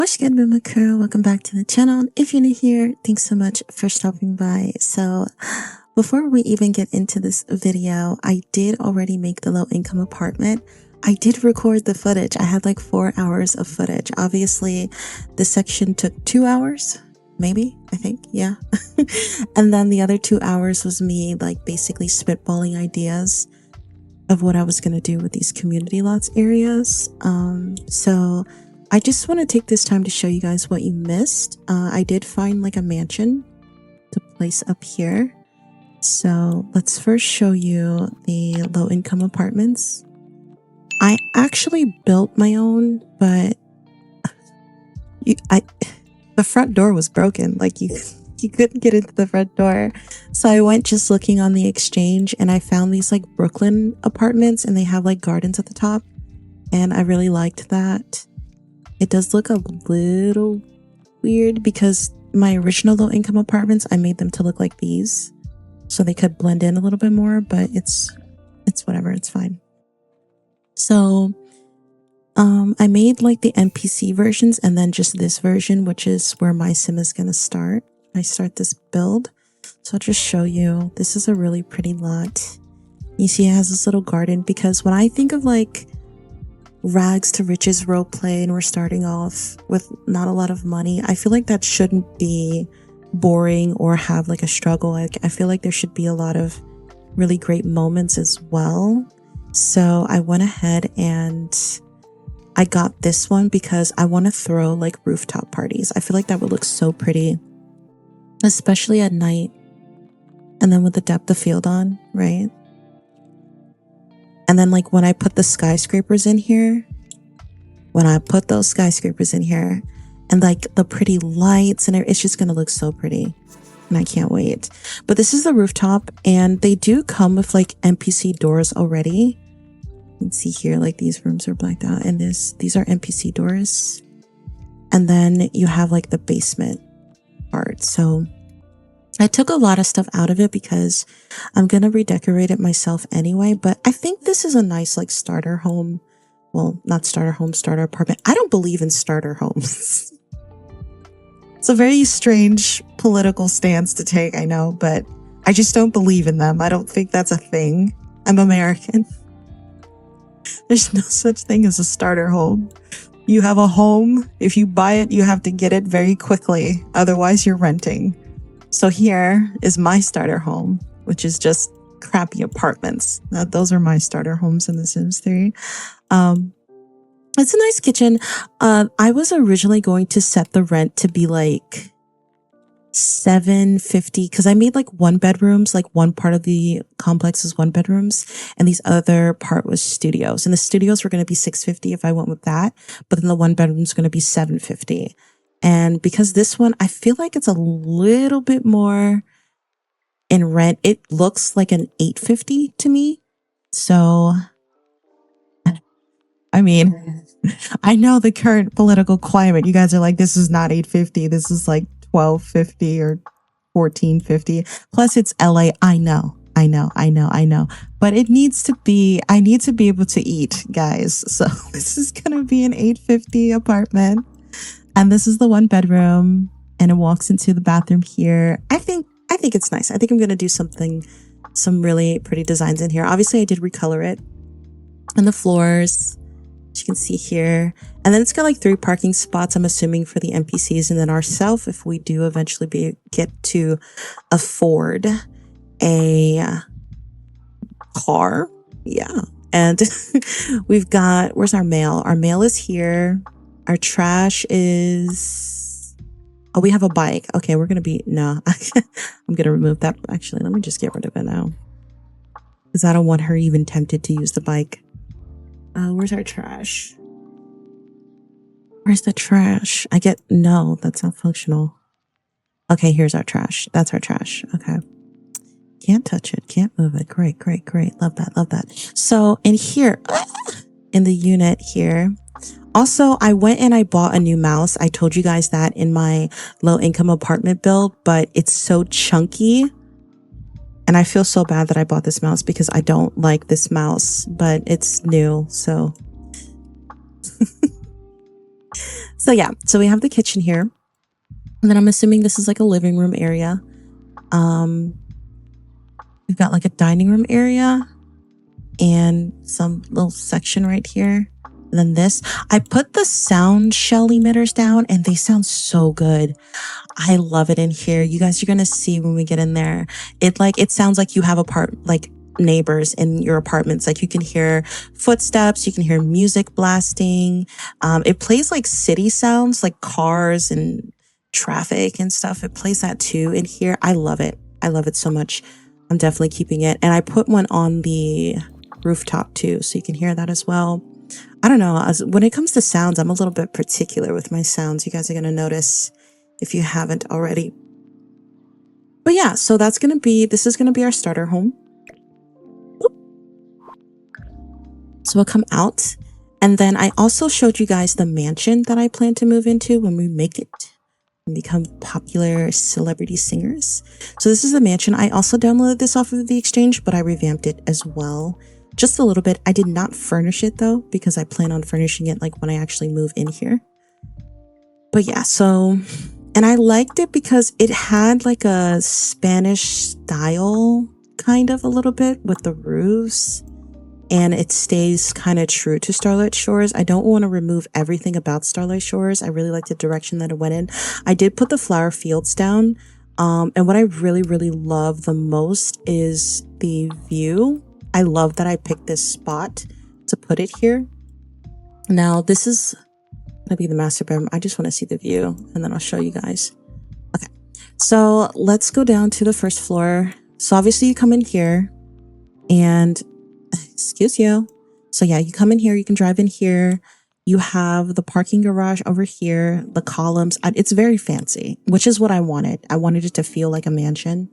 What's good, MooMoo crew? Welcome back to the channel. If you're new here, thanks so much for stopping by. So before we even get into this video, I did already make the low income apartment. I did record the footage. I had like 4 hours of footage. Obviously, this section took 2 hours, maybe, I think, yeah. And then the other 2 hours was me like basically spitballing ideas of what I was going to do with these community lots areas. So I just want to take this time to show you guys what you missed. I did find like a mansion to place up here. So let's first show you the low income apartments. I actually built my own, but the front door was broken. Like you couldn't get into the front door. So I went just looking on the exchange and I found these like Brooklyn apartments and they have like gardens at the top. And I really liked that. It does look a little weird because my original low income apartments, I made them to look like these so they could blend in a little bit more, but it's whatever, it's fine. So I made like the NPC versions and then just this version, which is where my sim is going to start. I start this build. So I'll just show you. This is a really pretty lot. You see it has this little garden because when I think of like rags to riches roleplay and we're starting off with not a lot of money, I feel like that shouldn't be boring or have like a struggle. Like I feel like there should be a lot of really great moments as well. So I went ahead and I got this one because I want to throw like rooftop parties. I feel like that would look so pretty, especially at night. And then with the depth of field on, right? And then like when I put the skyscrapers in here, when I put those skyscrapers in here and like the pretty lights and it's just going to look so pretty. And I can't wait. But this is the rooftop and they do come with like NPC doors already. You can see here, like these rooms are blacked out and these are NPC doors. And then you have like the basement part. So I took a lot of stuff out of it because I'm going to redecorate it myself anyway. But I think this is a nice like starter home. Well, not starter home, starter apartment. I don't believe in starter homes. It's a very strange political stance to take, I know, but I just don't believe in them. I don't think that's a thing. I'm American. There's no such thing as a starter home. You have a home. If you buy it, you have to get it very quickly. Otherwise, you're renting. So here is my starter home, which is just crappy apartments. Those are my starter homes in The Sims 3. It's a nice kitchen. I was originally going to set the rent to be like $750 because I made like 1 bedrooms, like one part of the complex is 1 bedrooms and these other part was studios. And the studios were going to be $650 if I went with that, but then the 1 bedroom is going to be $750. And because this one, I feel like it's a little bit more in rent. It looks like an $850 to me. So, I mean, I know the current political climate. You guys are like, this is not $850. This is like $1250 or $1450. Plus it's LA. I know. But it needs to be, I need to be able to eat, guys. So this is going to be an $850 apartment. And this is the 1 bedroom and it walks into the bathroom here. I think it's nice. I think I'm going to do some really pretty designs in here. Obviously I did recolor it and the floors, as you can see here. And then it's got like 3 parking spots, I'm assuming for the NPCs and then ourselves if we do eventually get to afford a car. Yeah. And we've got, where's our mail? Our mail is here. Our trash is, oh, we have a bike. Okay, we're going to be, no, I'm going to remove that. Actually, let me just get rid of it now. Because I don't want her even tempted to use the bike. Where's our trash? Where's the trash? No, that's not functional. Okay, here's our trash. That's our trash. Okay. Can't touch it. Can't move it. Great. Love that. So in here, in the unit here, also, I went and I bought a new mouse. I told you guys that in my low income apartment build, but it's so chunky. And I feel so bad that I bought this mouse because I don't like this mouse, but it's new. So So yeah, so we have the kitchen here. And then I'm assuming this is like a living room area. We've got like a dining room area and some little section right here. And then this, I put the sound shell emitters down and they sound so good. I love it in here. You guys are going to see when we get in there. It sounds like you have neighbors in your apartments. Like you can hear footsteps, you can hear music blasting. It plays like city sounds, like cars and traffic and stuff. It plays that too in here. I love it. I love it so much. I'm definitely keeping it. And I put one on the rooftop too, so you can hear that as well. I don't know. When it comes to sounds, I'm a little bit particular with my sounds. You guys are going to notice if you haven't already. But yeah, so this is going to be our starter home. So we'll come out. And then I also showed you guys the mansion that I plan to move into when we make it and become popular celebrity singers. So this is the mansion. I also downloaded this off of the exchange, but I revamped it as well. Just a little bit. I did not furnish it though, because I plan on furnishing it like when I actually move in here. But yeah, so, and I liked it because it had like a Spanish style kind of a little bit with the roofs. And it stays kind of true to Starlight Shores. I don't want to remove everything about Starlight Shores. I really like the direction that it went in. I did put the flower fields down. And what I really, really love the most is the view. I love that I picked this spot to put it here. Now, this is going to be the master bedroom. I just want to see the view and then I'll show you guys. Okay, so let's go down to the first floor. So obviously you come in here and excuse you. So yeah, you come in here, you can drive in here. You have the parking garage over here, the columns. It's very fancy, which is what I wanted. I wanted it to feel like a mansion.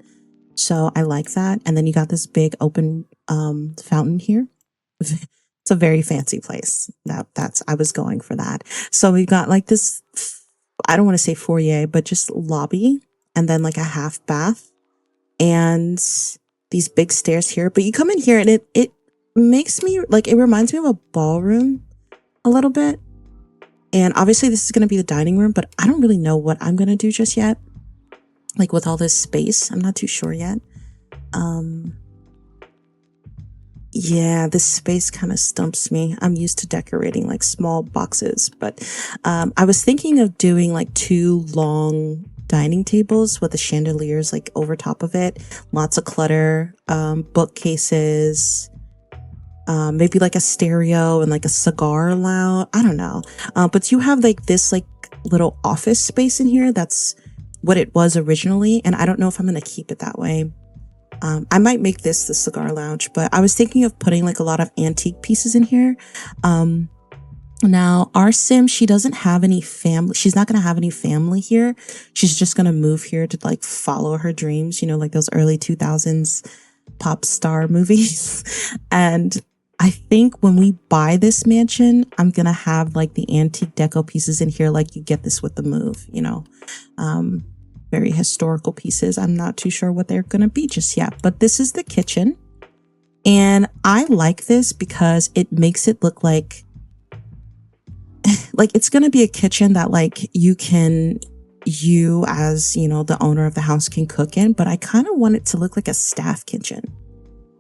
So I like that. And then you got this big open fountain here. It's a very fancy place. I was going for that. So we've got like this, I don't want to say foyer, but just lobby and then like a half bath and these big stairs here. But you come in here and it makes me like, it reminds me of a ballroom a little bit. And obviously this is going to be the dining room, but I don't really know what I'm going to do just yet. Like with all this space, I'm not too sure yet. Yeah, this space kind of stumps me. I'm used to decorating like small boxes, but I was thinking of doing like 2 long dining tables with the chandeliers like over top of it. Lots of clutter, bookcases, maybe like a stereo and like a cigar lounge. I don't know. But you have like this like little office space in here. That's what it was originally. And I don't know if I'm going to keep it that way. I might make this the cigar lounge, but I was thinking of putting like a lot of antique pieces in here. Now our sim, she doesn't have any family. She's not going to have any family here. She's just going to move here to like follow her dreams, you know, like those early 2000s pop star movies. And I think when we buy this mansion, I'm going to have like the antique deco pieces in here. Like you get this with the move, you know, very historical pieces. I'm not too sure what they're going to be just yet, but this is the kitchen. And I like this because it makes it look like it's going to be a kitchen that like you as, you know, the owner of the house can cook in, but I kind of want it to look like a staff kitchen.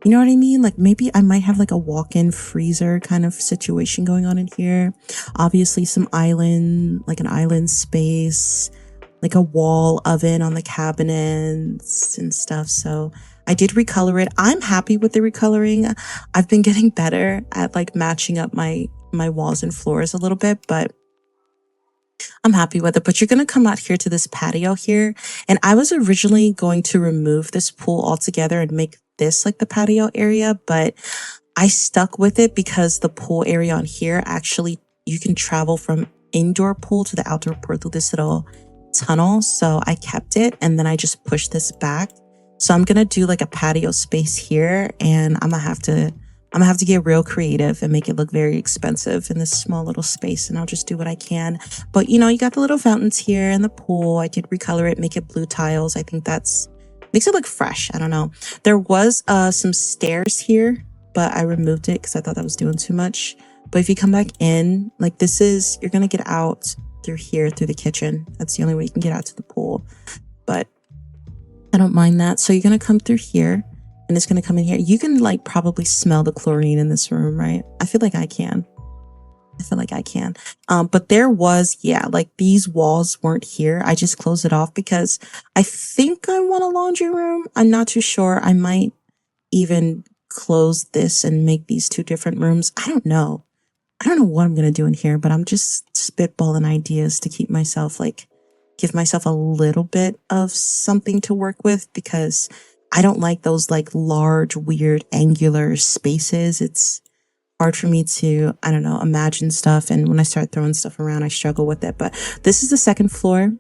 You know what I mean? Like maybe I might have like a walk-in freezer kind of situation going on in here. Obviously some island, like an island space, like a wall oven on the cabinets and stuff. So I did recolor it. I'm happy with the recoloring. I've been getting better at like matching up my walls and floors a little bit, but I'm happy with it. But you're going to come out here to this patio here. And I was originally going to remove this pool altogether and make this like the patio area, but I stuck with it because the pool area on here, actually, you can travel from indoor pool to the outdoor pool through this little tunnel. So I kept it and then I just pushed this back. So I'm going to do like a patio space here and I'm going to have to get real creative and make it look very expensive in this small little space. And I'll just do what I can. But you know, you got the little fountains here and the pool. I did recolor it, make it blue tiles. I think makes it look fresh. I don't know. There was some stairs here, but I removed it because I thought that was doing too much. But if you come back in, like you're going to get out through here, through the kitchen. That's the only way you can get out to the pool. But I don't mind that. So you're going to come through here and it's going to come in here. You can like probably smell the chlorine in this room, right? I feel like I can. But there was, yeah, like these walls weren't here. I just closed it off because I think I want a laundry room. I'm not too sure. I might even close this and make these two different rooms. I don't know what I'm going to do in here, but I'm just spitballing ideas to keep myself like, give myself a little bit of something to work with because I don't like those like large, weird, angular spaces. It's hard for me to, I don't know, imagine stuff. And when I start throwing stuff around, I struggle with it. But this is the second floor.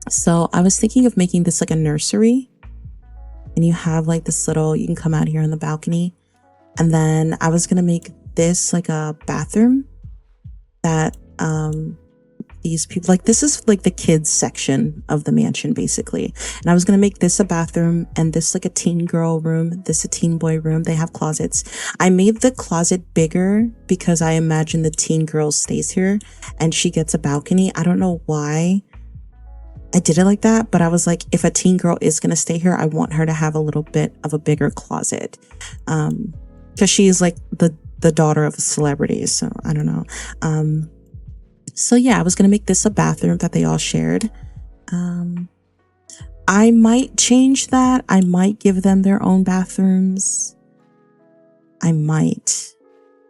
So I was thinking of making this like a nursery. And you have like this little, you can come out here on the balcony. And then I was going to make this like a bathroom that these people, like this is like the kids section of the mansion basically. And I was going to make this a bathroom and this like a teen girl room, this a teen boy room. They have closets. I made the closet bigger because I imagine the teen girl stays here and she gets a balcony. I don't know why I did it like that, but I was like, if a teen girl is going to stay here, I want her to have a little bit of a bigger closet. Cause she is like the daughter of a celebrity. So I don't know. So yeah, I was going to make this a bathroom that they all shared. I might change that. I might give them their own bathrooms. I might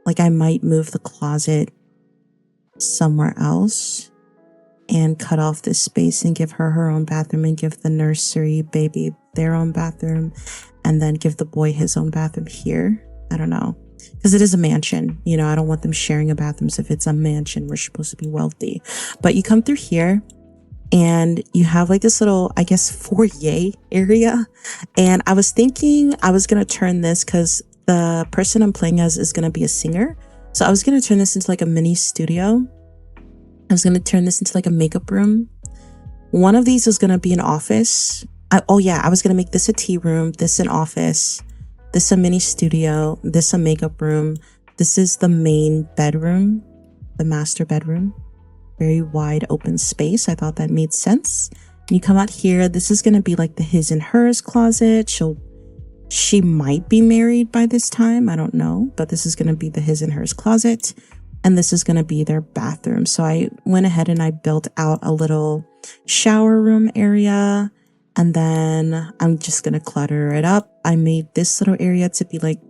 move the closet somewhere else and cut off this space and give her her own bathroom and give the nursery baby their own bathroom and then give the boy his own bathroom here. I don't know. Because it is a mansion, you know, I don't want them sharing a bathroom. So if it's a mansion, we're supposed to be wealthy. But you come through here and you have like this little, I guess, foyer area. And I was thinking I was going to turn this because the person I'm playing as is going to be a singer. So I was going to turn this into like a mini studio. I was going to turn this into like a makeup room. One of these was going to be an office. I was going to make this a tea room, this an office. This a mini studio, this a makeup room. This is the main bedroom, the master bedroom. Very wide open space. I thought that made sense. You come out here, this is gonna be like the his and hers closet. She might be married by this time, I don't know, but this is gonna be the his and hers closet. And this is gonna be their bathroom. So I went ahead and I built out a little shower room area. And then I'm just going to clutter it up. I made this little area to be like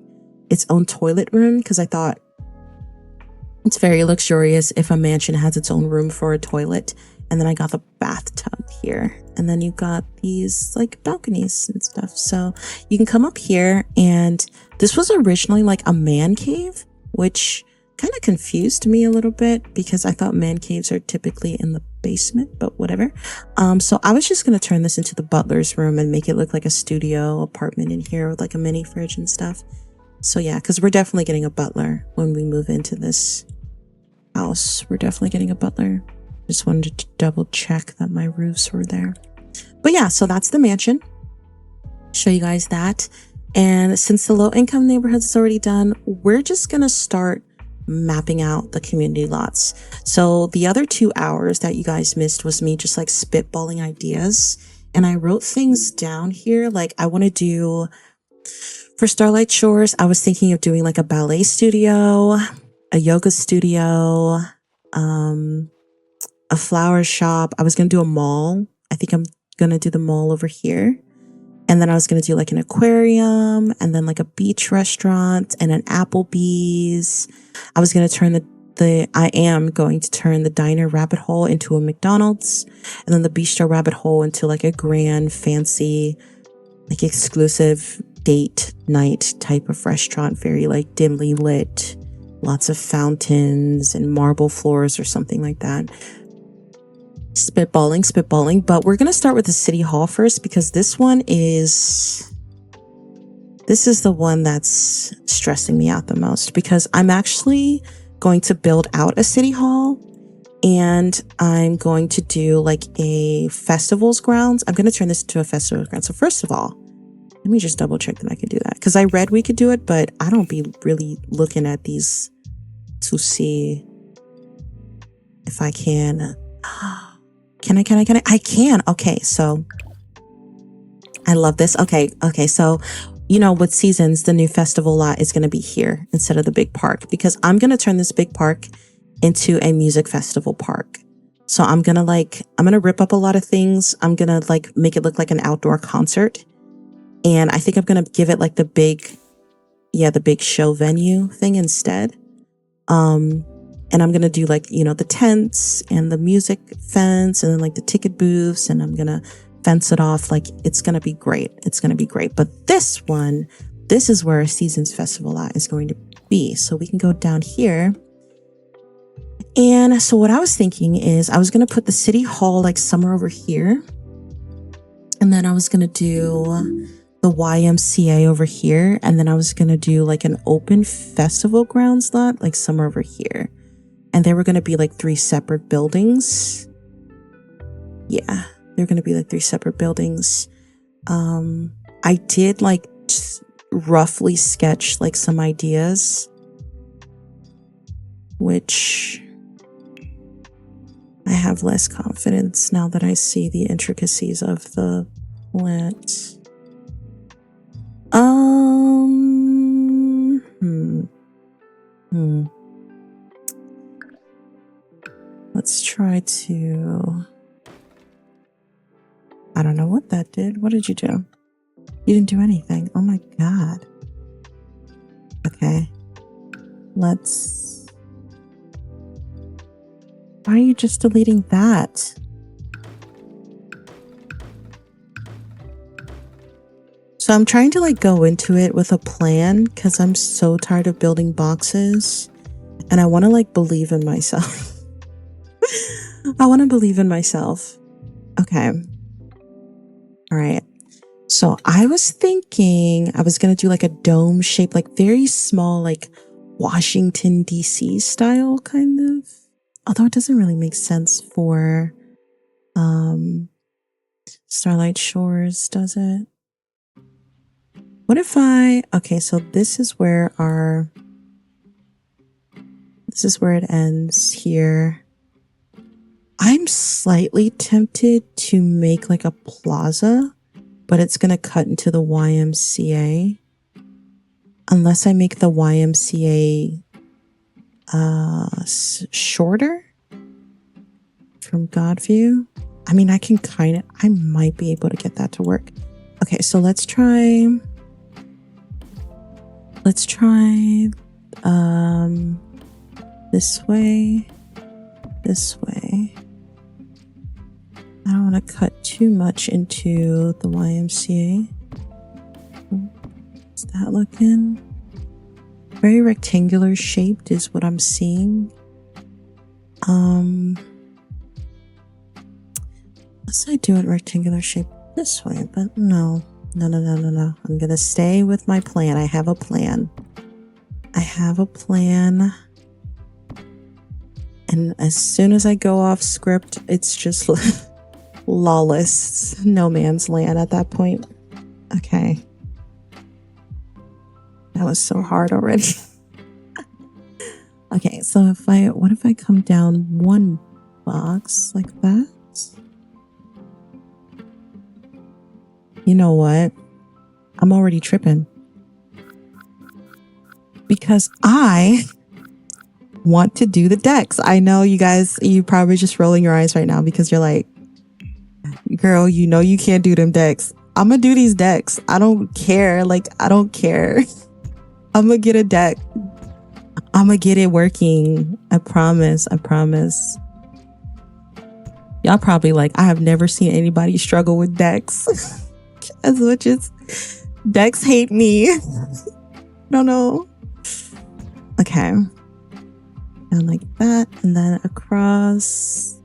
its own toilet room because I thought it's very luxurious if a mansion has its own room for a toilet. And then I got the bathtub here. And then you got these like balconies and stuff. So you can come up here and this was originally like a man cave, which kind of confused me a little bit because I thought man caves are typically in the basement, but whatever. So I was just going to turn this into the butler's room and make it look like a studio apartment in here with like a mini fridge and stuff. So yeah, because we're definitely getting a butler when we move into this house. We're definitely getting a butler. Just wanted to double check that my roofs were there. But yeah, so that's the mansion. Show you guys that. And since the low income neighborhoods is already done, we're just going to start mapping out the community lots. So the other 2 hours that you guys missed was me just like spitballing ideas. And I wrote things down here. Like I want to do for Starlight Shores, I was thinking of doing like a ballet studio, a yoga studio, a flower shop. I was going to do a mall. I think I'm going to do the mall over here. And then I was going to do like an aquarium and then like a beach restaurant and an Applebee's. I was going to turn I am going to turn the diner rabbit hole into a McDonald's and then the bistro rabbit hole into like a grand fancy, like exclusive date night type of restaurant. Very like dimly lit, lots of fountains and marble floors or something like that. Spitballing, but we're going to start with the city hall first because this is the one that's stressing me out the most because I'm actually going to build out a city hall and I'm going to do like a festival's grounds. I'm going to turn this into a festival's grounds. So first of all, let me just double check that I can do that because I read we could do it, but I don't be really looking at these to see if I can. Can I? I can. Okay, so I love this. Okay, so you know, with seasons, the new festival lot is going to be here instead of the big park because I'm going to turn this big park into a music festival park. So I'm going to rip up a lot of things. I'm going to like make it look like an outdoor concert. And I think I'm going to give it like the big show venue thing instead. And I'm going to do like, you know, the tents and the music fence and then like the ticket booths. And I'm going to fence it off. Like it's going to be great. It's going to be great. But this is where a seasons festival lot is going to be. So we can go down here. And so what I was thinking is I was going to put the city hall like somewhere over here. And then I was going to do the YMCA over here. And then I was going to do like an open festival grounds lot, like somewhere over here. And they were going to be like 3 separate buildings. Yeah, they're going to be like 3 separate buildings. I did like roughly sketch like some ideas, which I have less confidence now that I see the intricacies of the plant. Let's try to... I don't know what that did. What did you do? You didn't do anything. Oh my God. Okay. Let's... Why are you just deleting that? So I'm trying to like go into it with a plan because I'm so tired of building boxes and I want to like believe in myself. I want to believe in myself. Okay. All right. So I was thinking I was going to do like a dome shape, like very small, like Washington, D.C. style kind of. Although it doesn't really make sense for Starlight Shores, does it? What if okay, so this is where it ends here. I'm slightly tempted to make like a plaza, but it's going to cut into the YMCA. Unless I make the YMCA shorter from Godview. I mean, I might be able to get that to work. Okay, so let's try this way. I don't want to cut too much into the YMCA. How's that looking? Very rectangular shaped is what I'm seeing. Let's I do it rectangular shape this way, but no. I'm gonna stay with my plan. I have a plan. And as soon as I go off script, it's just lawless, no man's land at that point. Okay. That was so hard already. Okay, so what if I come down one box like that? You know what? I'm already tripping. Because I want to do the decks. I know you guys, you probably just rolling your eyes right now because you're like, girl, you know you can't do them decks. I'm gonna do these decks. I don't care. Like, I don't care. I'm gonna get a deck. I'm gonna get it working. I promise. Y'all probably like, I have never seen anybody struggle with decks as much as decks hate me. No. Okay. And like that, and then across.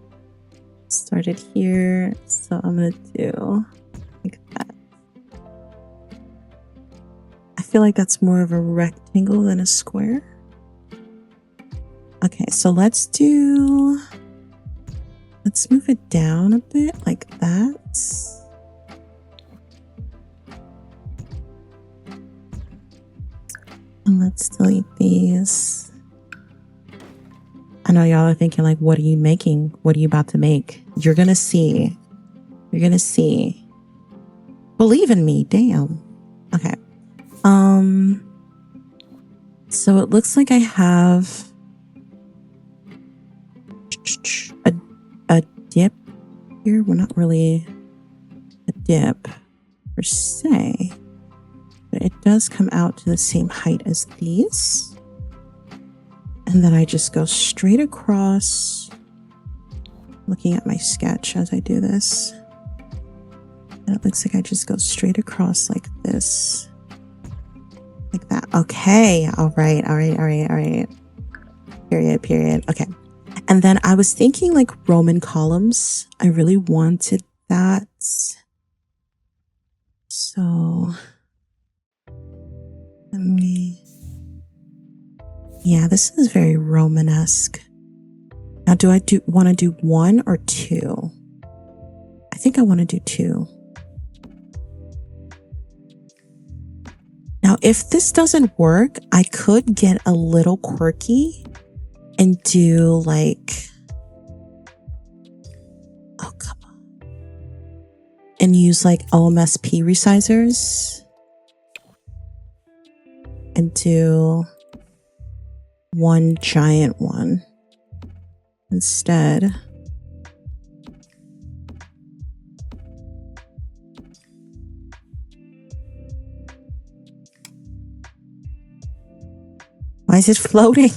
Started here, so I'm gonna do like that. I feel like that's more of a rectangle than a square. Okay, so let's move it down a bit like that. And let's delete these. I know y'all are thinking like, what are you making? What are you about to make? You're gonna see. You're gonna see. Believe in me, damn. Okay. So it looks like I have a dip here. Well, not really a dip per se, but it does come out to the same height as these. And then I just go straight across, looking at my sketch as I do this. And it looks like I just go straight across like this. Like that. Okay. All right. Period. Okay. And then I was thinking like Roman columns. I really wanted that. So let me... Yeah, this is very Romanesque. Now, do I want to do 1 or 2? I think I want to do 2. Now, if this doesn't work, I could get a little quirky and do like, oh, come on. And use like OMSP resizers and do 1 giant one instead. Why is it floating?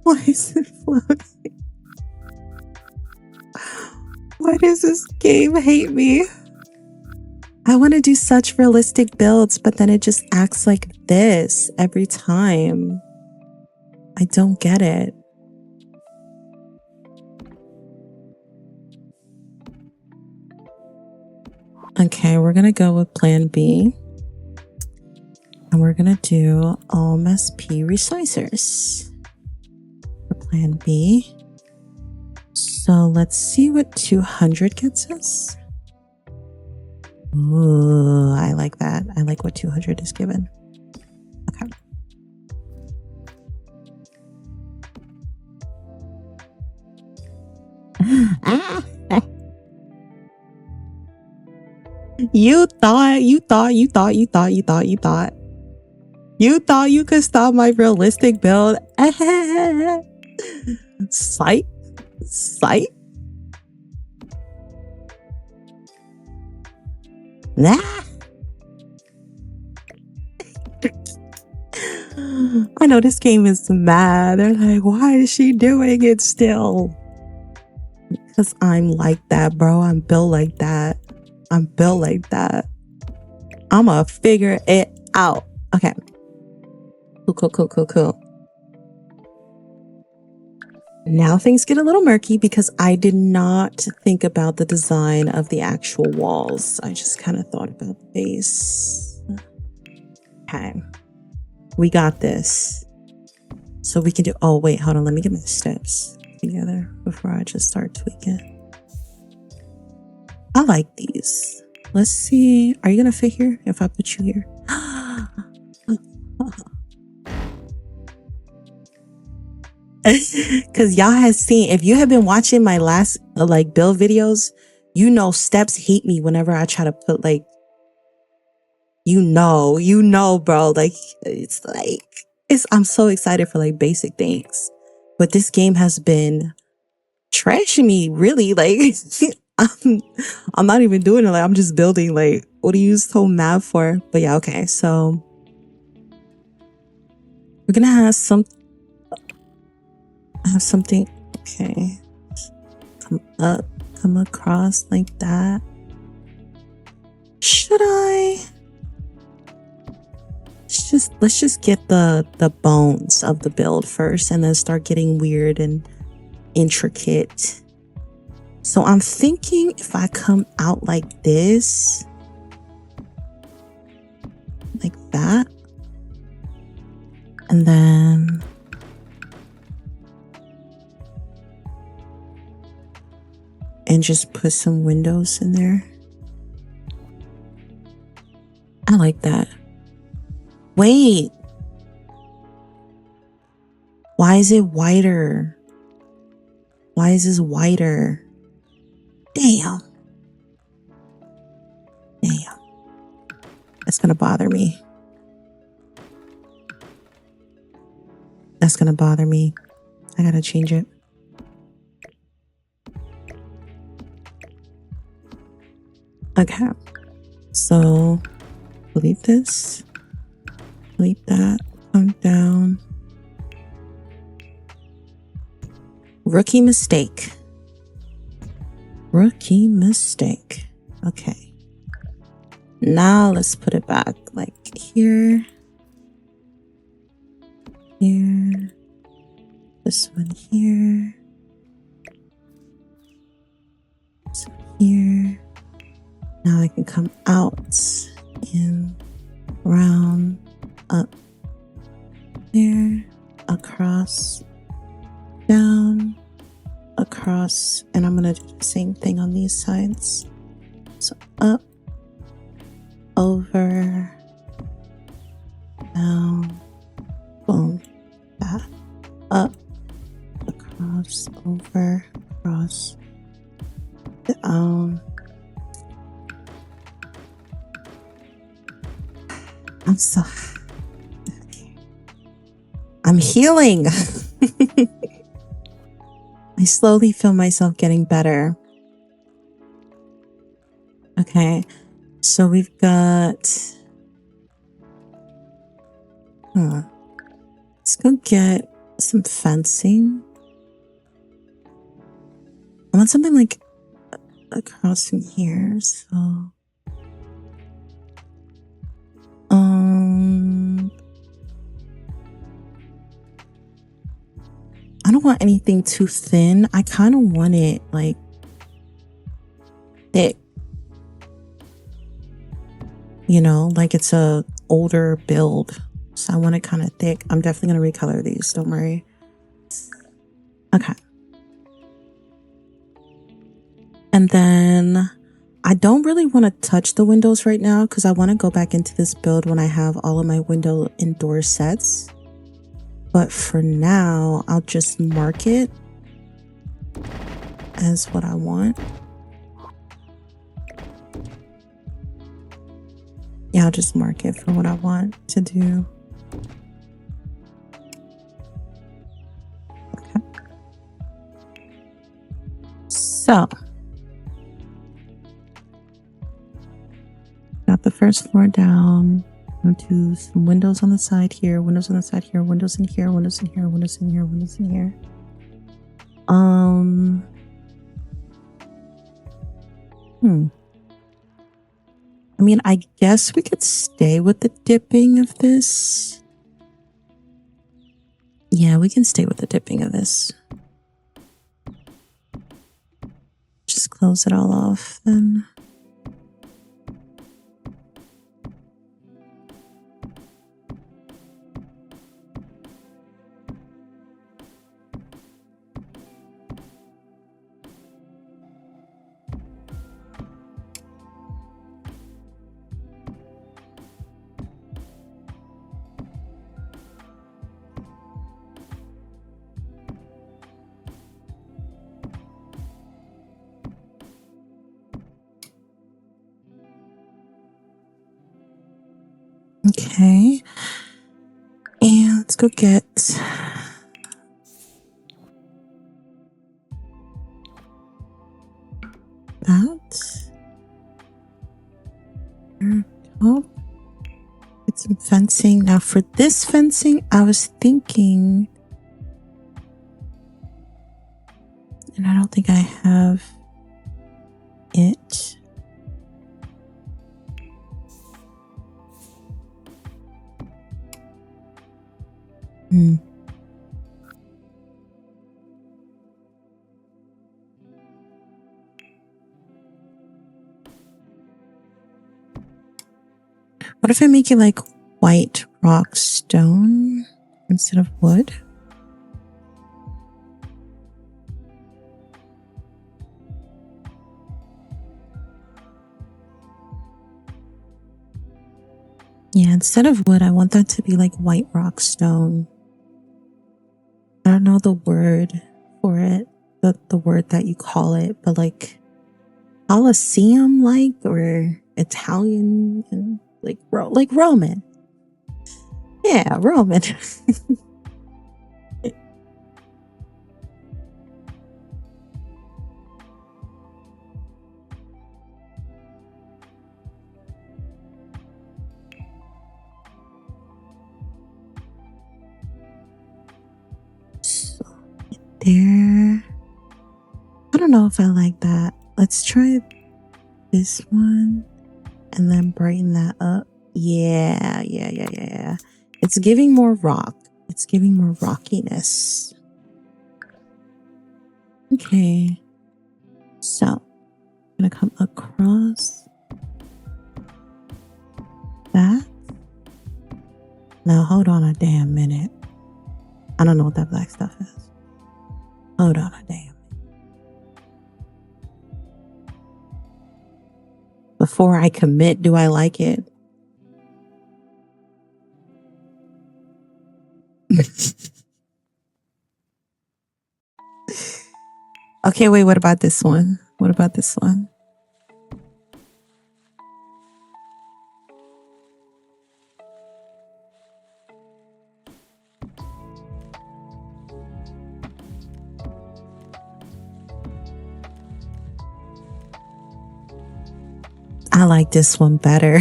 Why is it floating? Why does this game hate me? I want to do such realistic builds, but then it just acts like this every time. I don't get it. Okay, we're going to go with plan B. And we're going to do OMSP resizers for plan B. So let's see what 200 gets us. Ooh, I like that. I like what 200 is given. Okay. You thought you could stop my realistic build. Sight. Nah. I know this game is mad. They're like, why is she doing it still? Because I'm like that, bro. I'm built like that. I'ma figure it out. Okay. Cool. Now things get a little murky because I did not think about the design of the actual walls. I just kind of thought about the base. Okay. We got this. So we can do... Oh, wait. Hold on. Let me get my steps together before I just start tweaking. I like these. Let's see. Are you going to fit here if I put you here? Because y'all have seen, if you have been watching my last like build videos, you know steps hate me whenever I try to put like, you know, bro. Like, it's like, I'm so excited for like basic things. But this game has been trashing me, really. Like, I'm not even doing it. Like, I'm just building. Like, what do you use whole map for? But yeah, okay. So we're gonna have something. Okay. Come across like that. Should I? Let's just get the bones of the build first and then start getting weird and intricate. So I'm thinking if I come out like this, like that, and then just put some windows in there. I like that. Wait. Why is it whiter? Why is this whiter? Damn. Damn. That's gonna bother me. That's gonna bother me. I gotta change it. Okay. So delete this. Delete that. Come down. Rookie mistake. Rookie mistake. Okay. Now let's put it back like here. Here. This one here. This one here. Now I can come out and round up there, across, down, across, and I'm gonna do the same thing on these sides. So up, over, down, boom, back, up, across, over, across, down. I'm so okay. I'm healing. I slowly feel myself getting better. Okay, so we've got let's go get some fencing. I want something like across from here, so I don't want anything too thin. I kind of want it like thick. You know, like it's a older build. So I want it kind of thick. I'm definitely going to recolor these. Don't worry. Okay. And then I don't really want to touch the windows right now because I want to go back into this build when I have all of my window and door sets. But for now, I'll just mark it as what I want. Yeah, I'll just mark it for what I want to do. Okay. So, got the first floor down. I'm gonna do some windows on the side here, windows on the side here, windows in here, windows in here, windows in here, windows in here. I mean, I guess we could stay with the dipping of this. Yeah, we can stay with the dipping of this. Just close it all off then. Okay, and let's go get that. Oh, get some fencing. Now for this fencing, I was thinking, and I don't think I have it. What if I make it like white rock stone instead of wood? Yeah, instead of wood, I want that to be like white rock stone. I don't don't know the word for it, the word that you call it, but like Colosseum like, or Italian, and like Roman. Yeah, Roman. So there. I don't know if I like that. Let's try this one and then brighten that up. Yeah. It's giving more rock. It's giving more rockiness. Okay. So I'm gonna come across that. Now hold on a damn minute. I don't know what that black stuff is. Hold on a damn minute. Before I commit, do I like it? Okay, wait, what about this one? What about this one? I like this one better.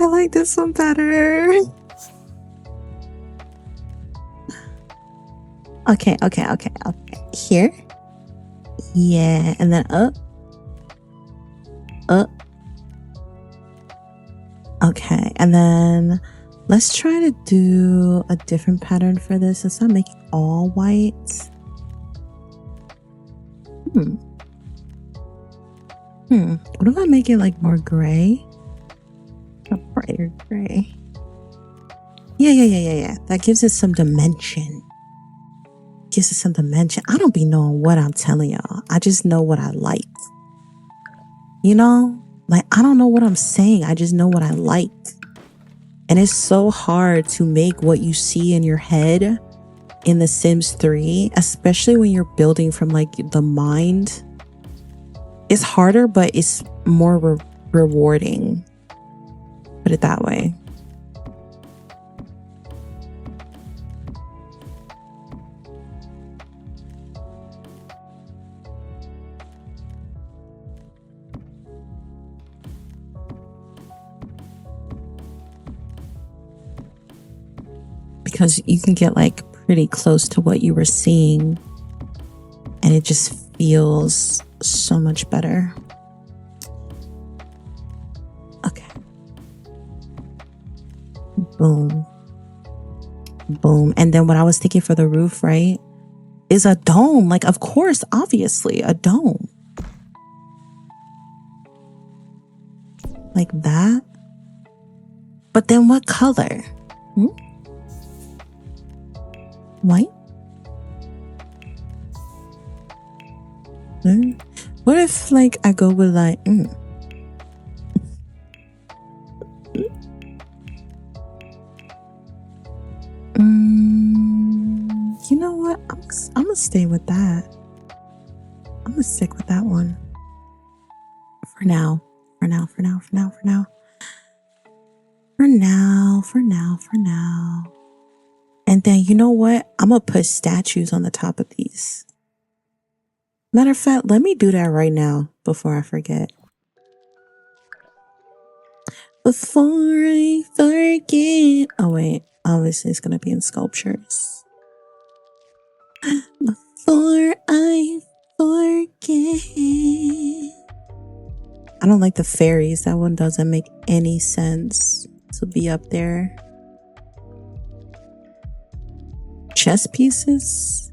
I like this one better. Okay. Here. Yeah, and then up. Okay, and then let's try to do a different pattern for this. Let's not make it all white. What if I make it like more gray? A brighter gray. Yeah. That gives it some dimension. I don't be knowing what I'm telling y'all. I just know what I like. You know? Like, I don't know what I'm saying. I just know what I like. And it's so hard to make what you see in your head in The Sims 3, especially when you're building from like the mind. It's harder, but it's more rewarding. Put it that way. Because you can get like pretty close to what you were seeing, and it just feels so much better. Okay. Boom. And then what I was thinking for the roof, right, is a dome. Like, of course, obviously, a dome. Like that. But then what color? White? What if like I go with like you know what, I'm gonna stay with that. I'm gonna stick with that one for now. And then, you know what? I'm going to put statues on the top of these. Matter of fact, let me do that right now before I forget. Before I forget. Oh, wait. Obviously, it's going to be in sculptures. Before I forget. I don't like the fairies. That one doesn't make any sense to be up there. Chess pieces?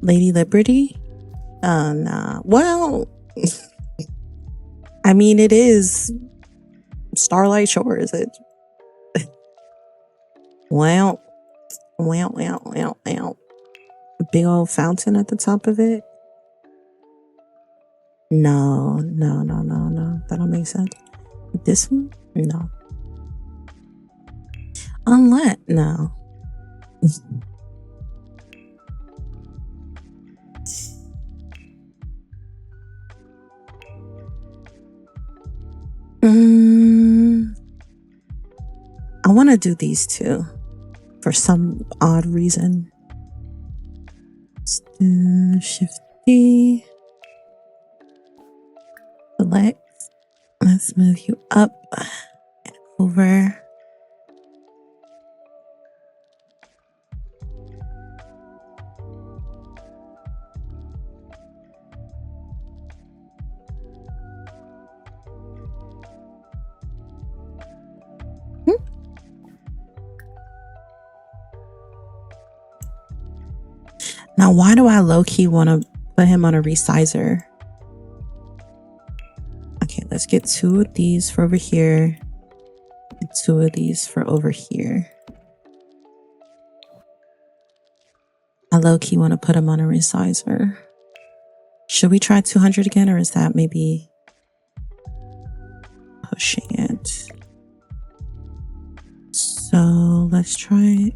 Lady Liberty? Oh, nah. Well, I mean, it is Starlight Shores. Wow. Big old fountain at the top of it. No. That don't make sense. This one? No. Unless, no. I want to do these two for some odd reason. Let's do Shift D. Select. Let's move you up and over. Now, why do I low-key want to put him on a resizer? Okay, let's get 2 of these for over here and 2 of these for over here. I low-key want to put him on a resizer. Should we try 200 again, or is that maybe pushing it? So let's try.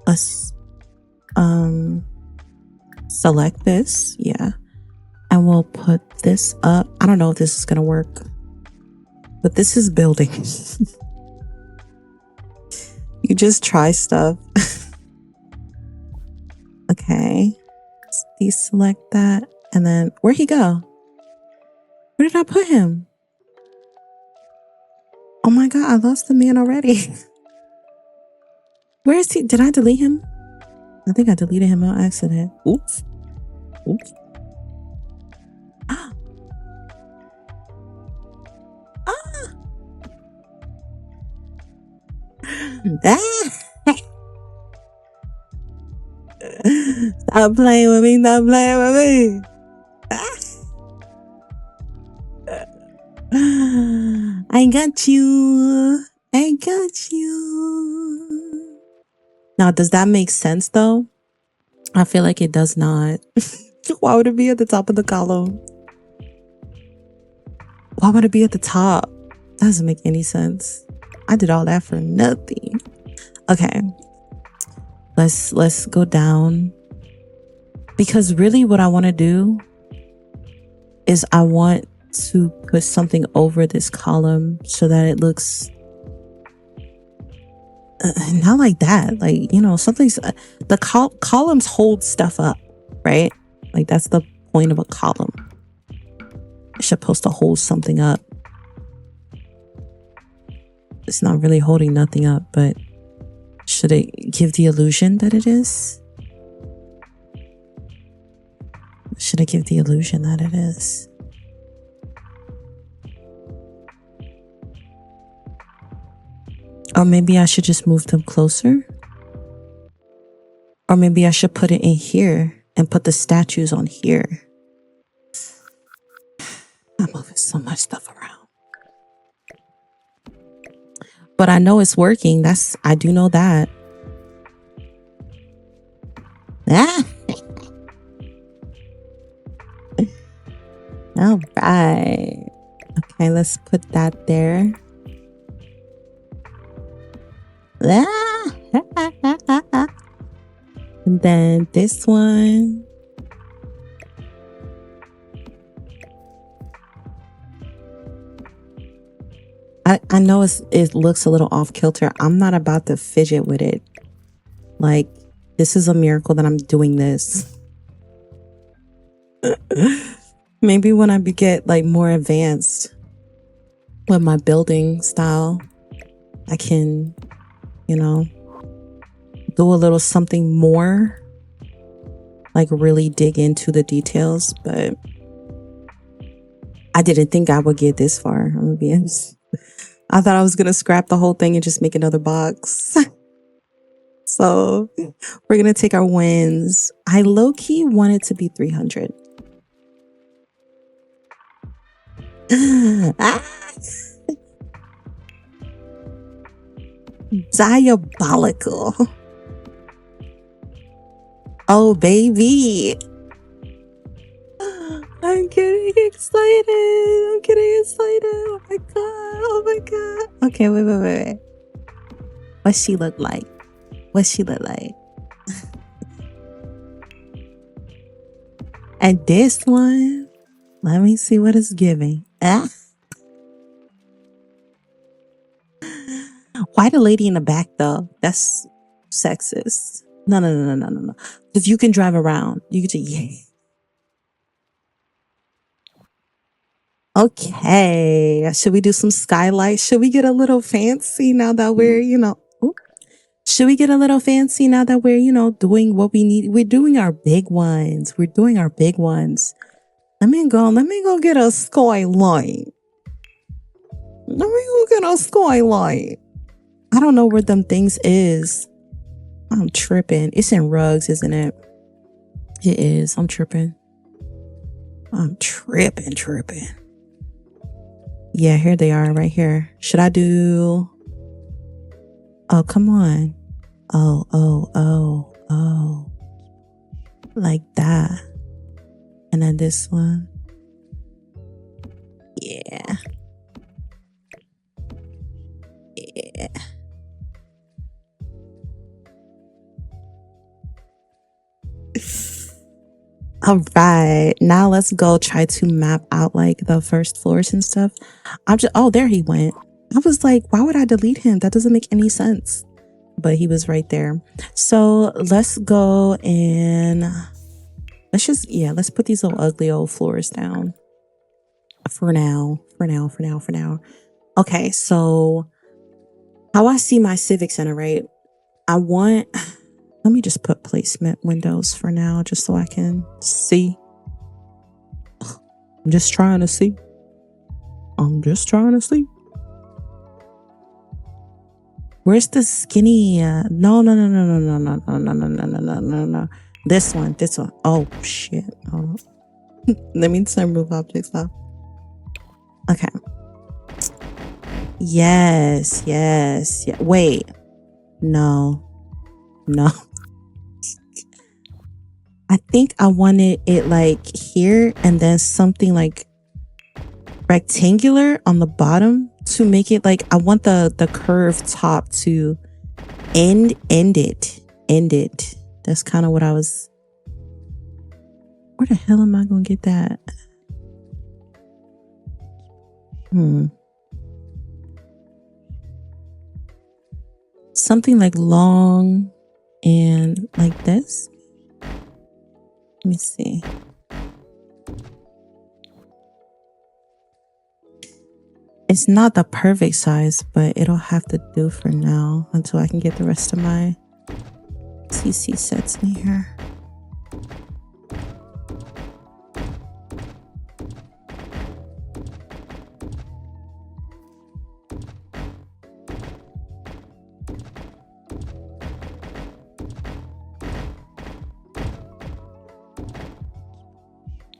Let's select this, yeah, and we'll put this up. I don't know if this is gonna work, but this is building. You just try stuff. Okay, let's deselect that, and then where'd he go? Where did I put him? Oh my god, I lost the man already. Where is he? Did I delete him? I think I deleted him on accident. Oops. Oops. Ah. Ah. Stop playing with me. Stop playing with me. I got you. I got you. Now, does that make sense though? I feel like it does not. Why would it be at the top of the column? Why would it be at the top? That doesn't make any sense. I did all that for nothing. Okay. Let's go down. Because really what I want to do is I want to put something over this column so that it looks not like that, like, you know, something's the columns hold stuff up, right? Like that's the point of a column. It's supposed to hold something up. It's not really holding nothing up, but should it give the illusion that it is? Should it give the illusion that it is? Or maybe I should just move them closer. Or maybe I should put it in here and put the statues on here. I'm moving so much stuff around. But I know it's working. I do know that. Ah. All right. Okay, let's put that there. And then this one. I know it looks a little off kilter. I'm not about to fidget with it. Like, this is a miracle that I'm doing this. Maybe when I get like more advanced with my building style, I can, you know, do a little something more, like really dig into the details. But I didn't think I would get this far. I'm gonna be honest. I thought I was gonna scrap the whole thing and just make another box. So we're gonna take our wins. I low-key want it to be 300. Diabolical. Oh baby, I I'm getting excited. I'm getting excited. Oh my god. Oh my god. Okay, wait. What she look like? What she look like? And this one, let me see what it's giving. Ah. Why the lady in the back though? That's sexist. No. If you can drive around, you can just, yeah. Okay, should we do some skylights? Should we get a little fancy now that we're, should we get a little fancy now that we're, doing what we need? We're doing our big ones. Let me go get a skylight. I don't know where them things is. I'm tripping. It's in rugs, isn't it? It is. I'm tripping. Yeah, here they are right here. Should I do... Oh, come on. Oh. Like that. And then this one. Yeah. All right, now let's go try to map out like the first floors and stuff. Oh, there he went. I was like, why would I delete him? That doesn't make any sense. But he was right there. So let's go and let's put these little ugly old floors down for now. Okay, so how I see my Civic Center, right? Let me just put placement windows for now, just so I can see. I'm just trying to see. Where's the skinny? No. This one. Oh, shit. Oh. Let me turn move objects off. Okay. Yes. Wait. No. I think I wanted it like here and then something like rectangular on the bottom to make it like, I want the curved top to end it. That's kind of what I was... Where the hell am I going to get that? Something like long and like this. Let me see. It's not the perfect size, but it'll have to do for now until I can get the rest of my CC sets in here.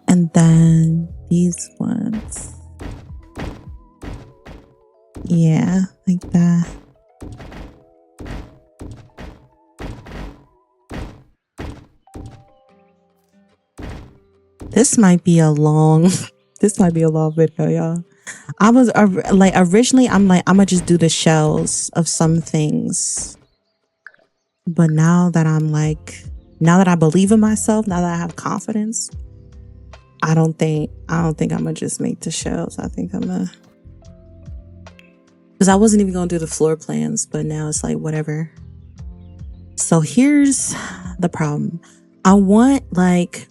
And then these ones. Yeah, like that. This might be a long video, y'all. I was like, originally I'm like, I'm gonna just do the shells of some things. But now that I believe in myself, now that I have confidence, I don't think I'm gonna just make the shells. I think I'm gonna, because I wasn't even gonna do the floor plans, but now it's like whatever. So here's the problem. I want like,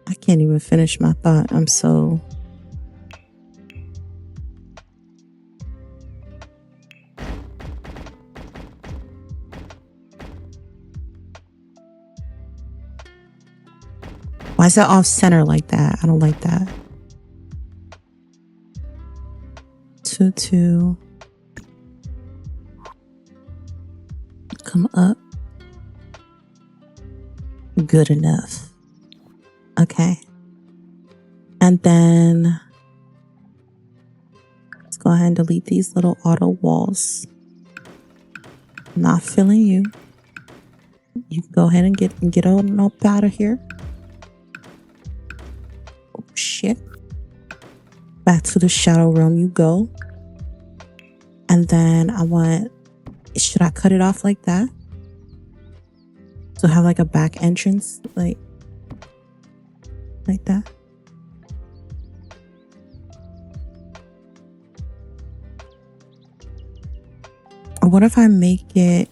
I can't even finish my thought. I'm so... Why is that off center like that? I don't like that. 2. Come up. Good enough. Okay. And then let's go ahead and delete these little auto walls. Not feeling you. You can go ahead and get on up out of here. Oh shit. Back to the shadow room you go. And then should I cut it off like that? So have like a back entrance, like that. Or what if I make it,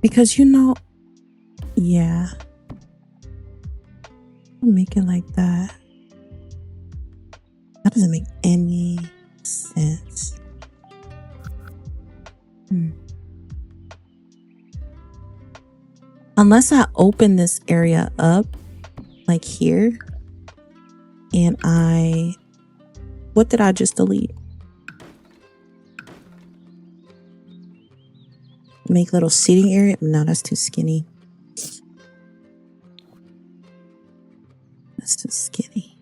because yeah, make it like that. That doesn't make any sense. Unless I open this area up like here and what did I just delete? Make little seating area? No, that's too skinny. That's too skinny.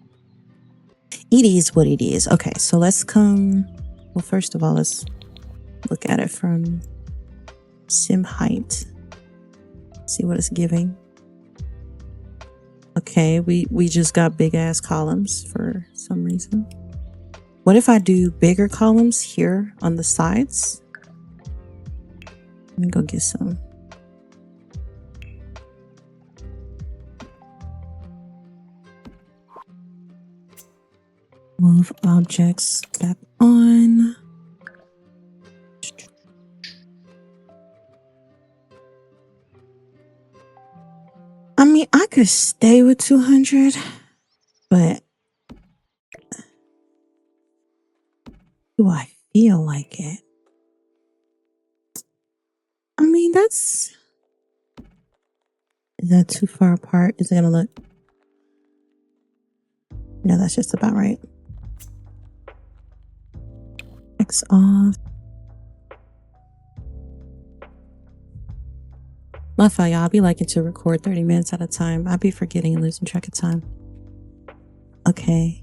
It is what it is. Okay, so let's well, first of all, let's look at it from sim height. See what it's giving. Okay, we just got big ass columns for some reason. What if I do bigger columns here on the sides? Let me go get some. Move objects back on. I mean, I could stay with 200, but do I feel like it? I mean, is that too far apart? Is it gonna look? No, that's just about right. X off. My fault, y'all. I be liking to record 30 minutes at a time. I be forgetting and losing track of time. Okay.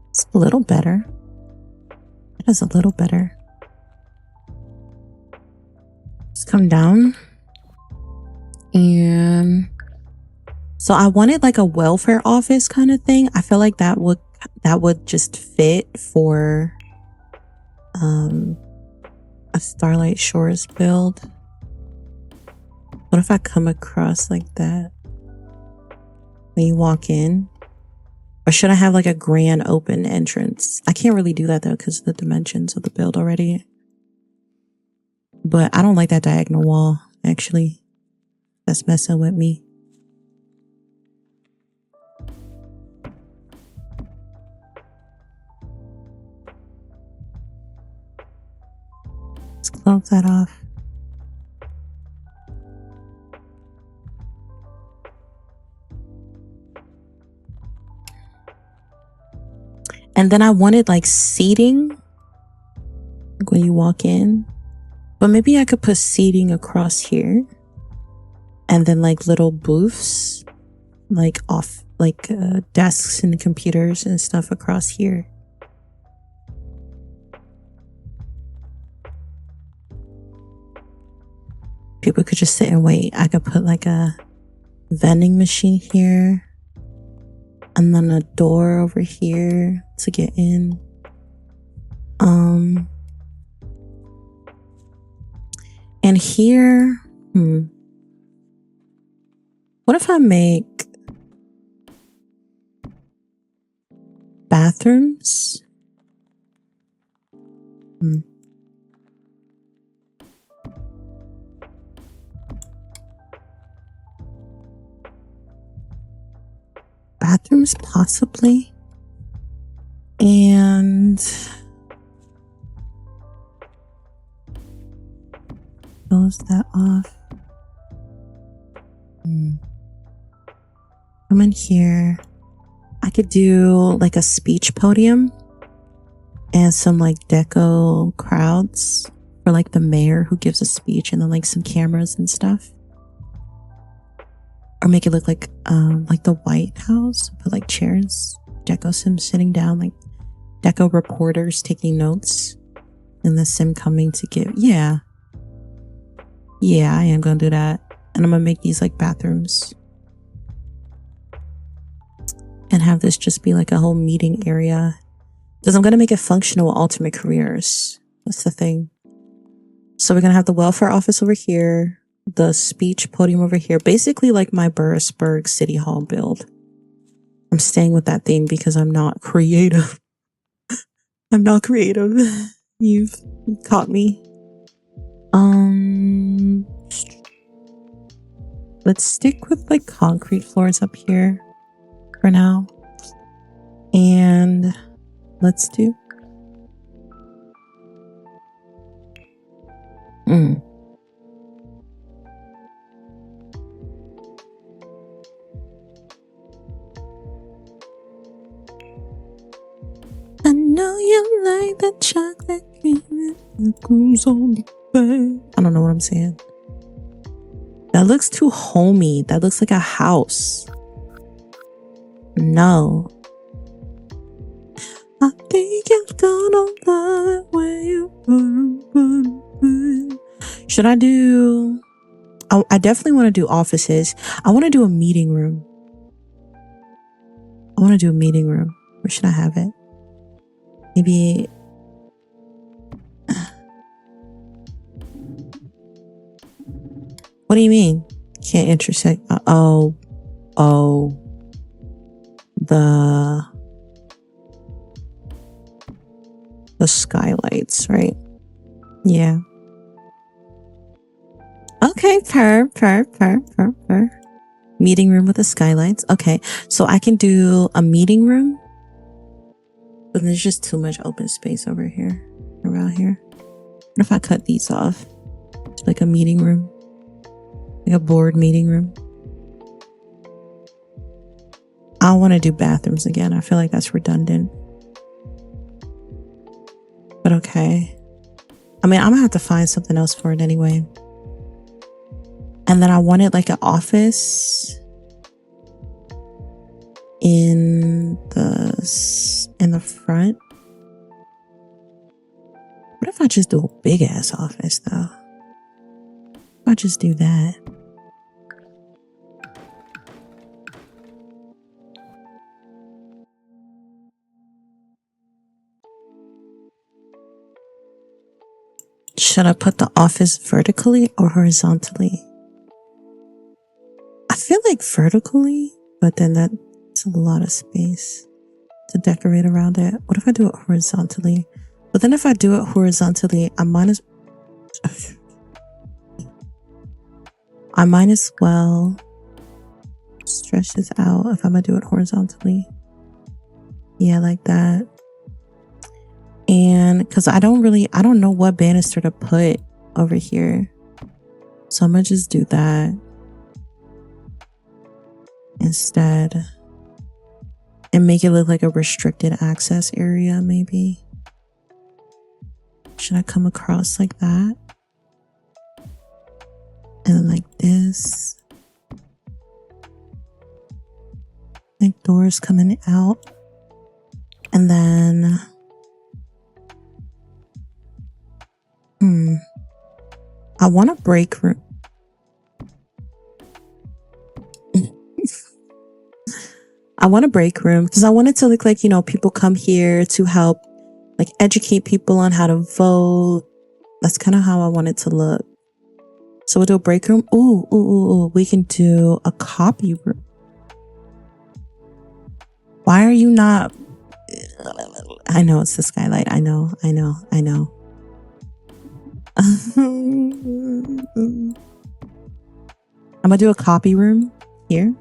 It's a little better. It is a little better. Just come down. And so I wanted like a welfare office kind of thing. I feel like that would just fit for a Starlight Shores build. What if I come across like that when you walk in? Or should I have like a grand open entrance? I can't really do that though because of the dimensions of the build already. But I don't like that diagonal wall, actually. That's messing with me. Let's close that off. And then I wanted like seating when you walk in. But maybe I could put seating across here. And then like little booths, like desks and computers and stuff across here. People could just sit and wait. I could put like a vending machine here. And then a door over here to get in. And here, what if I make bathrooms? Bathrooms, possibly. And close that off. Come in here. I could do like a speech podium and some like deco crowds for like the mayor who gives a speech, and then like some cameras and stuff. Or make it look like the White House, put like chairs. Deco sim sitting down, like Deco reporters taking notes, and the sim coming to give. Yeah, I am gonna do that, and I'm gonna make these like bathrooms, and have this just be like a whole meeting area, because I'm gonna make it functional with Ultimate Careers. That's the thing. So we're gonna have the welfare office over here, the speech podium over here, basically like my Burrisburg City Hall build. I'm staying with that theme because I'm not creative. I'm not creative. You've caught me. Let's stick with like concrete floors up here for now. And let's do I know you like the chocolate cream that goes on the bed. I don't know what I'm saying. That looks too homey. That looks like a house. No. I think you're gonna love it when you should I do... I definitely want to do offices. I want to do a meeting room. Where should I have it? Maybe... What do you mean? Can't intersect. The skylights, right? Yeah. Okay, per. Meeting room with the skylights. Okay, so I can do a meeting room, but there's just too much open space over here, around here. What if I cut these off? Like a meeting room, like a board meeting room. I want to do bathrooms again. I feel like that's redundant. But okay. I mean, I'm gonna have to find something else for it anyway. And then I wanted like an office in the front. What if I just do a big ass office though? If I just do that. Should I put the office vertically or horizontally? I feel like vertically, but then that's a lot of space to decorate around it. What if I do it horizontally? But then if I do it horizontally, I might as well stretch this out if I'm gonna do it horizontally. Yeah, like that. And because I don't know what banister to put over here. So I'm gonna just do that instead and make it look like a restricted access area, maybe. Should I come across like that? And then like this. Like doors coming out. And then I want a break room. I want a break room because I want it to look like, you know, people come here to help like educate people on how to vote. That's kind of how I want it to look. So we'll do a break room. Ooh, we can do a copy room. Why are you not? I know it's the skylight. I know. I'm gonna do a copy room here,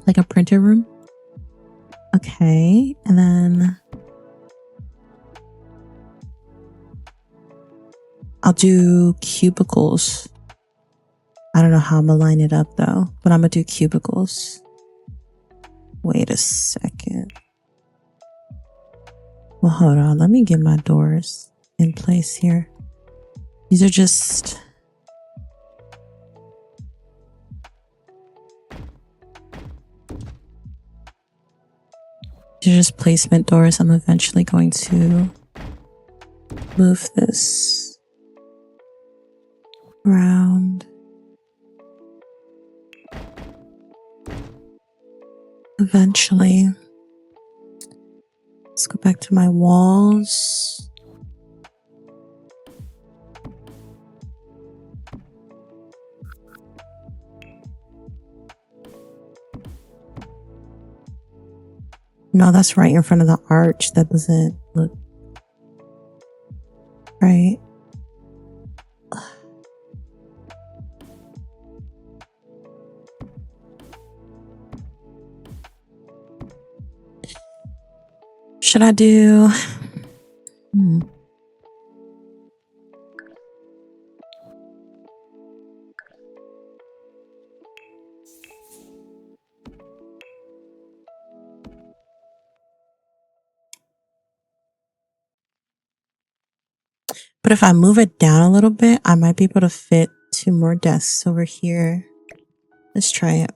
like a printer room. Okay, and then I'll do cubicles. I don't know how I'm gonna line it up though, but I'm gonna do cubicles. Wait a second. Well, hold on. Let me get my doors in place here. These are just... These are just placement doors. I'm eventually going to move this around. Eventually. Let's go back to my walls. No, that's right in front of the arch. That doesn't look right. Should I do... But if I move it down a little bit, I might be able to fit 2 more desks over here. Let's try it.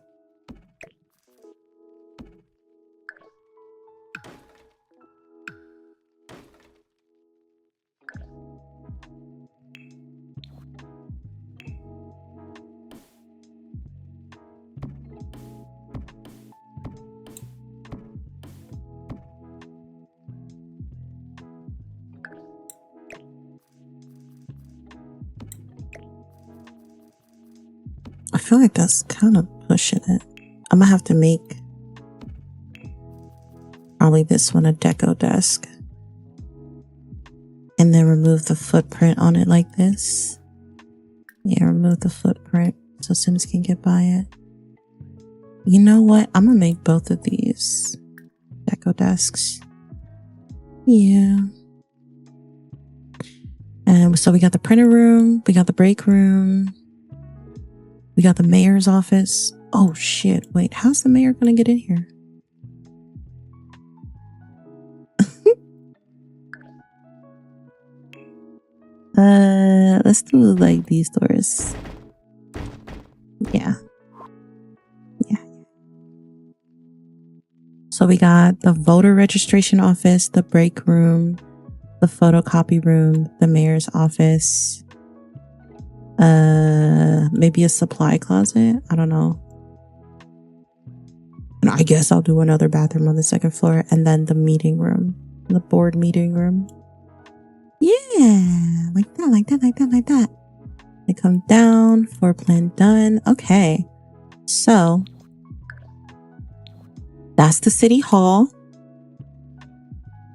I feel like that's kind of pushing it. I'm gonna have to make probably this one a deco desk. And then remove the footprint on it like this. Yeah, remove the footprint so Sims can get by it. You know what? I'm gonna make both of these deco desks. Yeah. And so we got the printer room, we got the break room, we got the mayor's office. Oh shit, wait, how's the mayor gonna get in here? Let's do like these doors. Yeah. So we got the voter registration office, the break room, the photocopy room, the mayor's office, maybe a supply closet. I don't know. And I guess I'll do another bathroom on the 2nd floor, and then the meeting room, the board meeting room. Yeah, like that. They come down, floor plan done. Okay, so that's the city hall.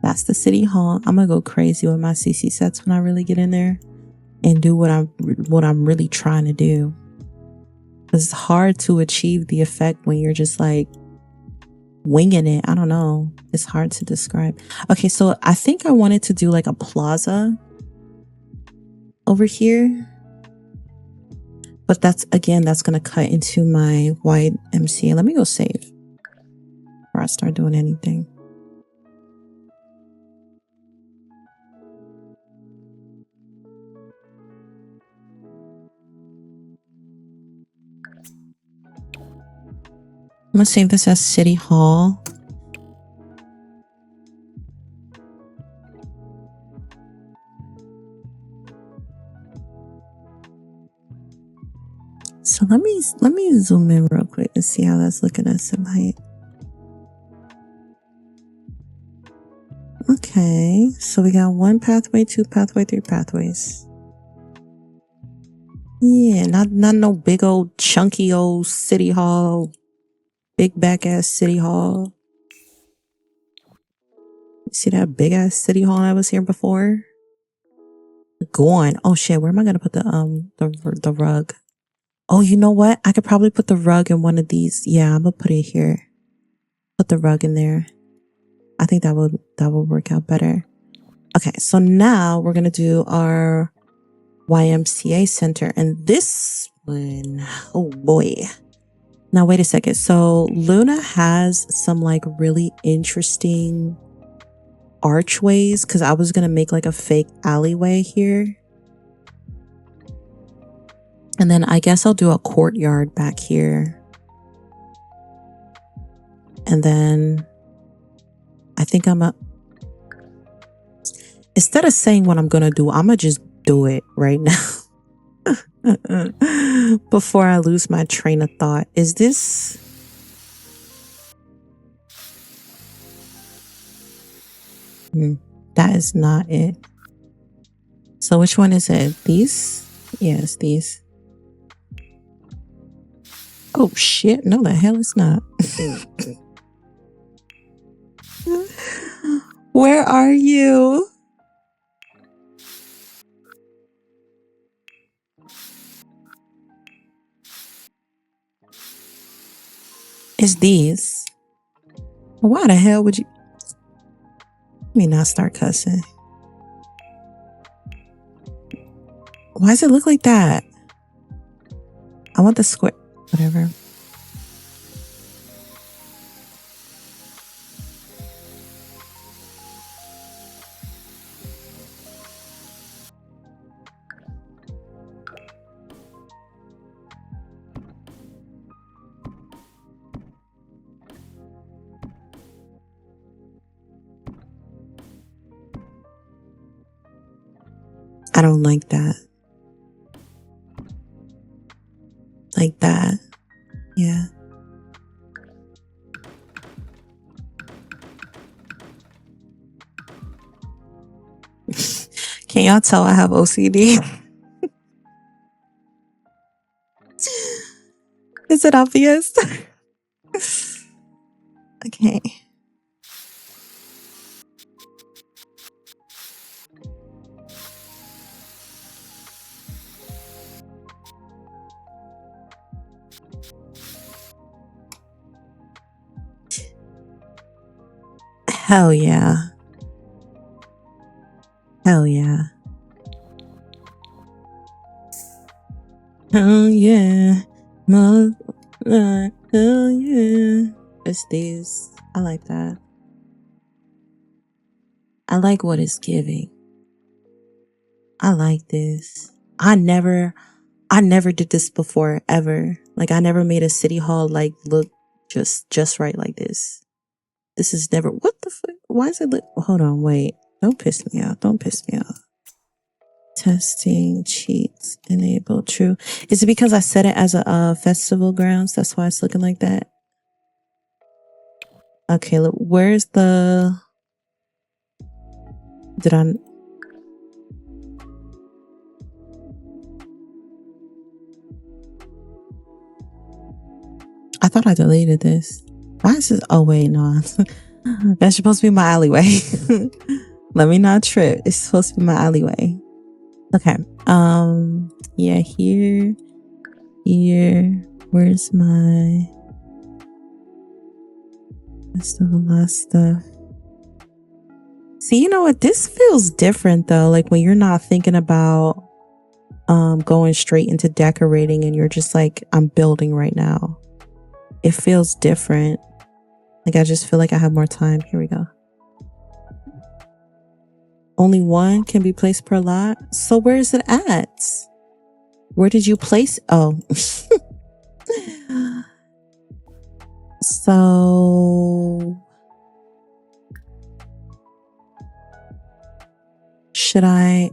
That's the city hall. I'm gonna go crazy with my CC sets when I really get in there and do what I'm really trying to do. It's hard to achieve the effect when you're just like winging it. I don't know. It's hard to describe. Okay, so I think I wanted to do like a plaza over here. But that's going to cut into my YMCA. Let me go save before I start doing anything. I'm going to save this as City Hall. So let me zoom in real quick and see how that's looking at some height. Okay, so we got 1 pathway, 2 pathway, 3 pathways. Yeah, not no big old chunky old city hall, big back ass city hall. You see that big ass city hall that was here before? Gone. Oh shit, where am I gonna put the rug? Oh, you know what? I could probably put the rug in one of these. Yeah, I'm gonna put it here. Put the rug in there. I think that will work out better. Okay, so now we're gonna do our YMCA center, and this one, oh boy. Now wait a second. So Luna has some like really interesting archways, because I was gonna make like a fake alleyway here. And then I guess I'll do a courtyard back here. And then I think instead of saying what I'm gonna do, I'm gonna just do it right now. Before I lose my train of thought. Is this... that is not it. So which one is it? These? Yes, these. Oh shit, no the hell it's not. Where are you? It's these. Why the hell would you... Let me not start cussing. Why does it look like that? I want the square... Whatever. I don't like that. Like that. Yeah. Can y'all tell I have OCD? Is it obvious? Okay. Hell yeah. Hell yeah. Oh yeah. Oh yeah. It's these. I like that. I like what it's giving. I like this. I never did this before, ever. Like I never made a city hall like look just right like this. This is never... What the fuck? Why is it... Hold on, wait. Don't piss me off. Don't piss me off. Testing, cheats, enable, true. Is it because I set it as a festival grounds? That's why it's looking like that? Okay, look. Where's the... Did I... I thought I deleted this. Why is this? Oh, wait, no. That's supposed to be my alleyway. Let me not trip. It's supposed to be my alleyway. Okay. Yeah, here. Where's my... Rest of the last stuff. See, you know what? This feels different, though. Like, when you're not thinking about going straight into decorating and you're just like, I'm building right now. It feels different. Like, I just feel like I have more time. Here we go. Only one can be placed per lot. So where is it at? Where did you place? Oh. So should I?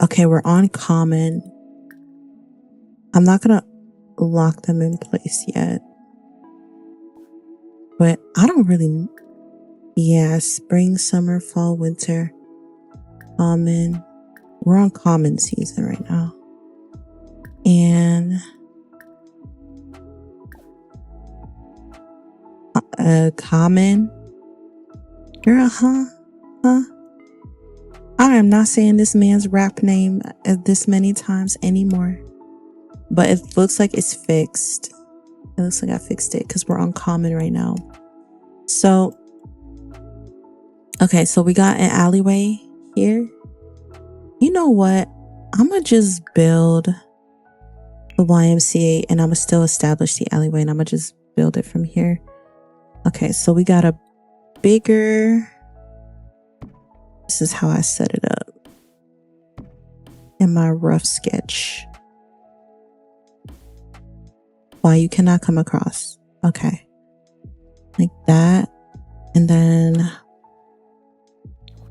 Okay, we're on common. I'm not gonna lock them in place yet, but I don't really... Yeah, spring, summer, fall, winter, common. We're on common season right now. And common. Girl, huh? I am not saying this man's rap name this many times anymore. But it looks like it's fixed. It looks like I fixed it because we're on common right now. So, okay, so we got an alleyway here. You know what? I'm going to just build the YMCA and I'm going to still establish the alleyway and I'm going to just build it from here. Okay, so we got a bigger... This is how I set it up in my rough sketch. Why you cannot come across. Okay. Like that. And then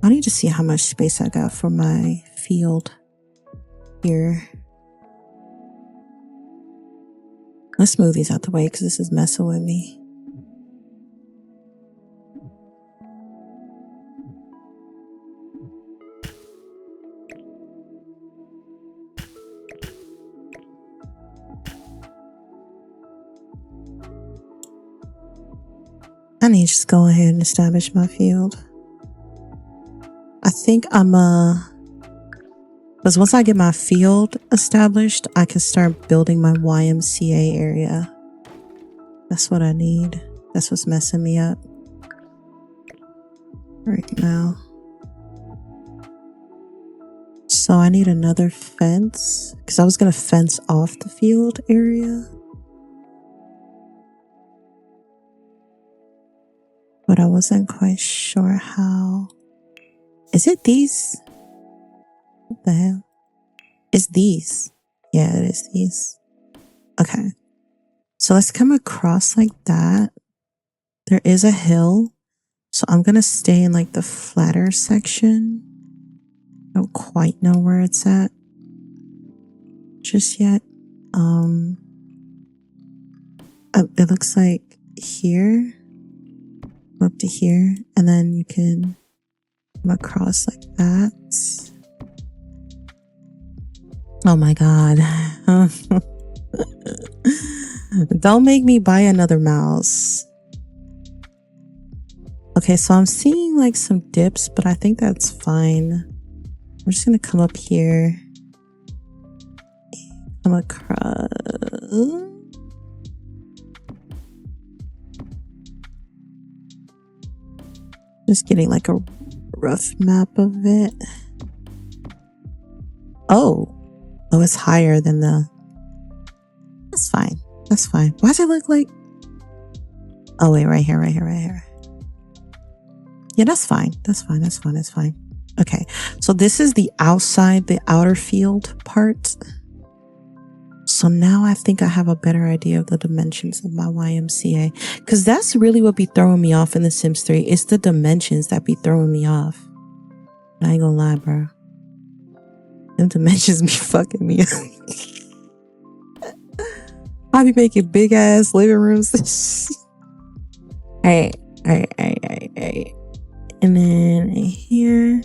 I need to see how much space I got for my field here. Let's move these out the way because this is messing with me. I need to just go ahead and establish my field. I think because once I get my field established, I can start building my YMCA area. That's what I need. That's what's messing me up right now. So I need another fence because I was going to fence off the field area. But I wasn't quite sure how. Is it these? What the hell? It's these. Yeah, it is these. Okay. So let's come across like that. There is a hill. So I'm going to stay in like the flatter section. I don't quite know where it's at just yet. It looks like here. Up to here, and then you can come across like that. Oh my god. Don't make me buy another mouse. Okay, so I'm seeing like some dips, but I think that's fine. I'm just gonna come up here, come across. Just getting like a rough map of it. Oh, it's higher than the. That's fine. That's fine. Why does it look like? Oh wait, right here. Yeah, that's fine. That's fine. Okay, so this is the outside, the outer field part. So now I think I have a better idea of the dimensions of my YMCA, because that's really what be throwing me off in The Sims 3. It's the dimensions that be throwing me off. I ain't gonna lie, bro. Them dimensions be fucking me up. I be making big ass living rooms. Alright. And then here.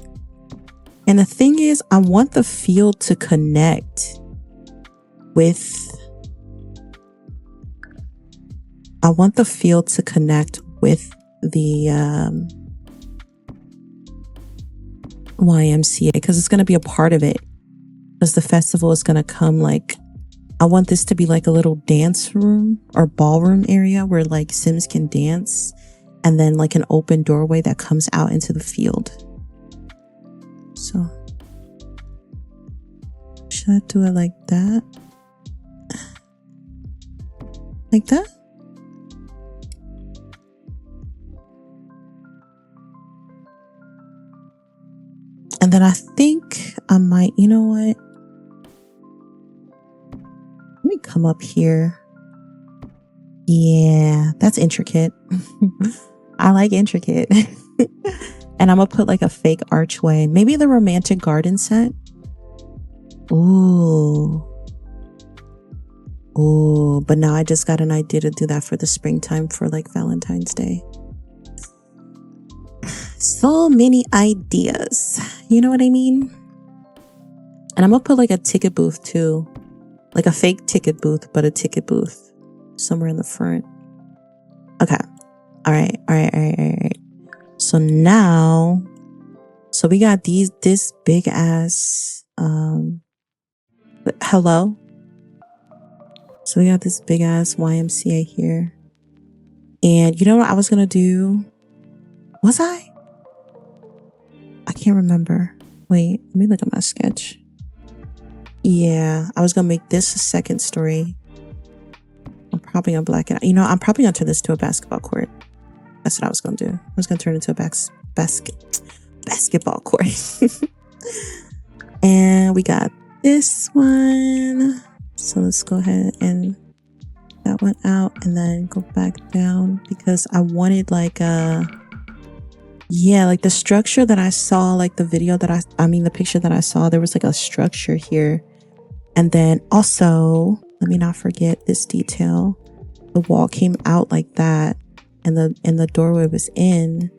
And the thing is, I want the field to connect with the YMCA, because it's going to be a part of it, because the festival is going to come. Like, I want this to be like a little dance room or ballroom area where like Sims can dance, and then like an open doorway that comes out into the field. So should I do it like that? Like that? And then I think I might, you know what? Let me come up here. Yeah, that's intricate. I like intricate. And I'm gonna put like a fake archway. Maybe the romantic garden set. Ooh, but now I just got an idea to do that for the springtime for like Valentine's Day. So many ideas. You know what I mean? And I'm gonna put like a ticket booth too. Like a fake ticket booth, but a ticket booth somewhere in the front. Okay. All right. So now, so we got this big ass, hello? So we got this big ass YMCA here. And you know what I was going to do? Was I? I can't remember. Wait, let me look at my sketch. Yeah, I was going to make this a second story. I'm probably going to black it out. You know, I'm probably going to turn this to a basketball court. That's what I was going to do. I was going to turn it into a basketball court. And we got this one. So let's go ahead and that one out and then go back down because I wanted like yeah, like the structure that I saw, like the video that I mean the picture that I saw, there was like a structure here. And then also, let me not forget this detail. The wall came out like that and the doorway was in.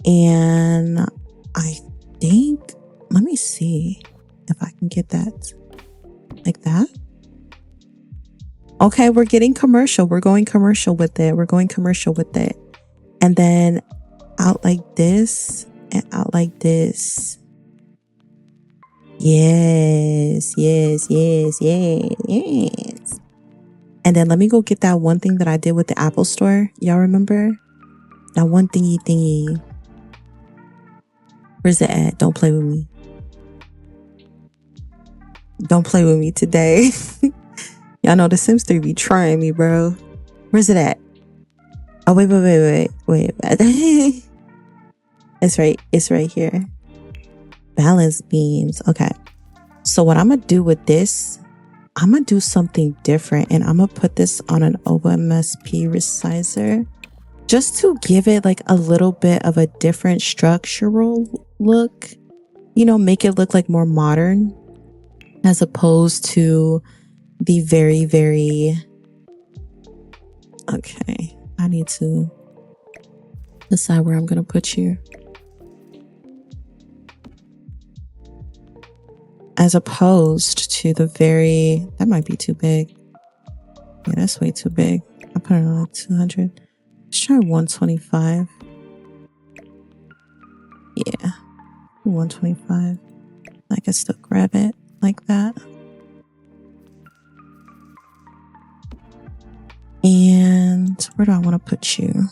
And I think, let me see if I can get that like that. Okay, we're getting commercial. We're going commercial with it. We're going commercial with it. And then out like this and out like this. Yes, yes, yes, yes, yes. And then let me go get that one thing that I did with the Apple Store. Y'all remember? That one thingy. Where's it at? Don't play with me. Don't play with me today. Y'all know the Sims 3 be trying me, bro. Where's it at? Oh, wait. It's right here. Balance beams. Okay. So what I'm going to do with this, I'm going to do something different. And I'm going to put this on an OMSP resizer just to give it like a little bit of a different structural look. You know, make it look like more modern as opposed to the very, very... Okay. I need to decide where I'm going to put you. As opposed to the very... That might be too big. Yeah, that's way too big. I put it on like 200. Let's try 125. Yeah. 125. I can still grab it like that. And where do I want to put you?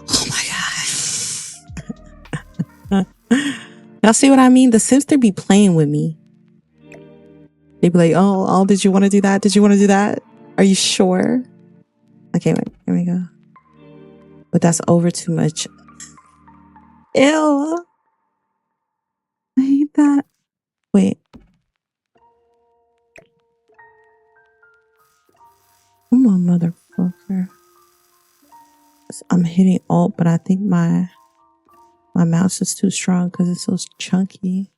Oh my God. Y'all see what I mean? The Sims 3 be playing with me. They be like, oh, did you want to do that? Did you want to do that? Are you sure? Okay, wait, here we go. But that's over too much. Ew. I hate that. Wait. Come on, motherfucker. I'm hitting Alt, but I think my mouse is too strong because it's so chunky.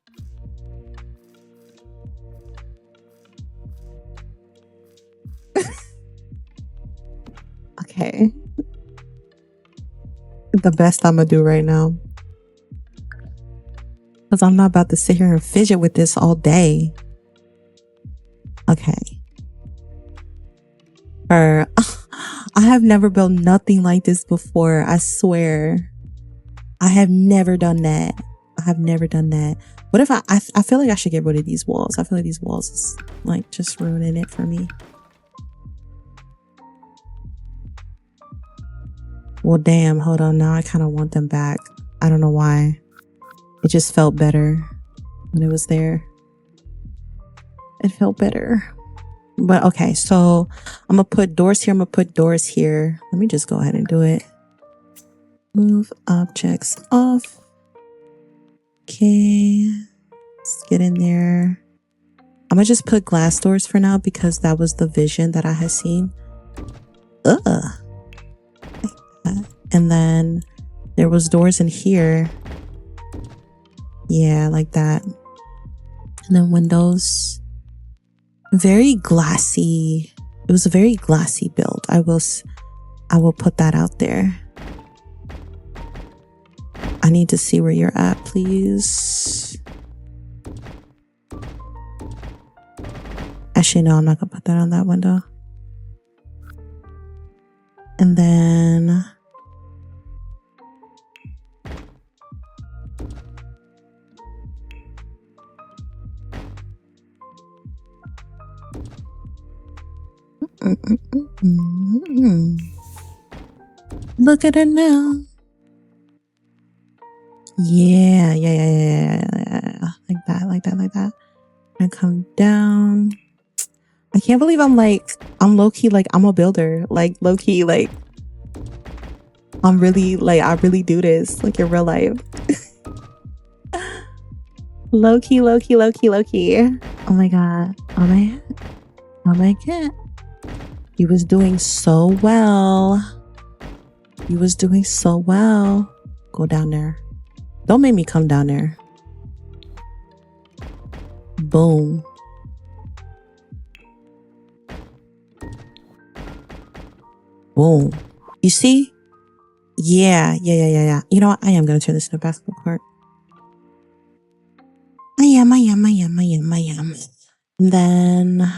Okay. The best I'm gonna do right now. Because I'm not about to sit here and fidget with this all day. Okay. I have never built nothing like this before. I swear. I have never done that. I have never done that. What if I feel like I should get rid of these walls. I feel like these walls is like just ruining it for me. Well, damn, hold on. Now I kind of want them back. I don't know why. It just felt better when it was there. It felt better. But okay, so I'm going to put doors here. I'm going to put doors here. Let me just go ahead and do it. Move objects off. Okay. Let's get in there. I'm going to just put glass doors for now because that was the vision that I had seen. Ugh. Like that. And then there was doors in here. Yeah, like that. And then windows. Very glassy. It was a very glassy build. I will put that out there. I need to see where you're at, please. Actually, no, I'm not gonna put that on that window. And then look at her now. Yeah. Like that. And come down. I can't believe I'm low-key, like, I'm a builder. Like, low-key, like, I'm really, like, I really do this, like, in real life. Low-key, low-key, low-key, low-key. Oh my god. Oh my god. You was doing so well. You was doing so well. Go down there. Don't make me come down there. Boom. Boom. You see? Yeah. You know what? I am going to turn this into a basketball court. I am. And then...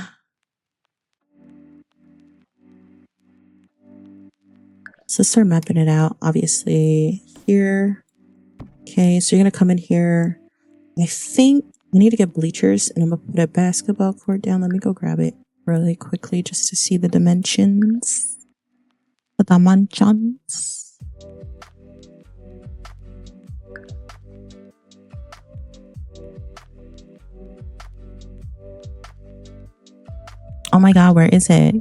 so start mapping it out. Obviously, here. Okay, so you're going to come in here. I think I need to get bleachers, and I'm going to put a basketball court down. Let me go grab it really quickly just to see the dimensions. The dimensions. Oh my god, where is it?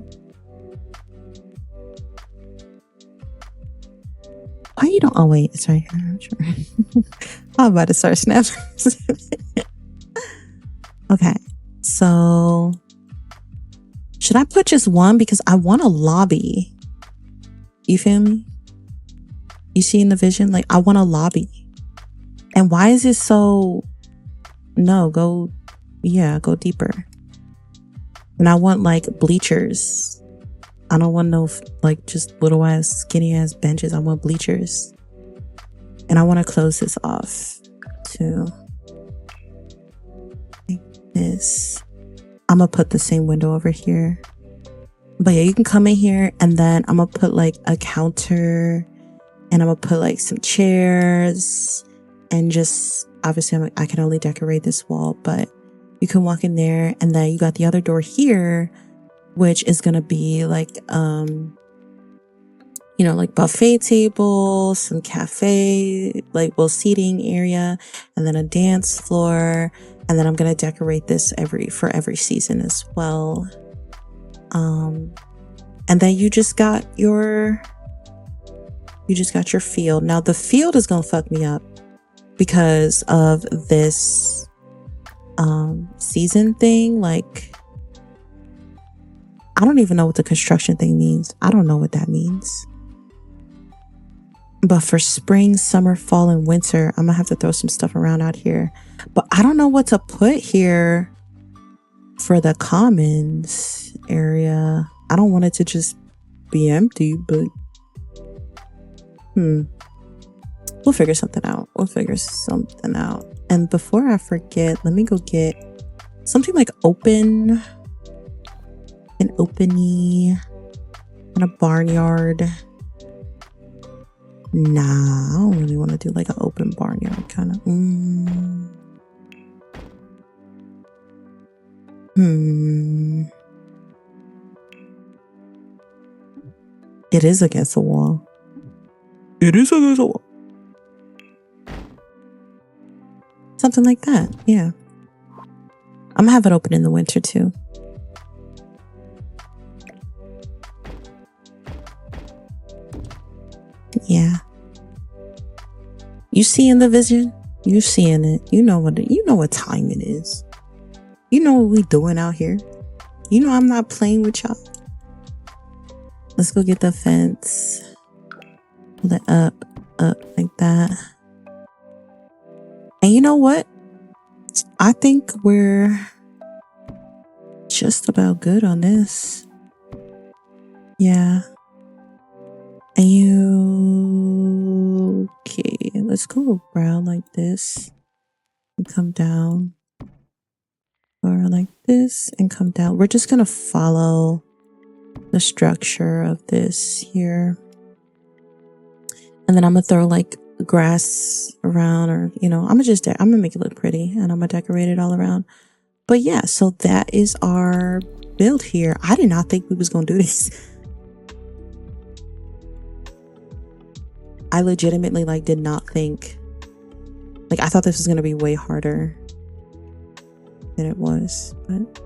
Why you don't? Oh wait, it's right here. Sure. I'm about to start snapping. Okay, so should I put just one, because I want a lobby? You feel me? You see in the vision, like, I want a lobby. And why is it so... no, go deeper. And I want, like, bleachers. I don't want no, like, just little ass skinny ass benches. I want bleachers. And I want to close this off too, like this. I'm gonna put the same window over here. But yeah, you can come in here, and then I'm gonna put like a counter, and I'm gonna put like some chairs, and just obviously I can only decorate this wall, but you can walk in there, and then you got the other door here, which is gonna be like you know, like buffet table, some cafe, like, well, seating area, and then a dance floor. And then I'm gonna decorate this for every season as well. And then you just got your field. Now the field is gonna fuck me up because of this season thing. Like, I don't even know what the construction thing means. I don't know what that means. But for spring, summer, fall, and winter, I'm gonna have to throw some stuff around out here. But I don't know what to put here for the commons area. I don't want it to just be empty, but we'll figure something out. And before I forget, let me go get something like open, an openy, and a barnyard. Nah, I don't really want to do like an open barnyard kind of. It is against the wall. Something like that, yeah. I'm gonna have it open in the winter too. Yeah. You see in the vision? You seeing it. You know what time it is. You know what we doing out here. You know I'm not playing with y'all. Let's go get the fence. Pull it up like that. And you know what? I think we're just about good on this. Yeah. And okay, let's go around like this and come down, or like this and come down. We're just gonna follow the structure of this here, and then I'm gonna throw like grass around, or I'm gonna make it look pretty, and I'm gonna decorate it all around. But yeah, so that is our build here. I did not think we was gonna do this. I legitimately did not think, I thought this was going to be way harder. than it was. But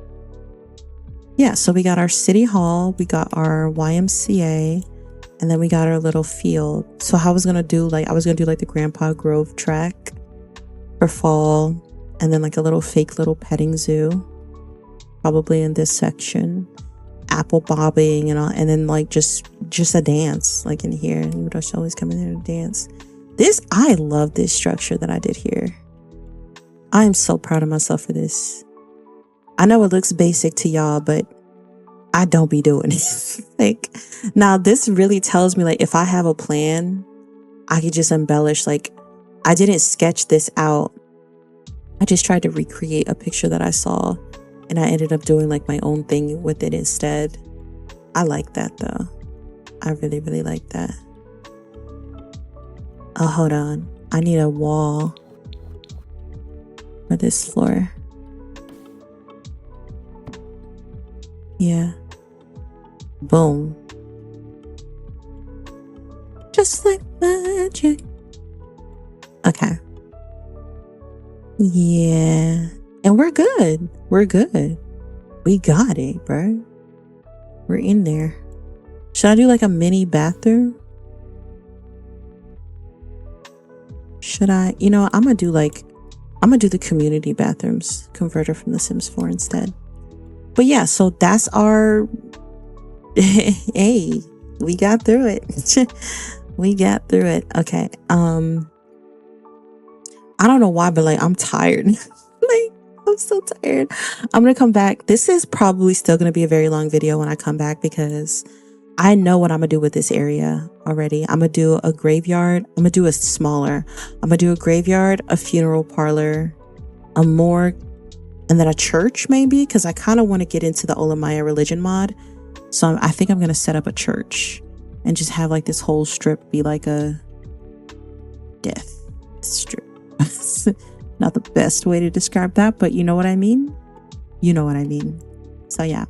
yeah, so we got our city hall, we got our YMCA, and then we got our little field. So I was gonna do like the Grandpa Grove track for fall, and then like a little fake little petting zoo, probably in this section, apple bobbing and all, and then like just a dance like in here. You would always come in there to dance. I love this structure that I did here. I am so proud of myself for this. I know it looks basic to y'all, but I don't be doing it. Like, now this really tells me like if I have a plan, I could just embellish. Like, I didn't sketch this out. I just tried to recreate a picture that I saw, and I ended up doing like my own thing with it instead. I like that though. I really, really like that. Oh, hold on. I need a wall for this floor. Yeah. Boom. Just like magic. Okay. Yeah. And we're good. We're good. We got it, bro. We're in there. Should I do like a mini bathroom? Should I? You know, I'm gonna do the community bathrooms converter from The Sims 4 instead. But yeah, so that's our hey, we got through it. We got through it. Okay. I don't know why, but like I'm tired. Like, I'm so tired. I'm gonna come back. This is probably still gonna be a very long video when I come back, because I know what I'm gonna do with this area already. I'm gonna do a graveyard. I'm gonna do a smaller. I'm gonna do a graveyard, a funeral parlor, a morgue, and then a church maybe, because I kind of want to get into the 𝐒𝐚 mod. So I think I'm gonna set up a church and just have like this whole strip be like a death strip. Not the best way to describe that, but you know what I mean. You know what I mean. So yeah.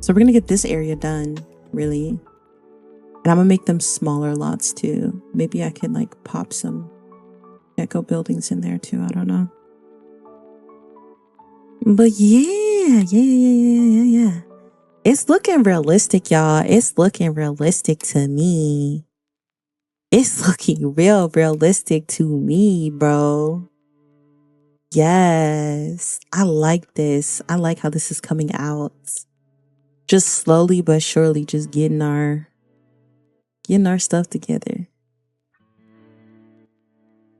So we're gonna get this area done, really. And I'm gonna make them smaller lots too. Maybe I can like pop some echo buildings in there too. I don't know. But yeah. It's looking realistic, y'all. It's looking realistic to me. It's looking real realistic to me, bro. Yes. I like this. I like how this is coming out. Just slowly but surely, just getting our stuff together.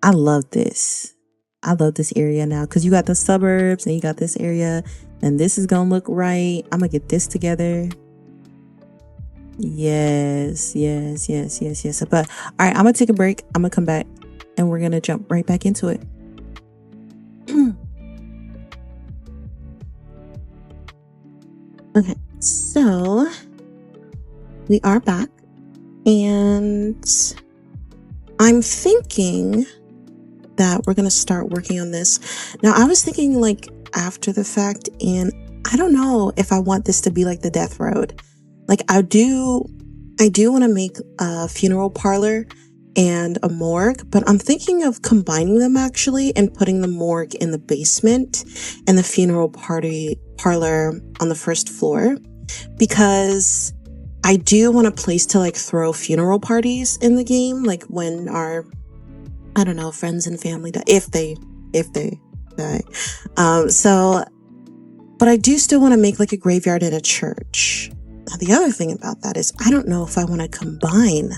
I love this. I love this area now, because you got the suburbs and you got this area, and this is gonna look right. I'm gonna get this together. Yes. But all right, I'm gonna take a break. I'm gonna come back and we're gonna jump right back into it. Okay, so we are back, and I'm thinking that we're gonna start working on this. Now, I was thinking like after the fact, and I don't know if I want this to be like the death road. Like I do want to make a funeral parlor and a morgue, but I'm thinking of combining them actually and putting the morgue in the basement and the funeral parlor on the first floor, because I do want a place to like throw funeral parties in the game, like when our, I don't know, friends and family die, if they die. But I do still want to make like a graveyard and a church. Now, the other thing about that is I don't know if I want to combine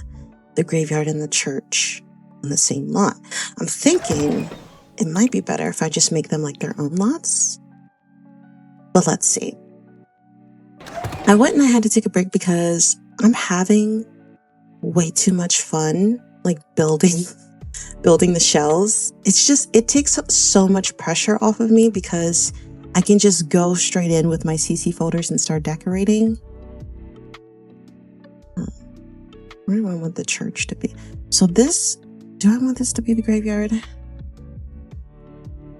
the graveyard and the church on the same lot. I'm thinking it might be better if I just make them like their own lots. But let's see. I went and I had to take a break because I'm having way too much fun like building the shells. It takes so much pressure off of me because I can just go straight in with my CC folders and start decorating. Where do I want the church to be? So do I want this to be the graveyard?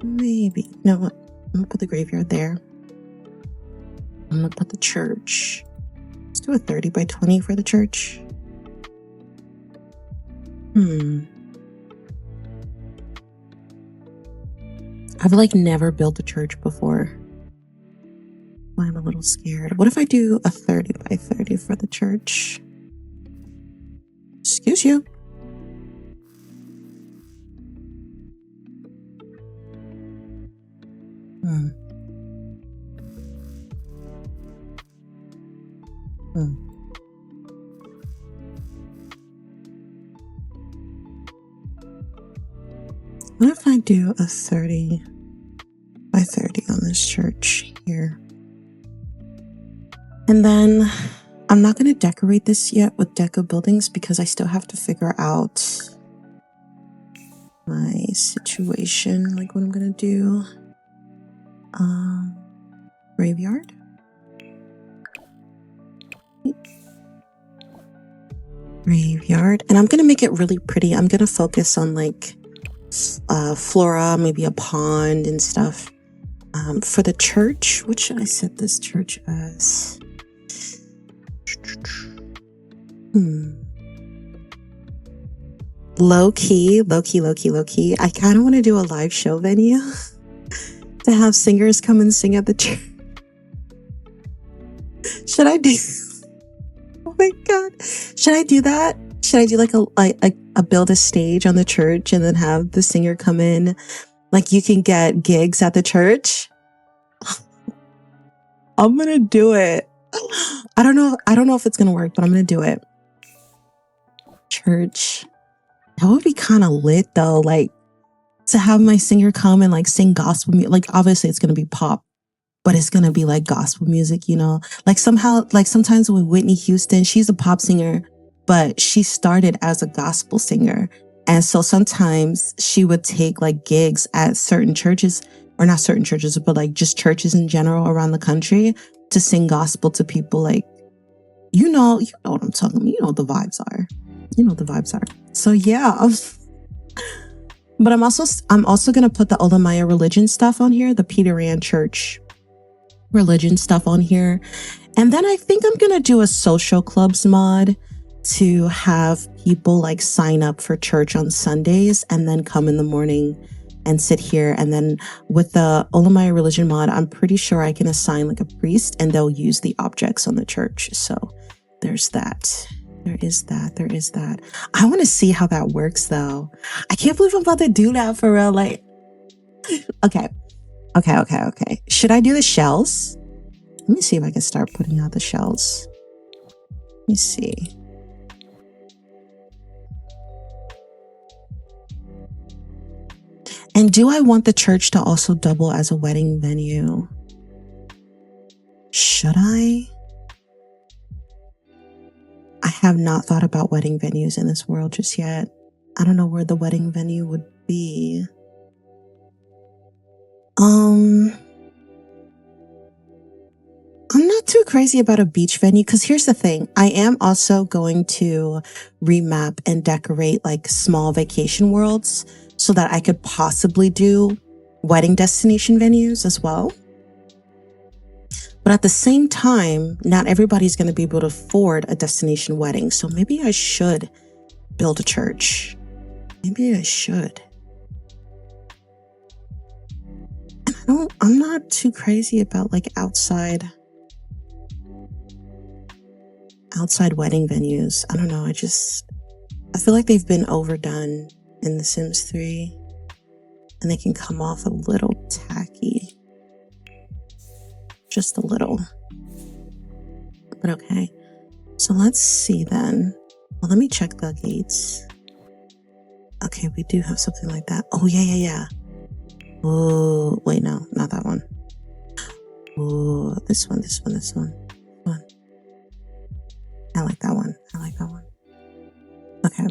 Maybe. No, I'm gonna put the graveyard there. I'm gonna put the church. Let's do a 30 by 20 for the church. I've like never built a church before. I'm a little scared. What if I do a 30 by 30 for the church? Excuse you. What if I do a 30 by 30 on this church here? And then I'm not going to decorate this yet with deco buildings because I still have to figure out my situation, like what I'm going to do. Graveyard. Graveyard. And I'm going to make it really pretty. I'm going to focus on like flora, maybe a pond and stuff. For the church, what should I set this church as? Low key. I kind of want to do a live show venue to have singers come and sing at the church. Should I do? Oh my god! Should I do that? Should I do like a build a stage on the church and then have the singer come in? Like you can get gigs at the church. I'm gonna do it. I don't know if it's gonna work, but I'm gonna do it. Church. That would be kind of lit though, like to have my singer come and like sing gospel music. Like obviously it's gonna be pop, but it's gonna be like gospel music, you know? Like somehow, like sometimes with Whitney Houston, she's a pop singer, but she started as a gospel singer. And so sometimes she would take like gigs at certain churches, or not certain churches, but like just churches in general around the country to sing gospel to people. Like, you know what I'm talking about. You know what the vibes are. So yeah. But I'm also going to put the Olemiah religion stuff on here, the Peter Ann Church religion stuff on here. And then I think I'm going to do a social clubs mod to have people like sign up for church on Sundays and then come in the morning and sit here. And then with the Olemiah religion mod, I'm pretty sure I can assign like a priest and they'll use the objects on the church. So there's that. There is that. I want to see how that works though. I can't believe I'm about to do that for real. Like, okay. Should I do the shells? Let me see if I can start putting out the shells. Let me see. And do I want the church to also double as a wedding venue? Should I? I have not thought about wedding venues in this world just yet. I don't know where the wedding venue would be. I'm not too crazy about a beach venue because here's the thing. I am also going to remap and decorate like small vacation worlds so that I could possibly do wedding destination venues as well. But at the same time, not everybody's going to be able to afford a destination wedding. So maybe I should build a church. Maybe I should. And I'm not too crazy about like outside wedding venues. I don't know. I feel like they've been overdone in The Sims 3 and they can come off a little tacky. Just a little. But okay. So let's see then. Well, let me check the gates. Okay, we do have something like that. Oh, yeah. Oh, wait, no, not that one. Oh, this one. I like that one. Okay.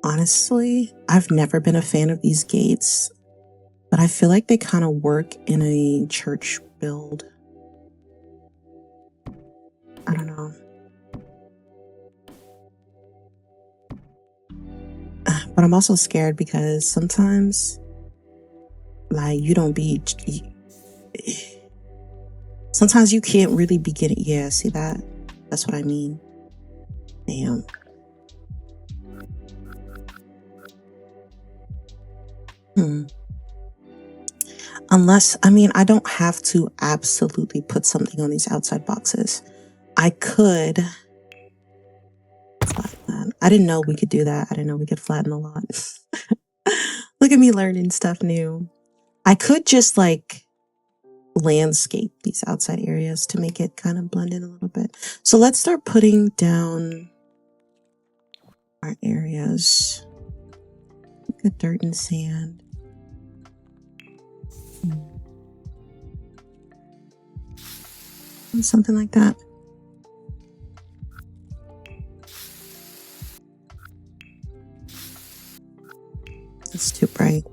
Honestly, I've never been a fan of these gates, but I feel like they kind of work in a church build. I don't know. But I'm also scared because sometimes, like, sometimes you can't really begin it. Yeah, see that? That's what I mean. Damn. Unless, I mean, I don't have to absolutely put something on these outside boxes. I could flatten. I didn't know we could do that. I didn't know we could flatten a lot. Look at me learning stuff new. I could just like landscape these outside areas to make it kind of blend in a little bit. So let's start putting down our areas. Look at dirt and sand. Something like that. It's too bright.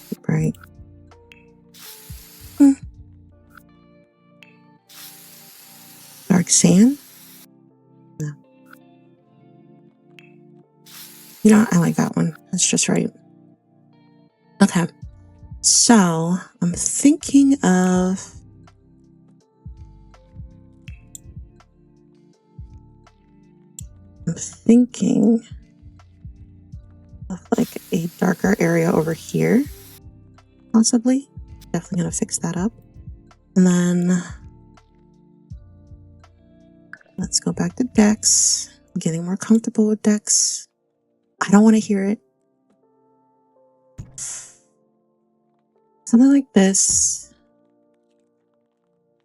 Too bright. Dark sand? No. You know, I like that one. That's just right. Okay. So I'm thinking of like a darker area over here, possibly. Definitely gonna fix that up. And then let's go back to decks. I'm getting more comfortable with decks. I don't want to hear it. Something like this.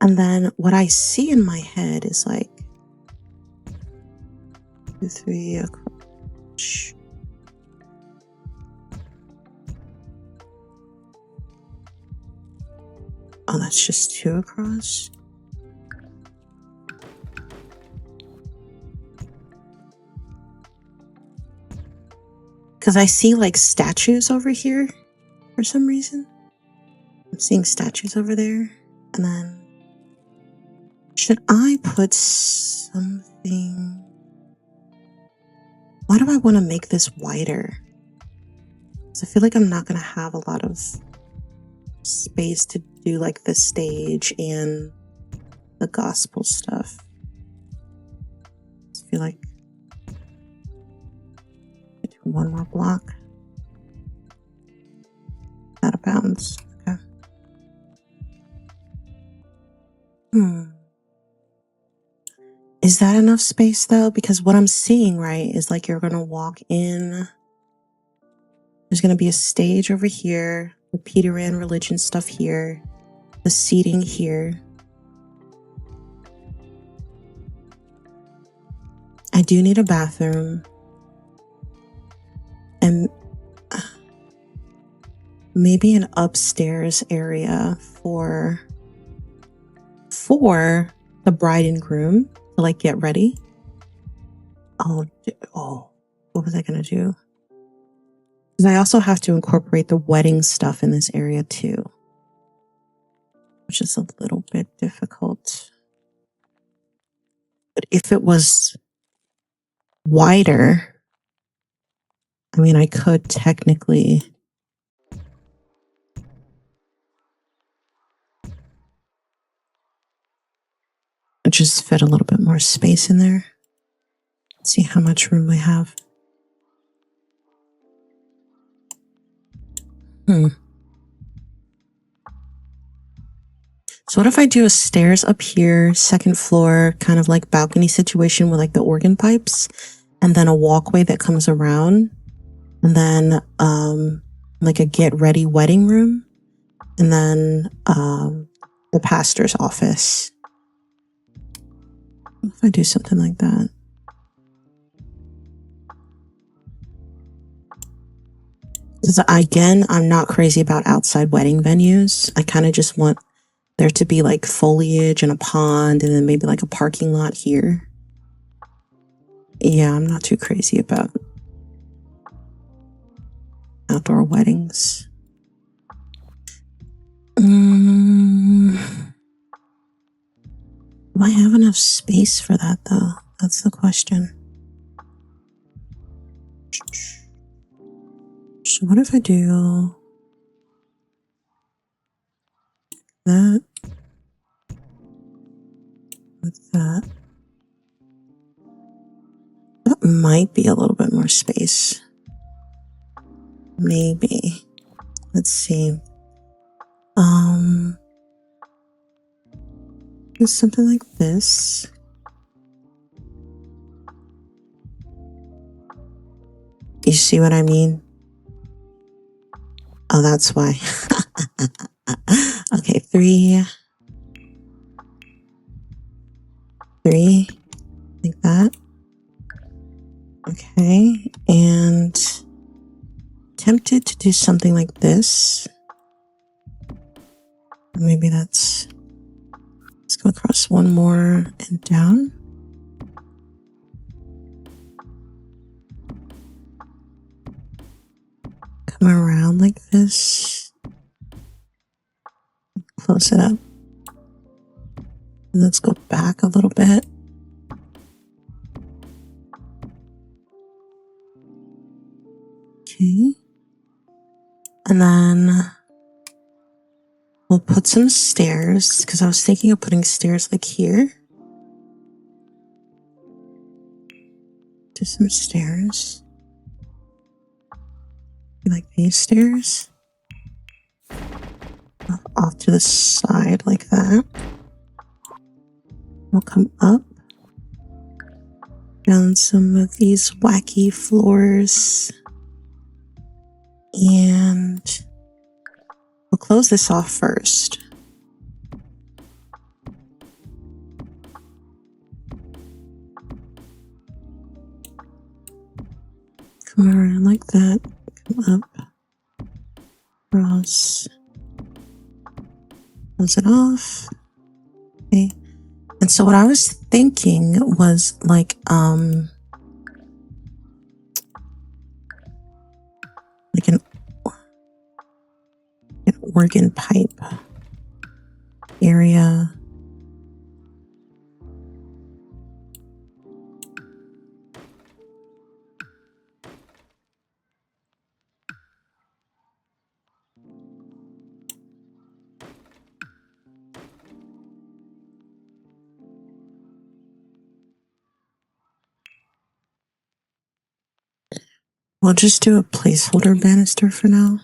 And then what I see in my head is like 2, 3 across. Oh, that's just 2 across. Because I see like statues over here for some reason. I'm seeing statues over there. And then should I put something? Why do I want to make this wider? Because I feel like I'm not going to have a lot of space to do like the stage and the gospel stuff. I feel like I do one more block. Out of bounds. Okay. Is that enough space though? Because what I'm seeing, right, is like you're going to walk in. There's going to be a stage over here, the 𝐕𝐷𝐷 religion stuff here, the seating here. I do need a bathroom. And maybe an upstairs area for the bride and groom to like get ready. Oh, what was I going to do? Because I also have to incorporate the wedding stuff in this area too, which is a little bit difficult. But if it was wider, I mean, I could technically just fit a little bit more space in there. Let's see how much room we have. So what if I do a stairs up here, second floor, kind of like balcony situation with like the organ pipes, and then a walkway that comes around, and then like a get ready wedding room, and then the pastor's office. What if I do something like that? Because again, I'm not crazy about outside wedding venues. I kind of just want there to be like foliage and a pond and then maybe like a parking lot here. Yeah, I'm not too crazy about outdoor weddings. Do I have enough space for that though? That's the question. So what if I do that with that? That might be a little bit more space. maybe. Let's see. Something like this. You see what I mean? Oh, that's why. Okay, three, like that. Okay, and tempted to do something like this. Maybe let's go across one more and down. Come around like this. Close it up. And let's go back a little bit. Okay. And then we'll put some stairs, because I was thinking of putting stairs like here. Do some stairs. Like these stairs. Off to the side like that. We'll come up. Down some of these wacky floors. And we'll close this off first. Come around like that. Come up. Cross. Close it off. Okay. And so what I was thinking was like an organ pipe area. We'll just do a placeholder banister for now.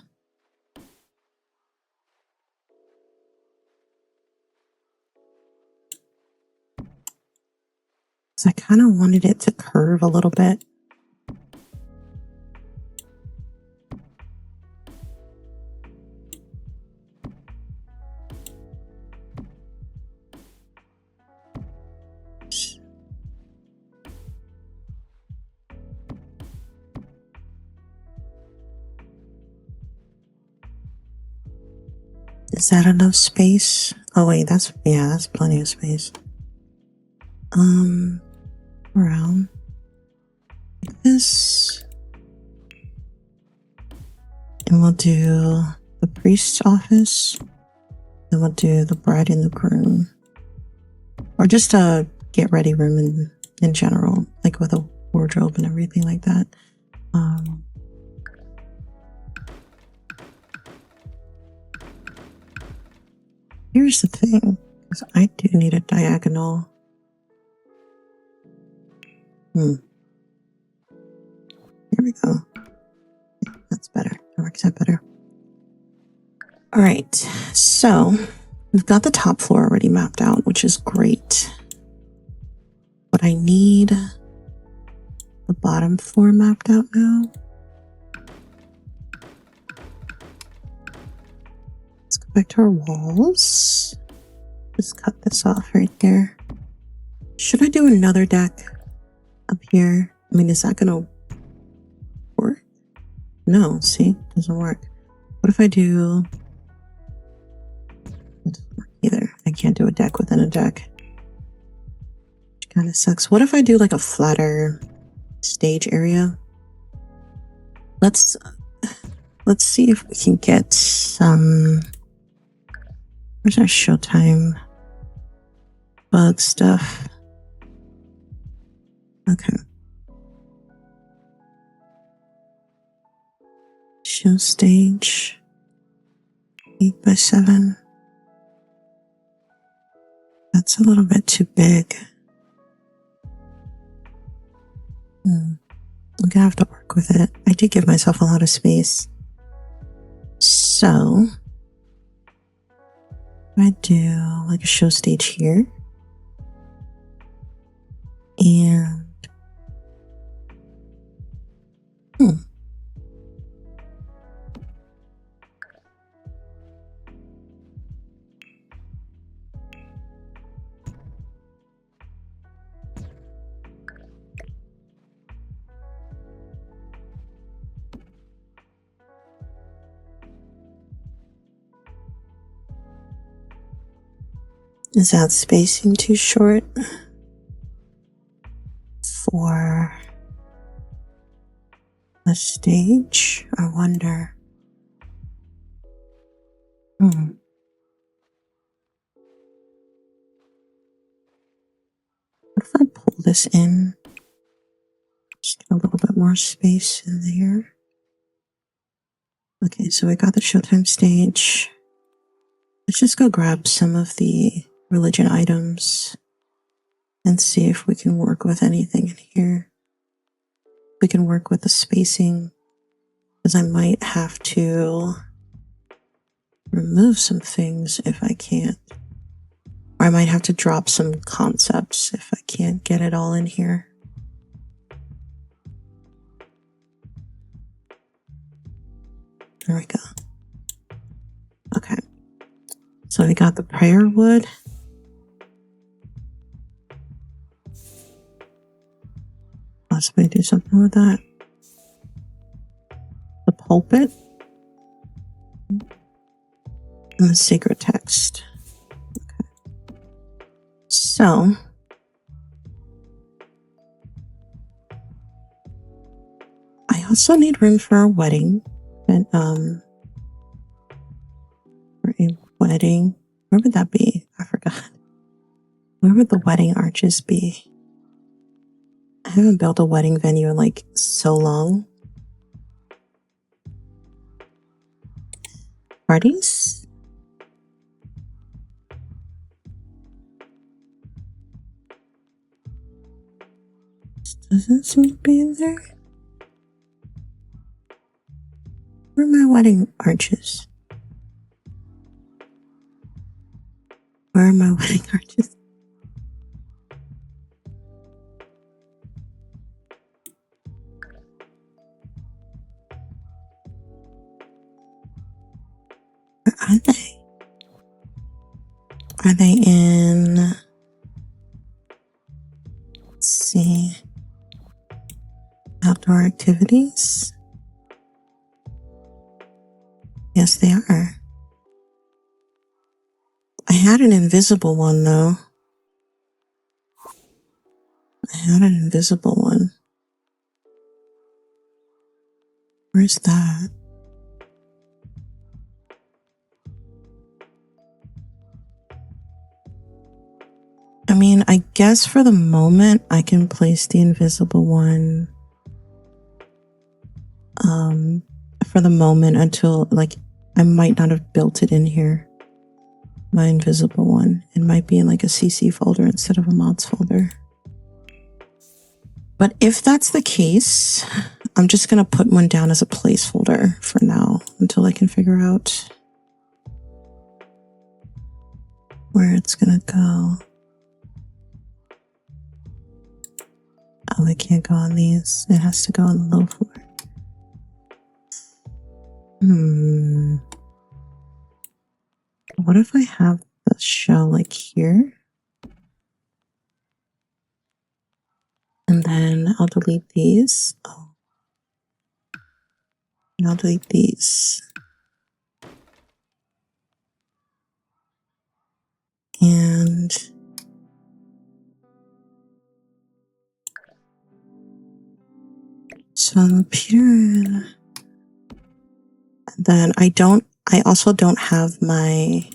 So I kind of wanted it to curve a little bit. Is that enough space? Oh wait, that's plenty of space. Around like this. And we'll do the priest's office. Then we'll do the bride and the groom. Or just a get ready room in general, like with a wardrobe and everything like that. Here's the thing, because I do need a diagonal. Here we go. Okay, that's better. That works out better. All right, so we've got the top floor already mapped out, which is great. But I need the bottom floor mapped out now. Let's go back to our walls. Just cut this off right there. Should I do another deck up here? I mean, is that gonna work? No, see, doesn't work. What if I do... It doesn't work either. I can't do a deck within a deck. Which kind of sucks. What if I do like a flatter stage area? Let's see if we can get some... Where's our Showtime bug stuff? Okay. Show stage 8x7. That's a little bit too big. I'm gonna have to work with it. I did give myself a lot of space. So I do like a show stage here, and is that spacing too short for the stage? I wonder. What if I pull this in? Just get a little bit more space in there. Okay, so we got the Showtime stage. Let's just go grab some of the religion items and see if we can work with anything in here. We can work with the spacing, because I might have to remove some things if I can't. Or I might have to drop some concepts if I can't get it all in here. There we go. Okay. So we got the prayer wood. Possibly do something with that. The pulpit. And the sacred text. Okay. So I also need room for a wedding. And for a wedding. Where would that be? I forgot. Where would the wedding arches be? I haven't built a wedding venue in like so long. Parties? This doesn't seem to be in there. Where are my wedding arches? Where are my wedding arches? Where are they? Are they in... Let's see. Outdoor activities? Yes, they are. I had an invisible one, though. I had an invisible one. Where's that? I mean, I guess for the moment, I can place the invisible one. For the moment until, like, I might not have built it in here. My invisible one. It might be in like a CC folder instead of a mods folder. But if that's the case, I'm just going to put one down as a placeholder for now until I can figure out where it's going to go. Oh, it can't go on these. It has to go on the low floor. What if I have the shell like here? And then I'll delete these. Oh. And I'll delete these. And so Peter. Then I also don't have my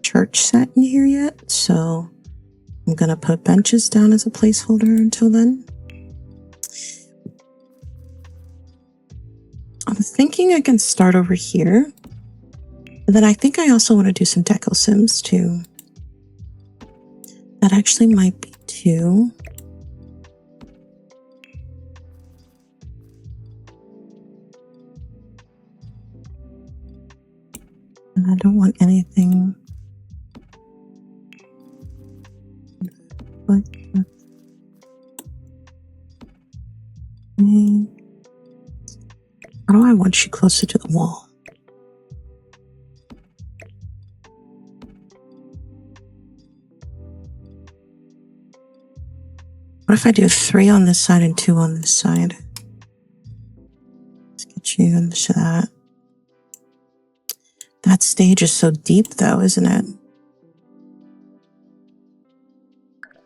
church set in here yet, so I'm gonna put benches down as a placeholder until then. I'm thinking I can start over here. And then I think I also want to do some deco sims too. That actually might be two. And I don't want anything like that. How do I want you closer to the wall? What if I do 3 on this side and 2 on this side? Let's get you into that. That stage is so deep though, isn't it?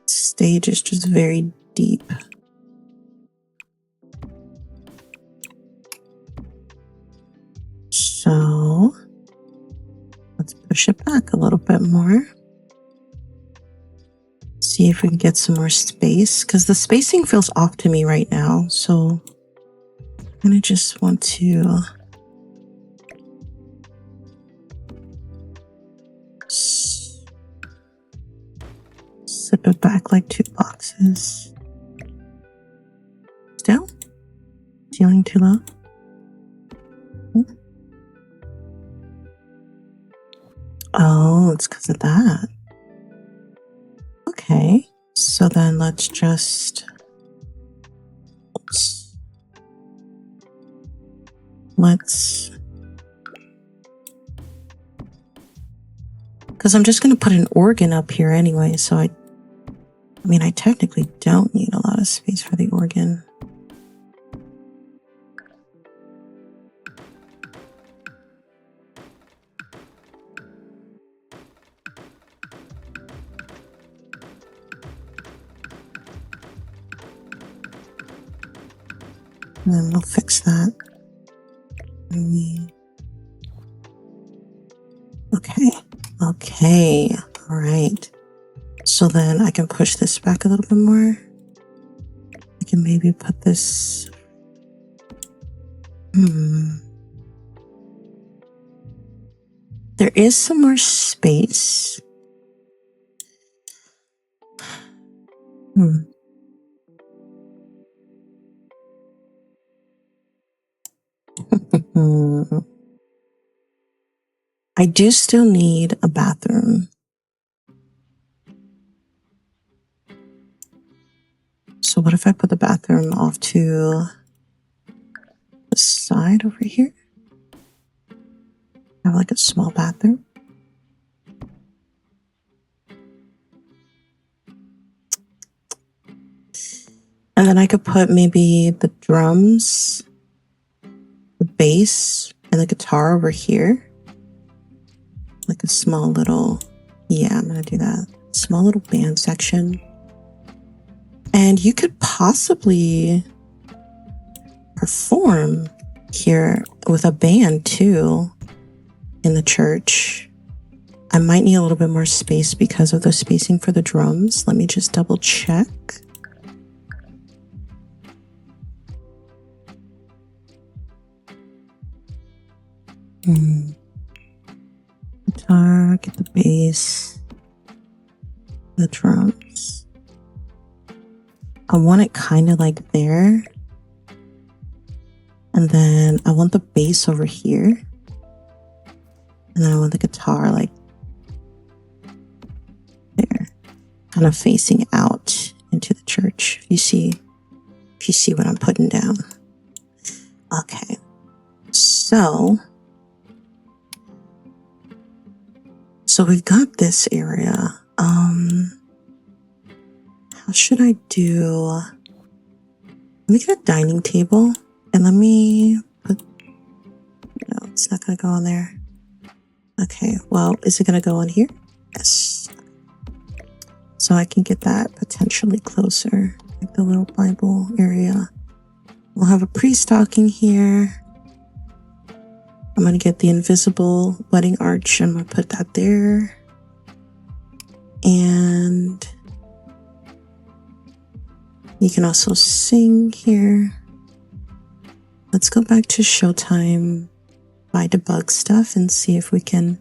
Stage is just very deep. So let's push it back a little bit more. See if we can get some more space, because the spacing feels off to me right now. So I'm gonna just want to slip it back like 2 boxes. Still? Ceiling too low? Oh, it's because of that. Okay, so then let's just, because I'm just going to put an organ up here anyway, so I mean, I technically don't need a lot of space for the organ. And then we'll fix that. Okay, all right. So then I can push this back a little bit more. I can maybe put this. There is some more space. I do still need a bathroom. So what if I put the bathroom off to the side over here? Have like a small bathroom. And then I could put maybe the drums, the bass, and the guitar over here. Like a small little, yeah, I'm gonna do that. Small little band section. And you could possibly perform here with a band too in the church. I might need a little bit more space because of the spacing for the drums. Let me just double check. Guitar, get the bass, the drums. I want it kind of like there. And then I want the bass over here. And then I want the guitar like there, kind of facing out into the church. If you see what I'm putting down. Okay. So we've got this area. How should I do? Let me get a dining table and let me put, no, it's not gonna go on there. Okay, well, is it gonna go on here? Yes. So I can get that potentially closer, like the little Bible area. We'll have a pre-stocking here. I'm going to get the invisible wedding arch. I'm going to put that there. And you can also sing here. Let's go back to Showtime by Debug stuff and see if we can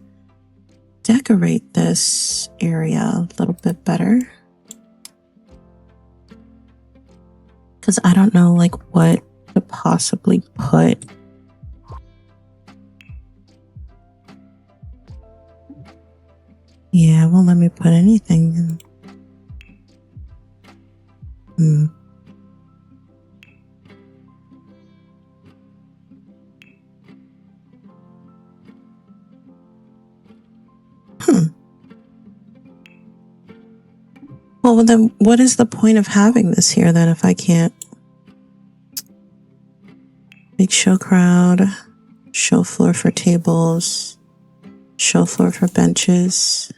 decorate this area a little bit better. Because I don't know like what to possibly put Yeah, it won't let me put anything in. Well, then what is the point of having this here then if I can't make show crowd, show floor for tables, show floor for benches?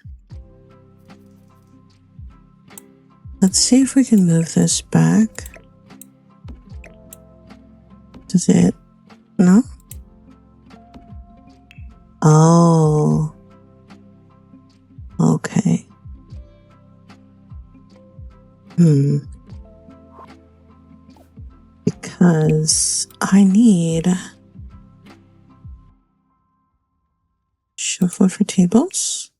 Let's see if we can move this back. Does it? No? Oh. Okay. Because I need show floor for tables.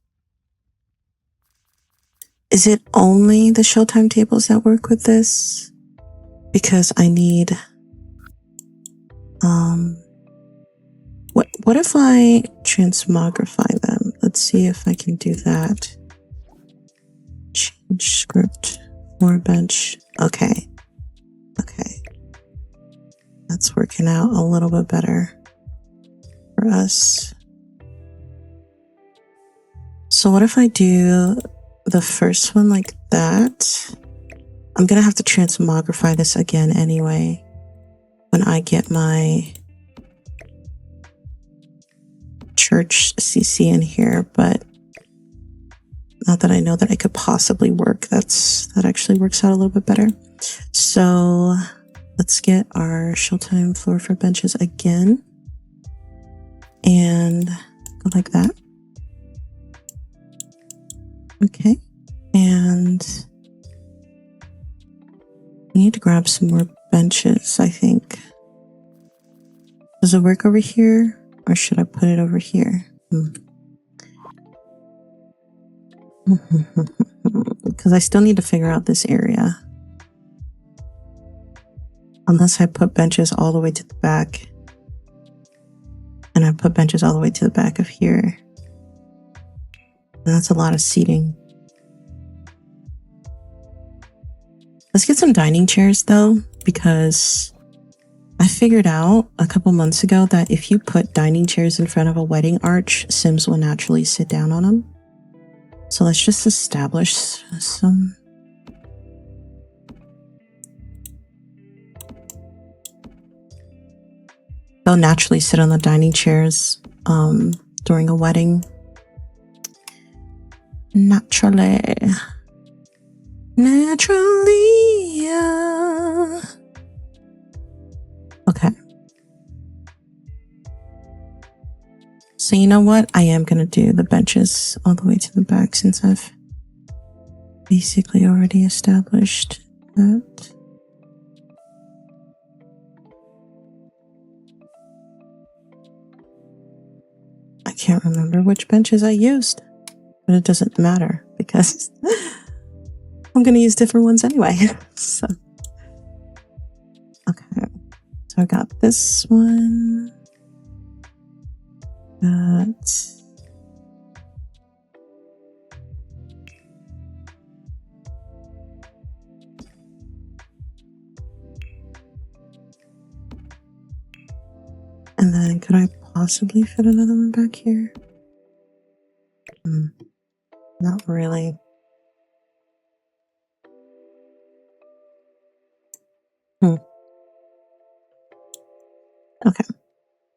Is it only the Showtime tables that work with this? Because I need what if I transmogrify them? Let's see if I can do that. Change script for bench. Okay. That's working out a little bit better for us. So what if I do the first one like that? I'm gonna have to transmogrify this again anyway when I get my church CC in here, but not that I know that it could possibly work. That actually works out a little bit better. So let's get our Showtime floor for benches again and go like that. Okay, and we need to grab some more benches, I think. Does it work over here, or should I put it over here? Because I still need to figure out this area. Unless I put benches all the way to the back. And I put benches all the way to the back of here. And that's a lot of seating. Let's get some dining chairs though, because I figured out a couple months ago that if you put dining chairs in front of a wedding arch, Sims will naturally sit down on them. So let's just establish some. They'll naturally sit on the dining chairs during a wedding. Naturally. Okay. So you know what? I am going to do the benches all the way to the back since I've basically already established that. I can't remember which benches I used, but it doesn't matter because I'm going to use different ones anyway. So, okay. So I got this one. Got and then could I possibly fit another one back here? Not really. Okay.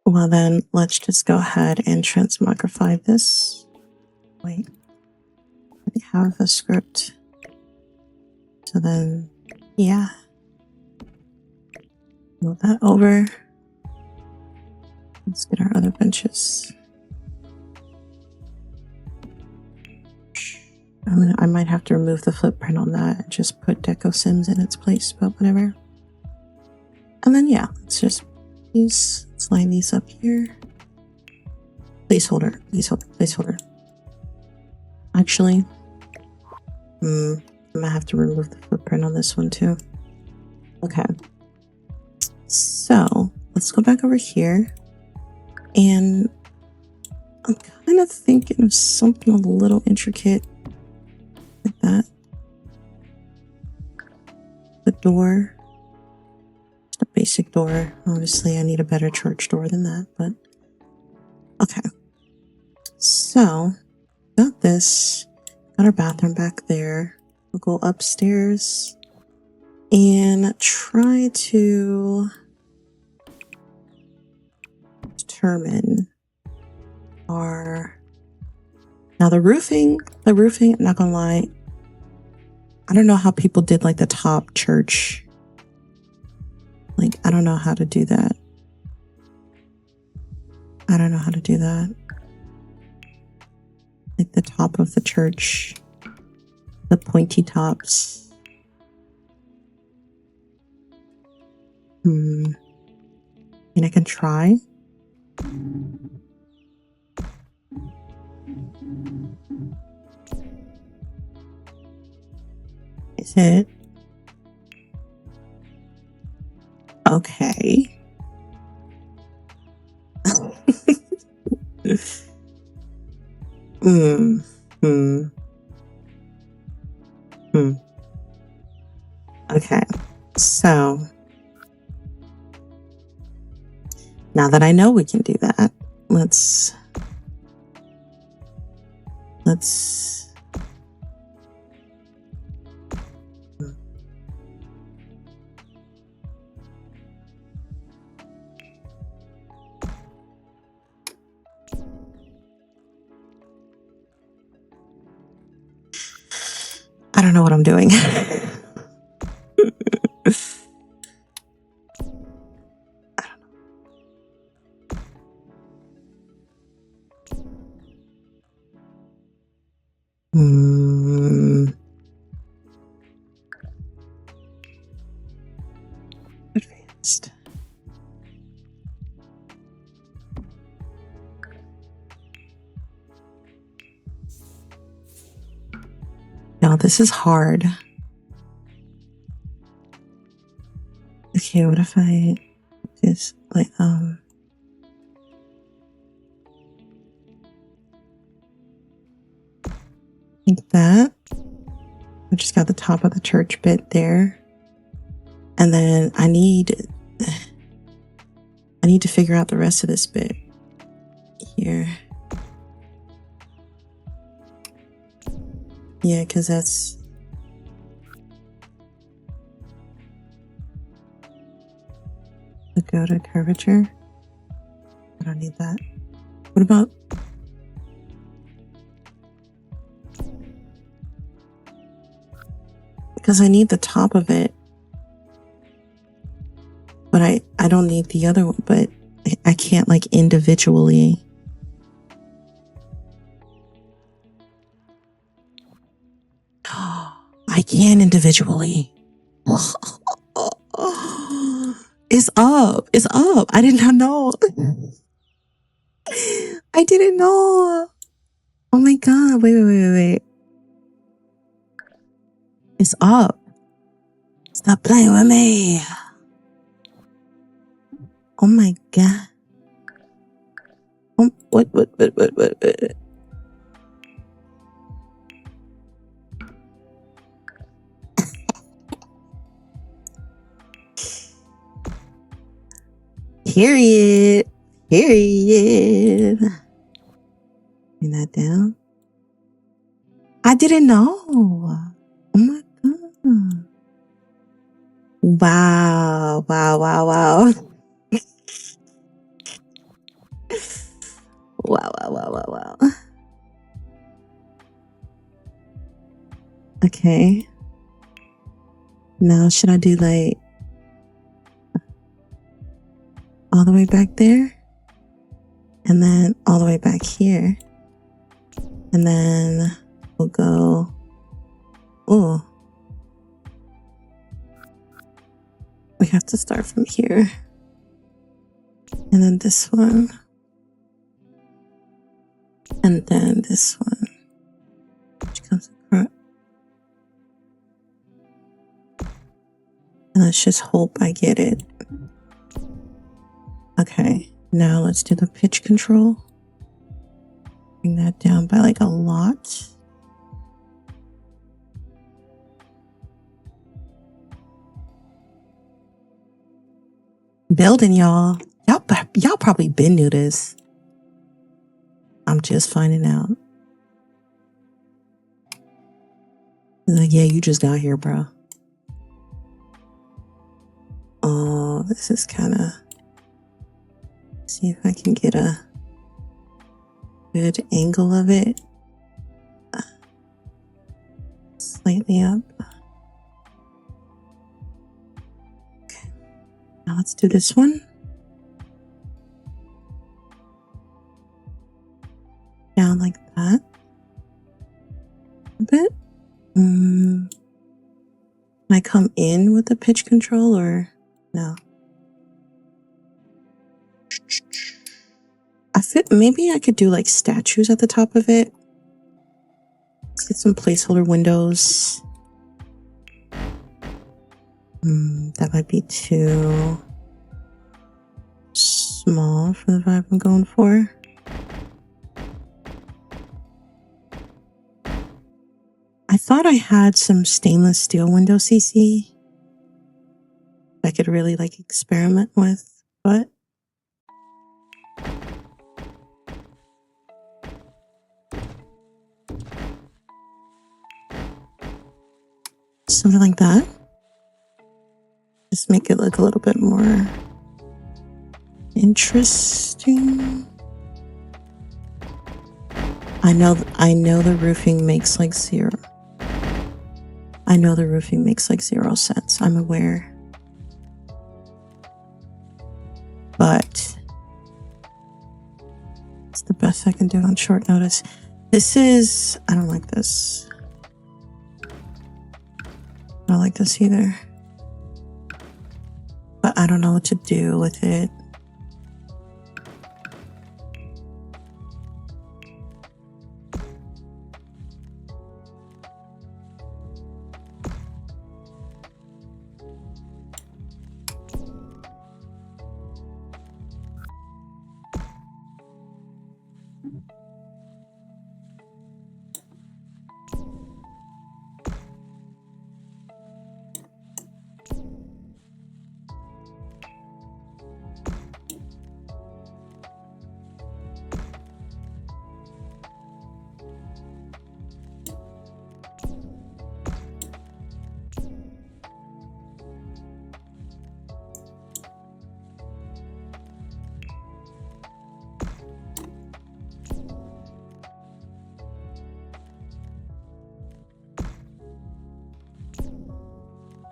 Well then, let's just go ahead and transmogrify this. Wait. We have a script. So then, yeah. Move that over. Let's get our other benches. I might have to remove the footprint on that and just put 𝐓𝐿 in its place, but whatever. And then yeah, let's just let's line these up here. Placeholder. Actually, I might have to remove the footprint on this one too. Okay. So let's go back over here. And I'm kind of thinking of something a little intricate like that. The door, just a basic door. Obviously, I need a better church door than that, but okay. So, got this. Got our bathroom back there. We'll go upstairs and try to determine our... Now the roofing, I'm not gonna lie, I don't know how people did like the top church. Like, I don't know how to do that. I don't know how to do that. Like the top of the church, the pointy tops. I mean, I can try. Is it? Okay. Okay, so now that I know we can do that, let's I don't know what I'm doing. Advanced. No, this is hard. Okay, what if I just like like that? I just got the top of the church bit there. And then I need to figure out the rest of this bit here. Yeah, because that's 𝐒𝐭𝐚𝐫𝐴 curvature. I don't need that. What about because I need the top of it, but I don't need the other one, but I can't like individually. I can individually. It's up. It's up. I did not know. I didn't know. Oh my God. Wait. It's up. Stop playing with me. Oh my God. What? Period. Bring that down. I didn't know. Oh my God. Wow. Wow. Okay. Now, should I do like all the way back there? And then all the way back here? And then we'll go, oh, we have to start from here. And then this one. And then this one, which comes across. And let's just hope I get it. Okay, now let's do the pitch control. Bring that down by like a lot. Building, y'all. Y'all probably been knew this. I'm just finding out. Like, yeah, you just got here, bro. Oh, this is kind of... See if I can get a good angle of it. Slightly up. Okay. Now let's do this one. Down like that. A bit. Can I come in with the pitch control or no? I feel maybe I could do like statues at the top of it. Let's get some placeholder windows. That might be too small for the vibe I'm going for. I thought I had some stainless steel window CC I could really like experiment with, but something like that. Just make it look a little bit more interesting. I know the roofing makes like zero. I know the roofing makes like 0 cents. I'm aware. But it's the best I can do on short notice. This is, I don't like this. I don't like this either. But I don't know what to do with it.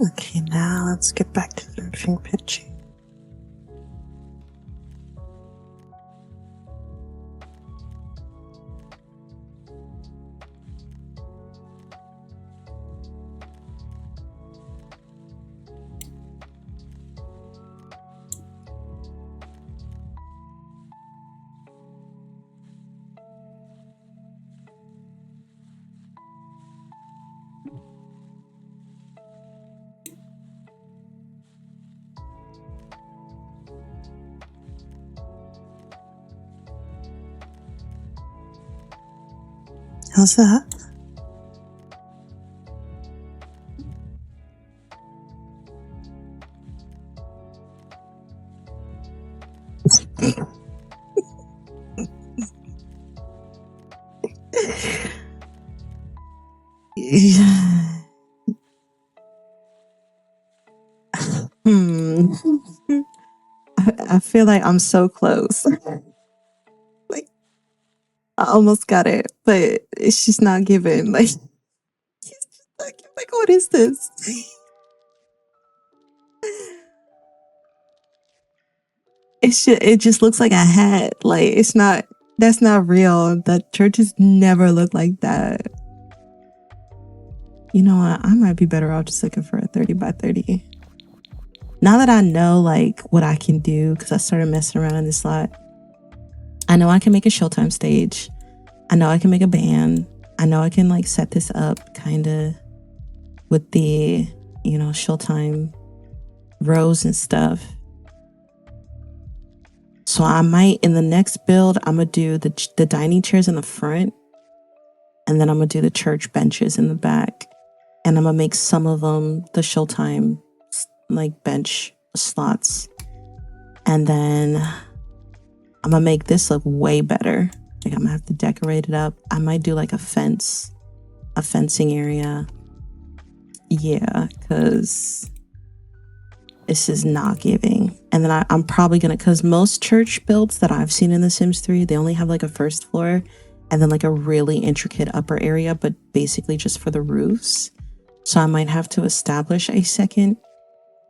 Okay, now let's get back to the roofing pitching. How's that? I feel like I'm so close. Like I almost got it, but it's just not given. Like, it's just like what is this? It just looks like a hat. Like it's not. That's not real. The churches never look like that. You know what? I might be better off just looking for a 30 by 30. Now that I know like what I can do, because I started messing around in this lot. I know I can make a Showtime stage. I know I can make a band. I know I can like set this up kind of with the, you know, Showtime rows and stuff. So I might, in the next build, I'm gonna do the dining chairs in the front, and then I'm gonna do the church benches in the back, and I'm gonna make some of them the Showtime like bench slots, and then I'm gonna make this look way better. Like I'm gonna have to decorate it up. I might do like a fencing area. Yeah, because this is not giving. And then I'm probably gonna, because most church builds that I've seen in The Sims 3, they only have like a first floor and then like a really intricate upper area, but basically just for the roofs. So I might have to establish a second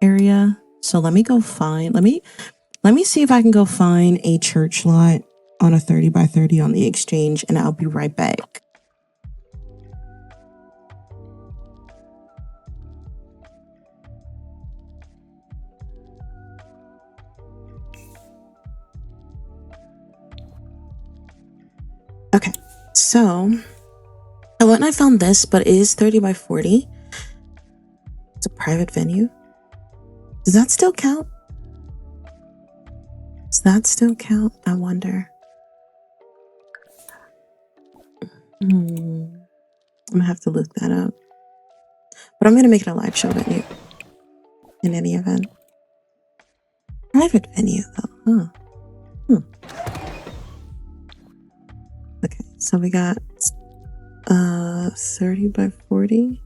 area. So let me go find, let me see if I can go find a church lot on a 30 by 30 on the exchange, and I'll be right back. Okay, so I went and I found this, but it is 30 by 40. It's a private venue. Does that still count? Does that still count? I wonder. I'm gonna have to look that up. But I'm gonna make it a live show venue in any event. Private venue though, huh? Okay, so we got 30 by 40.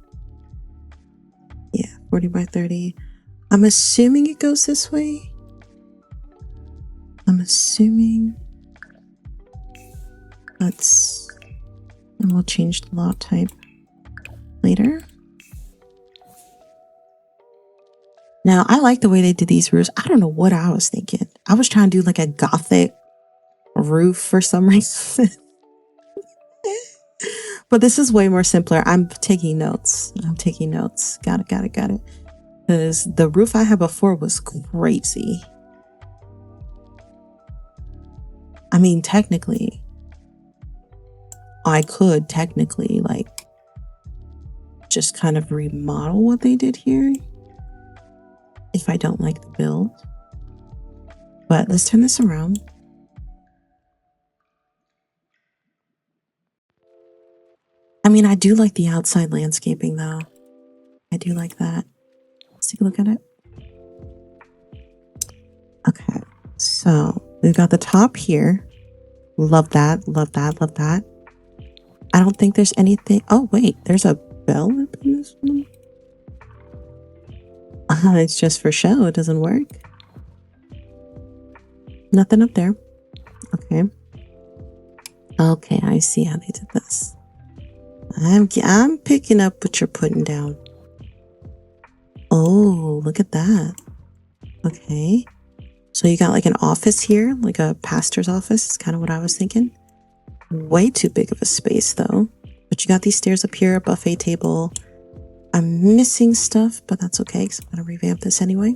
Yeah, 40 by 30. I'm assuming it goes this way. I'm assuming. And we'll change the lot type later. Now, I like the way they did these roofs. I don't know what I was thinking. I was trying to do like a gothic roof for some reason. But this is way more simpler. I'm taking notes. Got it. Because the roof I had before was crazy. I mean, technically, I could technically like just kind of remodel what they did here if I don't like the build. But let's turn this around. I mean, I do like the outside landscaping though. I do like that. Let's take a look at it. Okay, so we've got the top here. Love that. I don't think there's anything. Oh, wait, there's a bell up in this one. It's just for show. It doesn't work. Nothing up there. Okay, I see how they did this. I'm picking up what you're putting down. Oh, look at that. Okay. So you got like an office here, like a pastor's office. It's kind of what I was thinking. Way too big of a space though. But you got these stairs up here, a buffet table. I'm missing stuff, but that's okay because I'm going to revamp this anyway.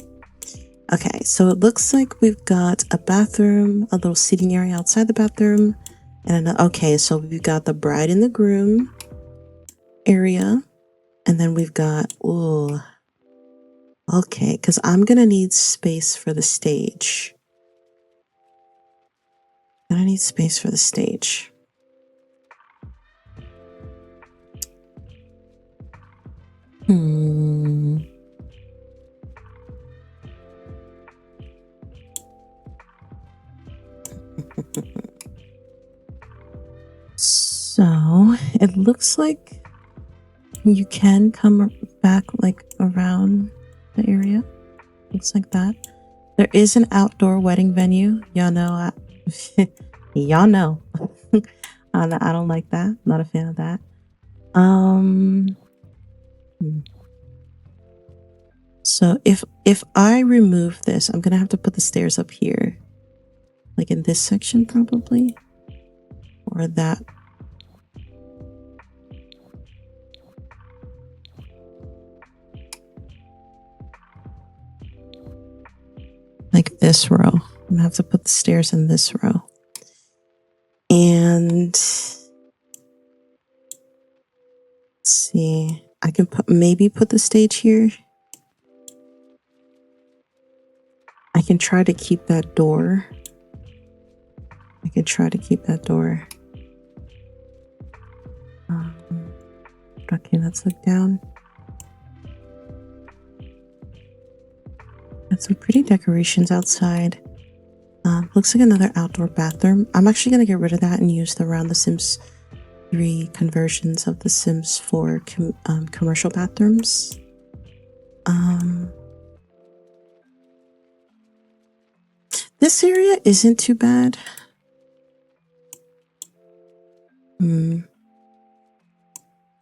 Okay, so it looks like we've got a bathroom, a little seating area outside the bathroom, and another. Okay, so we've got the bride and the groom area, and then we've got, ooh, okay, because I'm gonna need space for the stage. So it looks like you can come back like around the area. Looks like that. There is an outdoor wedding venue. Y'all know. Y'all know. I don't like that. Not a fan of that. So if I remove this, I'm gonna have to put the stairs up here, like in this section probably, or that. Like this row. I'm gonna have to put the stairs in this row. And let's see, I can maybe put the stage here. I can try to keep that door I could try to keep that door. Okay, let's look down. Got some pretty decorations outside. Looks like another outdoor bathroom. I'm actually going to get rid of that and use around the Sims 3 conversions of the Sims 4 commercial bathrooms. This area isn't too bad.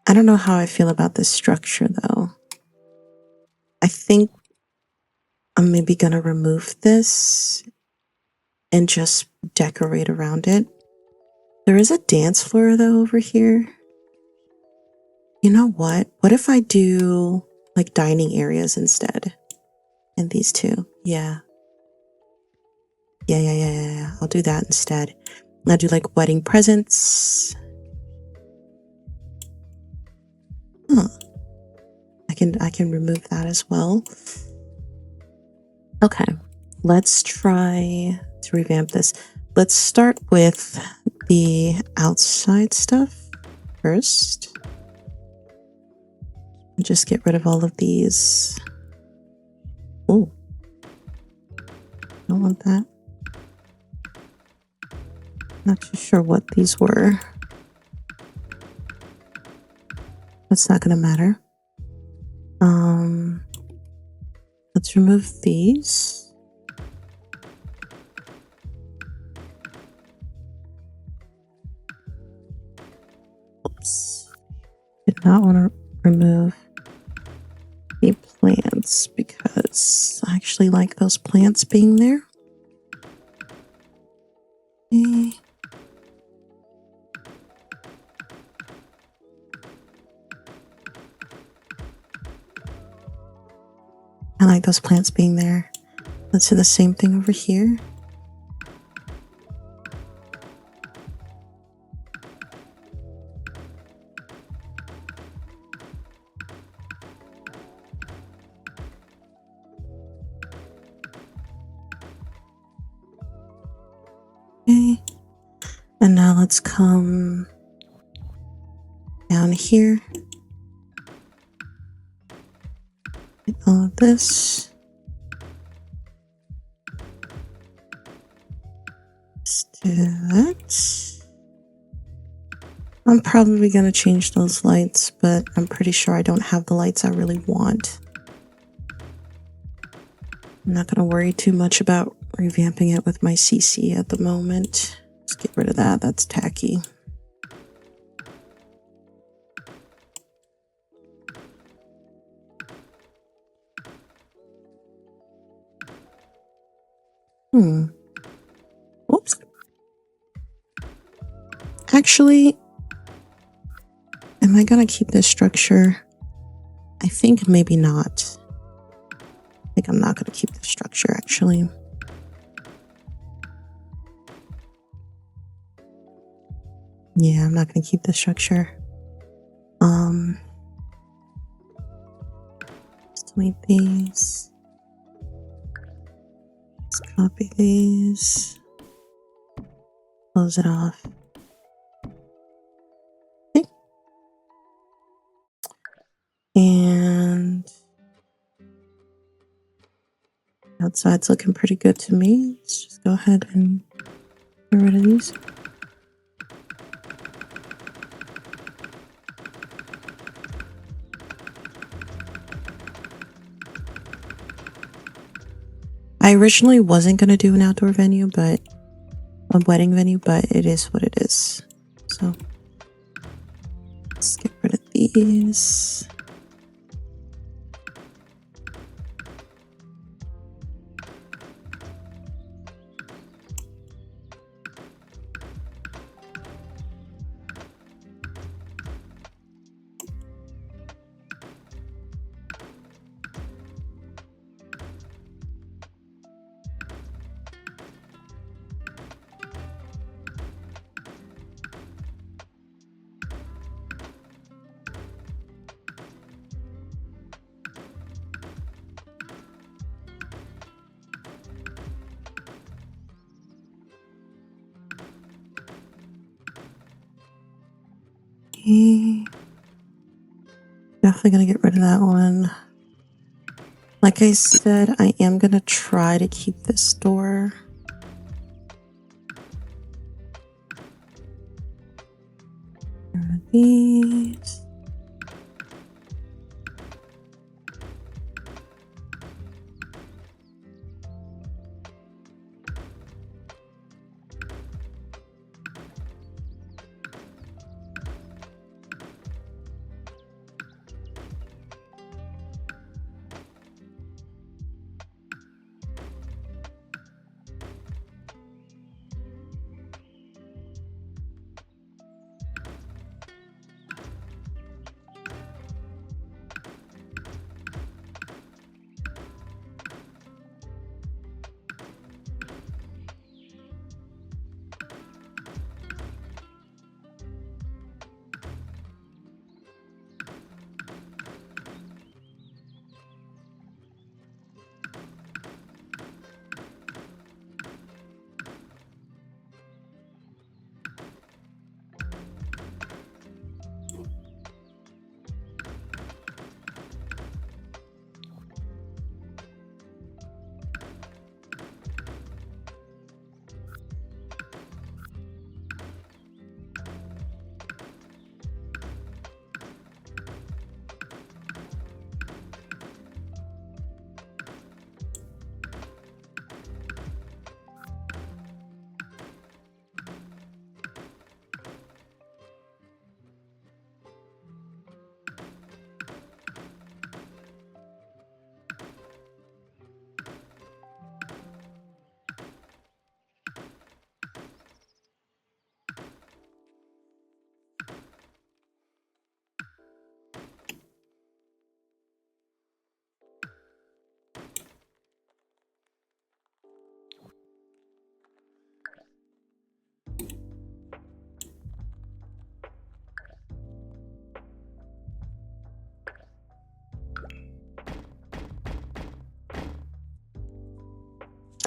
I don't know how I feel about this structure though. I think I'm maybe gonna remove this and just decorate around it. There is a dance floor though over here. You know what? What if I do like dining areas instead? And these two. Yeah. Yeah. I'll do that instead. I'll do like wedding presents. Huh. I can remove that as well. Okay. Let's try to revamp this. Let's start with the outside stuff first. And just get rid of all of these. Oh. Don't want that. Not too sure what these were. That's not gonna matter. Let's remove these. Oops. Did not want to remove the plants because I actually like those plants being there. Okay. I like those plants being there. Let's do the same thing over here. Okay. And now let's come down here. All of this. Let's do that. I'm probably going to change those lights, but I'm pretty sure I don't have the lights I really want. I'm not going to worry too much about revamping it with my CC at the moment. Let's get rid of that. That's tacky. Oops. Actually, am I gonna keep this structure? I think maybe not. I think I'm not gonna keep this structure actually. Yeah, I'm not gonna keep this structure. Let's delete these. Let's copy these. Close it off. Okay. And outside's looking pretty good to me. Let's just go ahead and get rid of these. I originally wasn't going to do an outdoor venue, but a wedding venue, but it is what it is. So let's get rid of these. Okay. Definitely gonna get rid of that one. Like I said, I am gonna try to keep this door. These.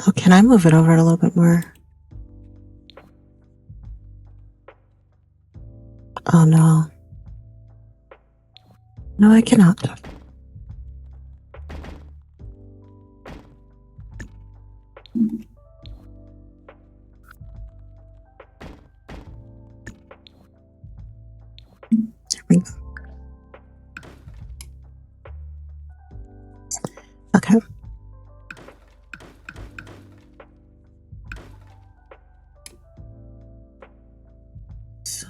Oh, can I move it over a little bit more? Oh no. No, I cannot. There we go. Okay. So.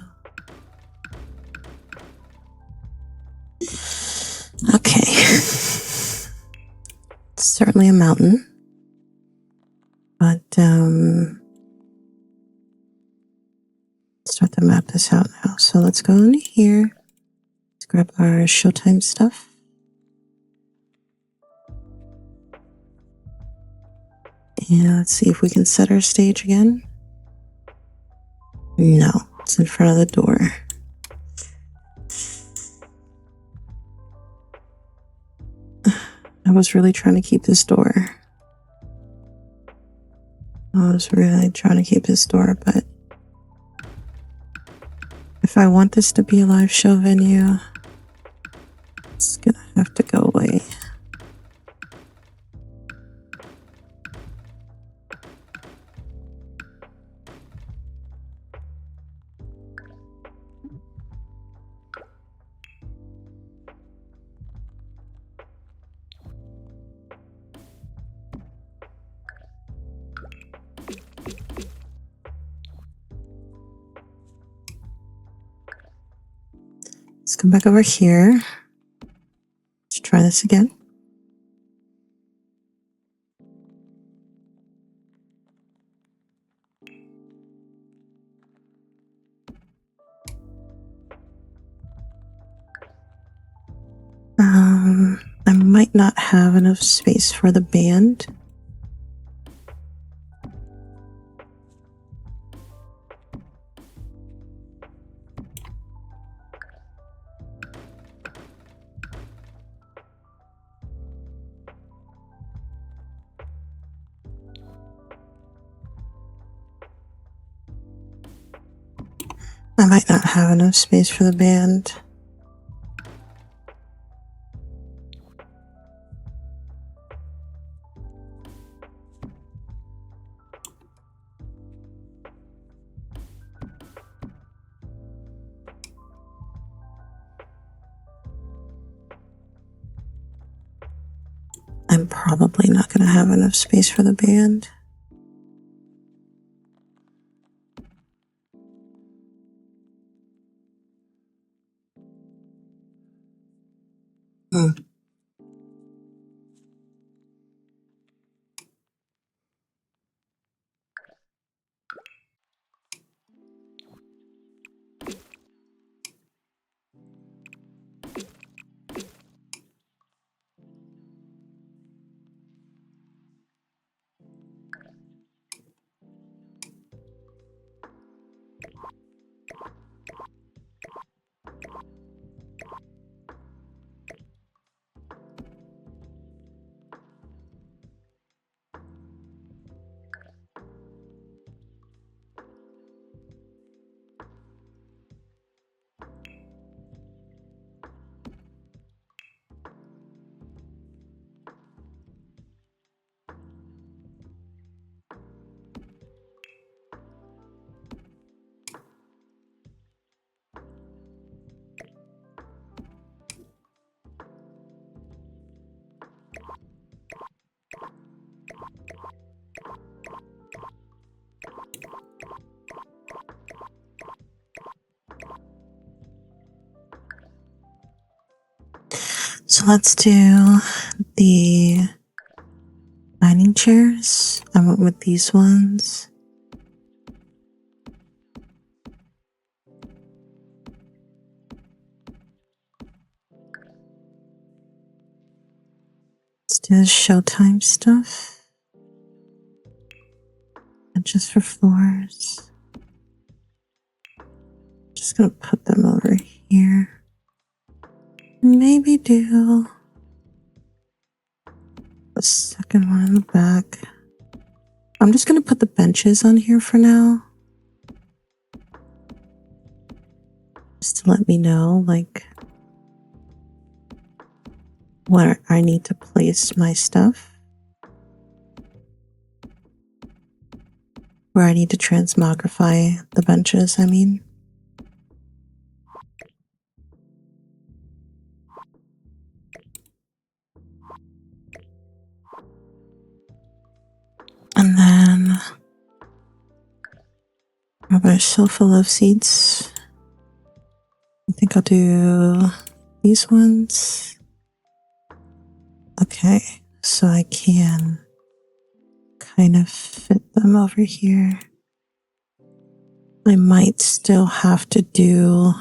Okay. It's certainly a mountain. But start to map this out now. So let's go in here. Let's grab our Showtime stuff. And let's see if we can set our stage again. No, it's in front of the door. I was really trying to keep this door. But if I want this to be a live show venue, it's gonna have to go away. Let's come back over here. Let's try this again. I might not have enough space for the band. I might not have enough space for the band. I'm probably not going to have enough space for the band. So let's do the dining chairs. I went with these ones. Let's do the Showtime stuff. And just for floors. Just gonna put them over here. Maybe do the second one in the back. I'm just gonna put the benches on here for now. Just to let me know, like, where I need to place my stuff. Where I need to transmogrify the benches, I mean. And then how about a sofa love seats? I think I'll do these ones. Okay, so I can kind of fit them over here. I might still have to do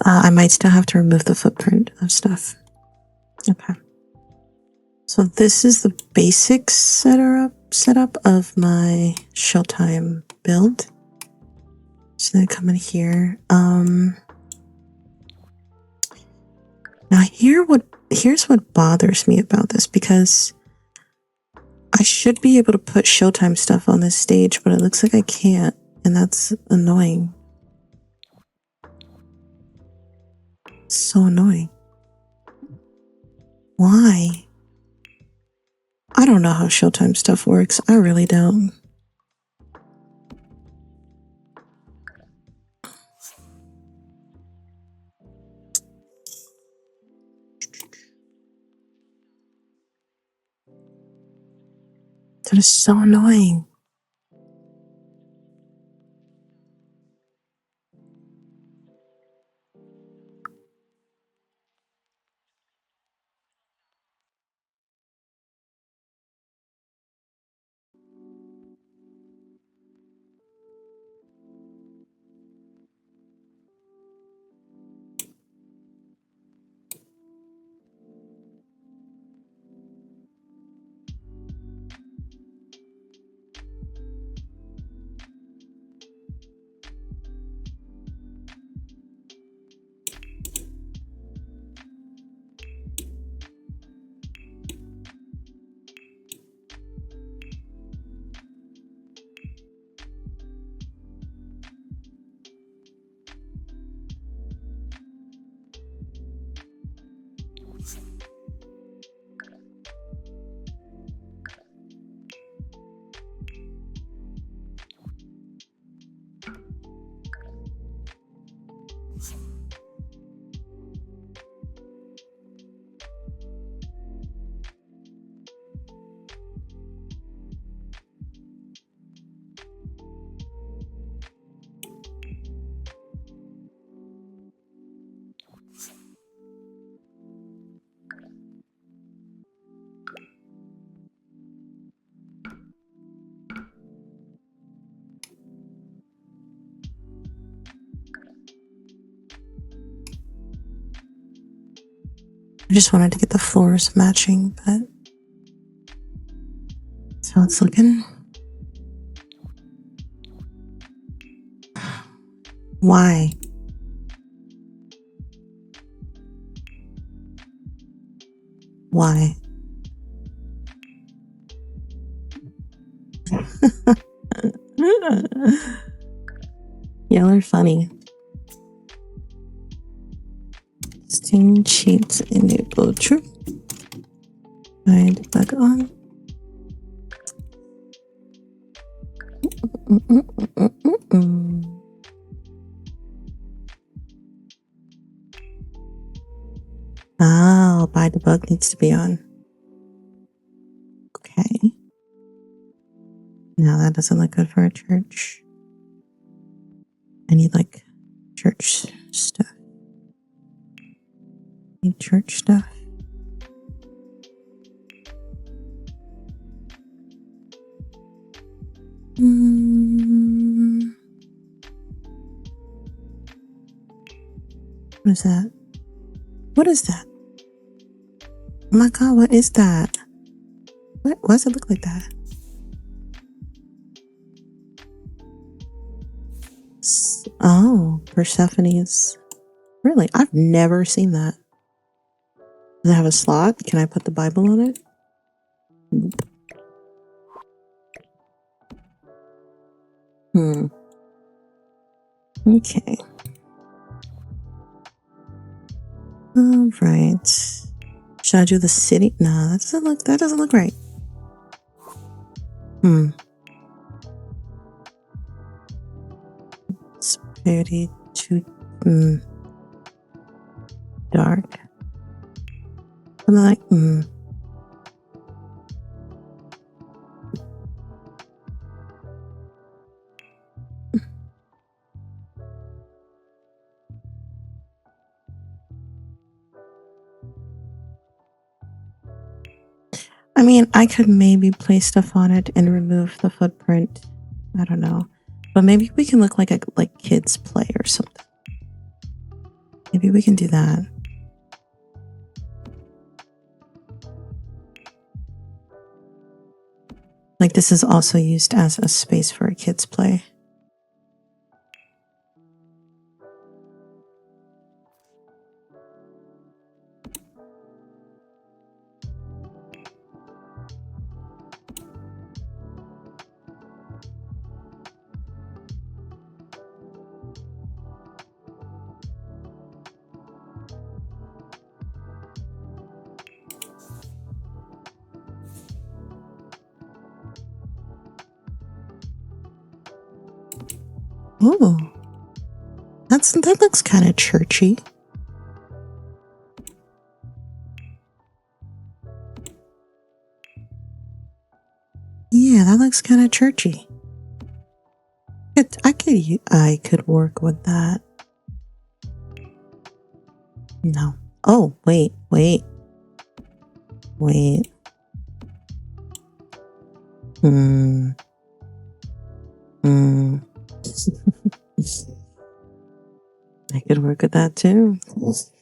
I might still have to remove the footprint of stuff. Okay. So this is the basic setup of my Showtime build. So they come in here. Now here's what bothers me about this, because I should be able to put Showtime stuff on this stage, but it looks like I can't, and that's annoying. So annoying. Why? I don't know how Showtime stuff works. I really don't. That is so annoying. I just wanted to get the floors matching, but that's how it's looking. Why? Why? Y'all are funny. Sting sheets enable true. Back on. Oh, 𝐈𝐷𝐷 needs to be on. Okay. Now that doesn't look good for a church. I need like church stuff. Need church stuff. What is that? What is that? Oh my god, what is that? What? Why does it look like that? Oh, Persephone's. Really? I've never seen that. Does it have a slot? Can I put the Bible on it? Nope. Okay. All right. Should I do the city? No, that doesn't look right. It's pretty too dark. I'm like, I mean, I could maybe place stuff on it and remove the footprint. I don't know. But maybe we can look like kids play or something. Maybe we can do that. Like this is also used as a space for a kids play. Oh, that looks kind of churchy. Yeah, that looks kind of churchy. I could work with that. No. Oh, wait. I could work with that too. Let's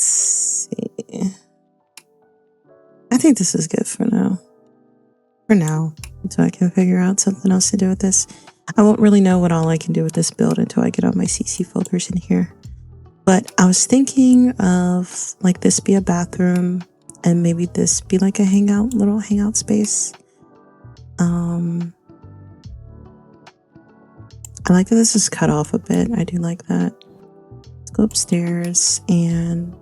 see. I think this is good for now. Until I can figure out something else to do with this. I won't really know what all I can do with this build until I get all my CC folders in here. But I was thinking of like this be a bathroom and maybe this be like a little hangout space. I like that this is cut off a bit. I do like that. Let's go upstairs and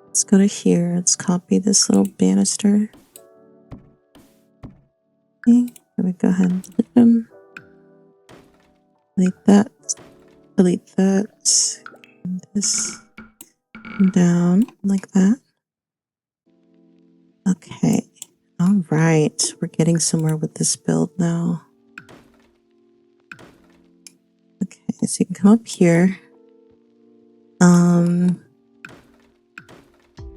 let's go to here. Let's copy this little banister. Okay, let me go ahead and delete them. Delete that. Delete that. And this down like that. Okay. All right. We're getting somewhere with this build now. Okay, so you can come up here. I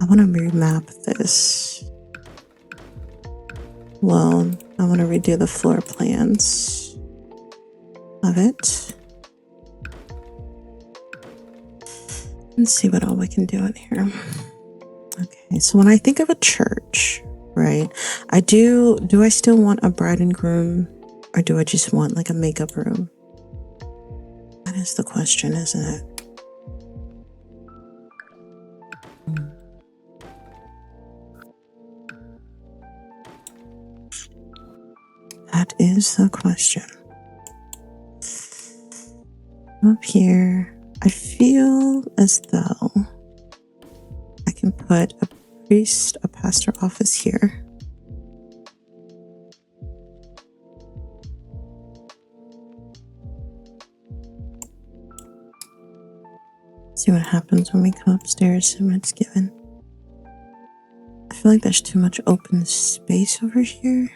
want to remap this. Well, I want to redo the floor plans of it. Let's see what all we can do in here. Okay, so when I think of a church, right, do I still want a bride and groom, or do I just want like a makeup room? That is the question, isn't it? That is the question. Up here, I feel as though I can put a priest, a pastor office here. See what happens when we come upstairs and it's given. I feel like there's too much open space over here.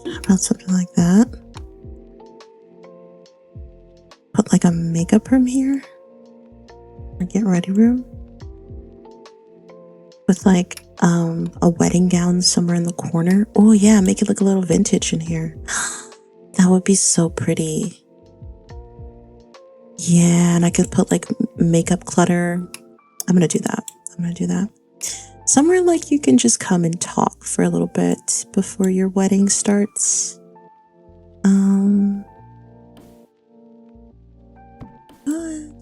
How about something like that? Put like a makeup room here, or get ready room, with like a wedding gown somewhere in the corner. Oh yeah, make it look a little vintage in here. That would be so pretty. Yeah, and I could put like makeup clutter. I'm gonna do that. Somewhere like you can just come and talk for a little bit before your wedding starts.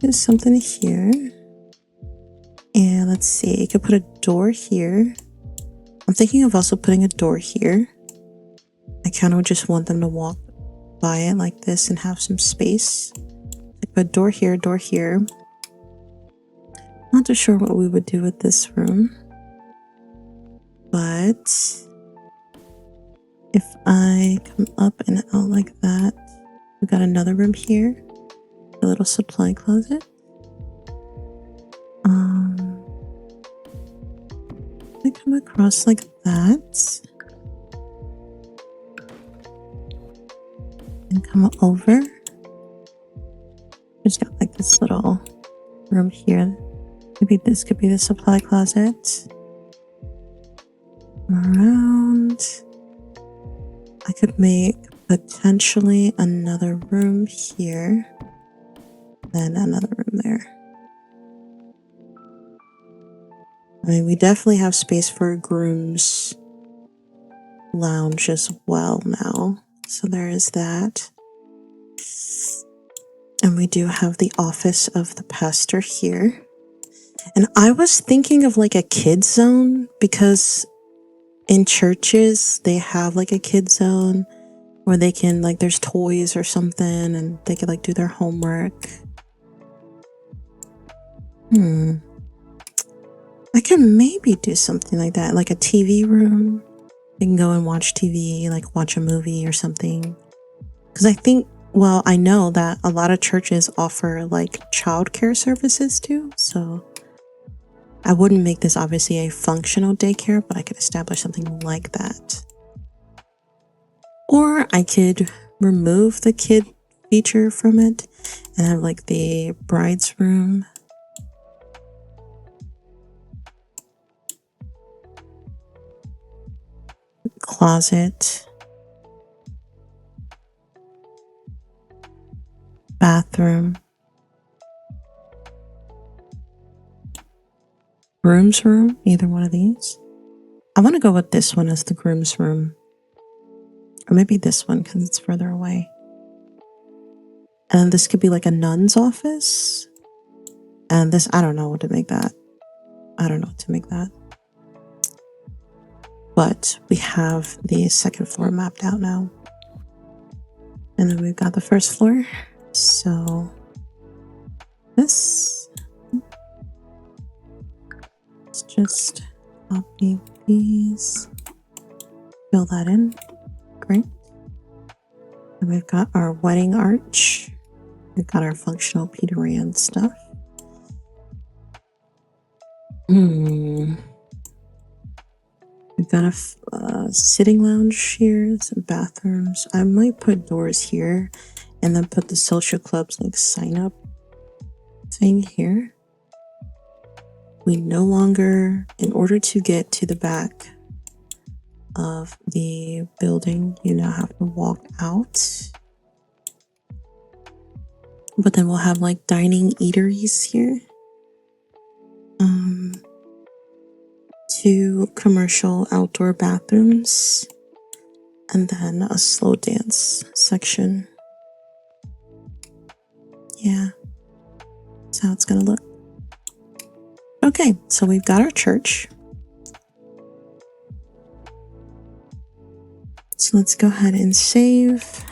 There's something here. And let's see, you could put a door here. I'm thinking of also putting a door here. I kind of just want them to walk by it like this and have some space. Like a door here, door here. Not too sure what we would do with this room. But if I come up and out like that, we got another room here. A little supply closet. I come across like that. And come over. Just got like this little room here. Maybe this could be the supply closet. Around. I could make potentially another room here. Then another room there. I mean, we definitely have space for a groom's lounge as well now. So there is that. And we do have the office of the pastor here. And I was thinking of like a kid zone, because in churches they have like a kid zone where they can like, there's toys or something and they can like do their homework. I can maybe do something like that, like a TV room. You can go and watch TV, like watch a movie or something. Because I think, well, I know that a lot of churches offer like childcare services too. So I wouldn't make this obviously a functional daycare, but I could establish something like that. Or I could remove the kid feature from it and have like the bride's room. Closet. Bathroom. Groom's room, either one of these. I want to go with this one as the groom's room. Or maybe this one because it's further away. And this could be like a nun's office. And this, I don't know what to make that. But we have the second floor mapped out now. And then we've got the first floor. So this. Let's just copy these. Fill that in. Great. And we've got our wedding arch. We've got our functional Peter Rand stuff. We've got a sitting lounge here, some bathrooms. I might put doors here and then put the social clubs like sign up thing here. We no longer, in order to get to the back, of the building, you now have to walk out. But then we'll have like dining eateries here. 2 commercial outdoor bathrooms. And then a slow dance section. Yeah. That's how it's gonna look. Okay, so we've got our church. So let's go ahead and save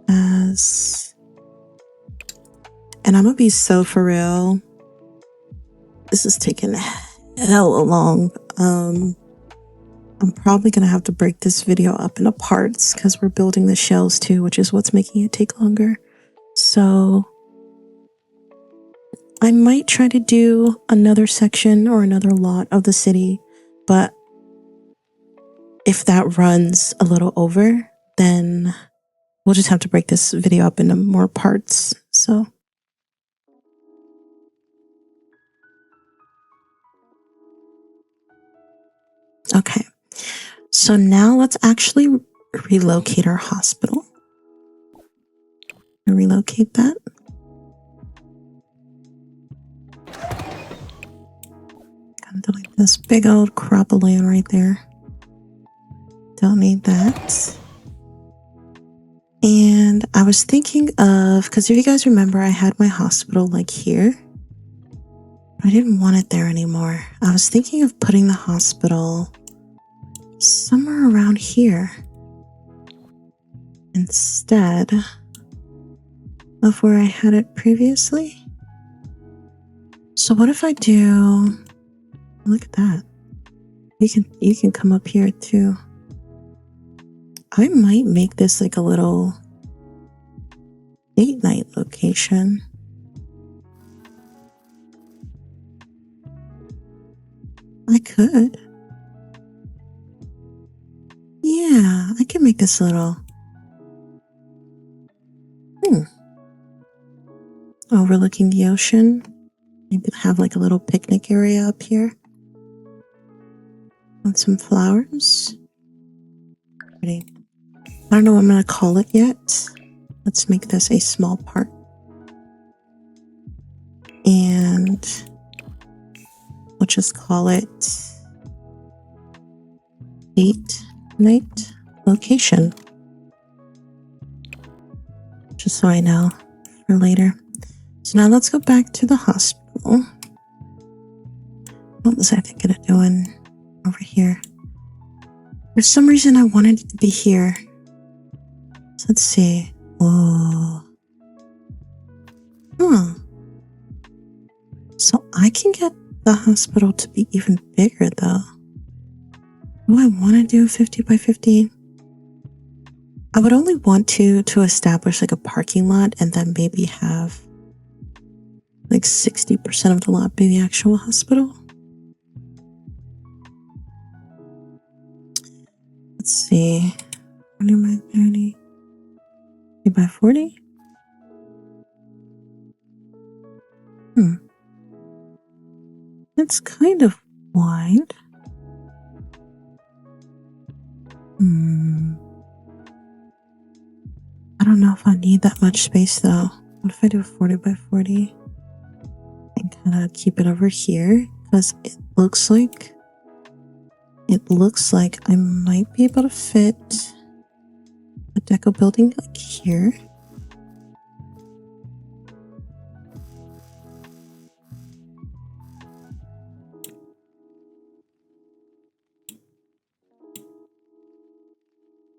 as... And I'm gonna be so for real. This is taking hella long. I'm probably gonna have to break this video up into parts because we're building the shells too, which is what's making it take longer. So I might try to do another section or another lot of the city, but if that runs a little over, then we'll just have to break this video up into more parts. So okay. So now let's actually relocate our hospital. Relocate that. Gotta delete this big old crop of land right there. Don't need that. And I was thinking of, because if you guys remember, I had my hospital like here. I didn't want it there anymore. I was thinking of putting the hospital somewhere around here instead of where I had it previously. So what if I do, look at that. You can come up here too. I might make this like a little date night location. I could. Yeah, I can make this a little overlooking the ocean. Maybe have like a little picnic area up here with some flowers. Pretty. I don't know what I'm gonna call it yet. Let's make this a small park. And we'll just call it date night location. Just so I know for later. So now let's go back to the hospital. What was I thinking of doing over here? For some reason I wanted it to be here. So let's see. Whoa. Huh. So I can get the hospital to be even bigger though. Do I want to do 50 by 50? I would only want to establish like a parking lot and then maybe have like 60% of the lot be the actual hospital. Let's see. 40 by 30. 50 by 40? It's kind of wide. I don't know if I need that much space though. What if I do 40 by 40 and kind of keep it over here? Because it looks like I might be able to fit a deco building like here.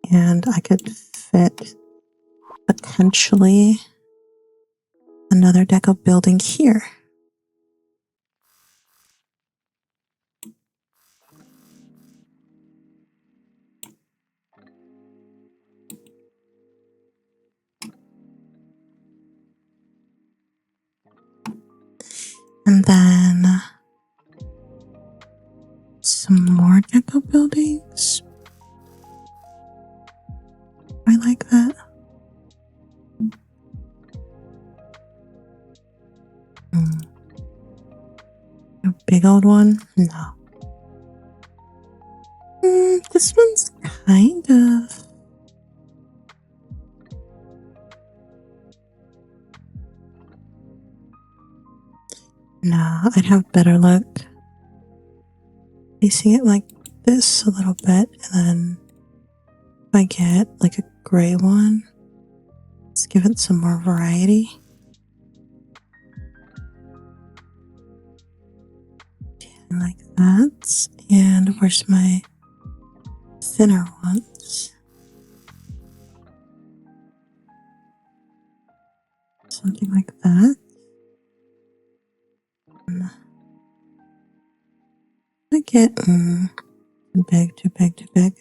And I could fit potentially another deco building here. And then some more deco buildings. I like that. A big old one? No. This one's Kind of. No, I'd have better luck placing it like this a little bit, and then if I get like a gray one, let's give it some more variety. Like that. And where's my thinner ones? Something like that. I get too big, too big, too big.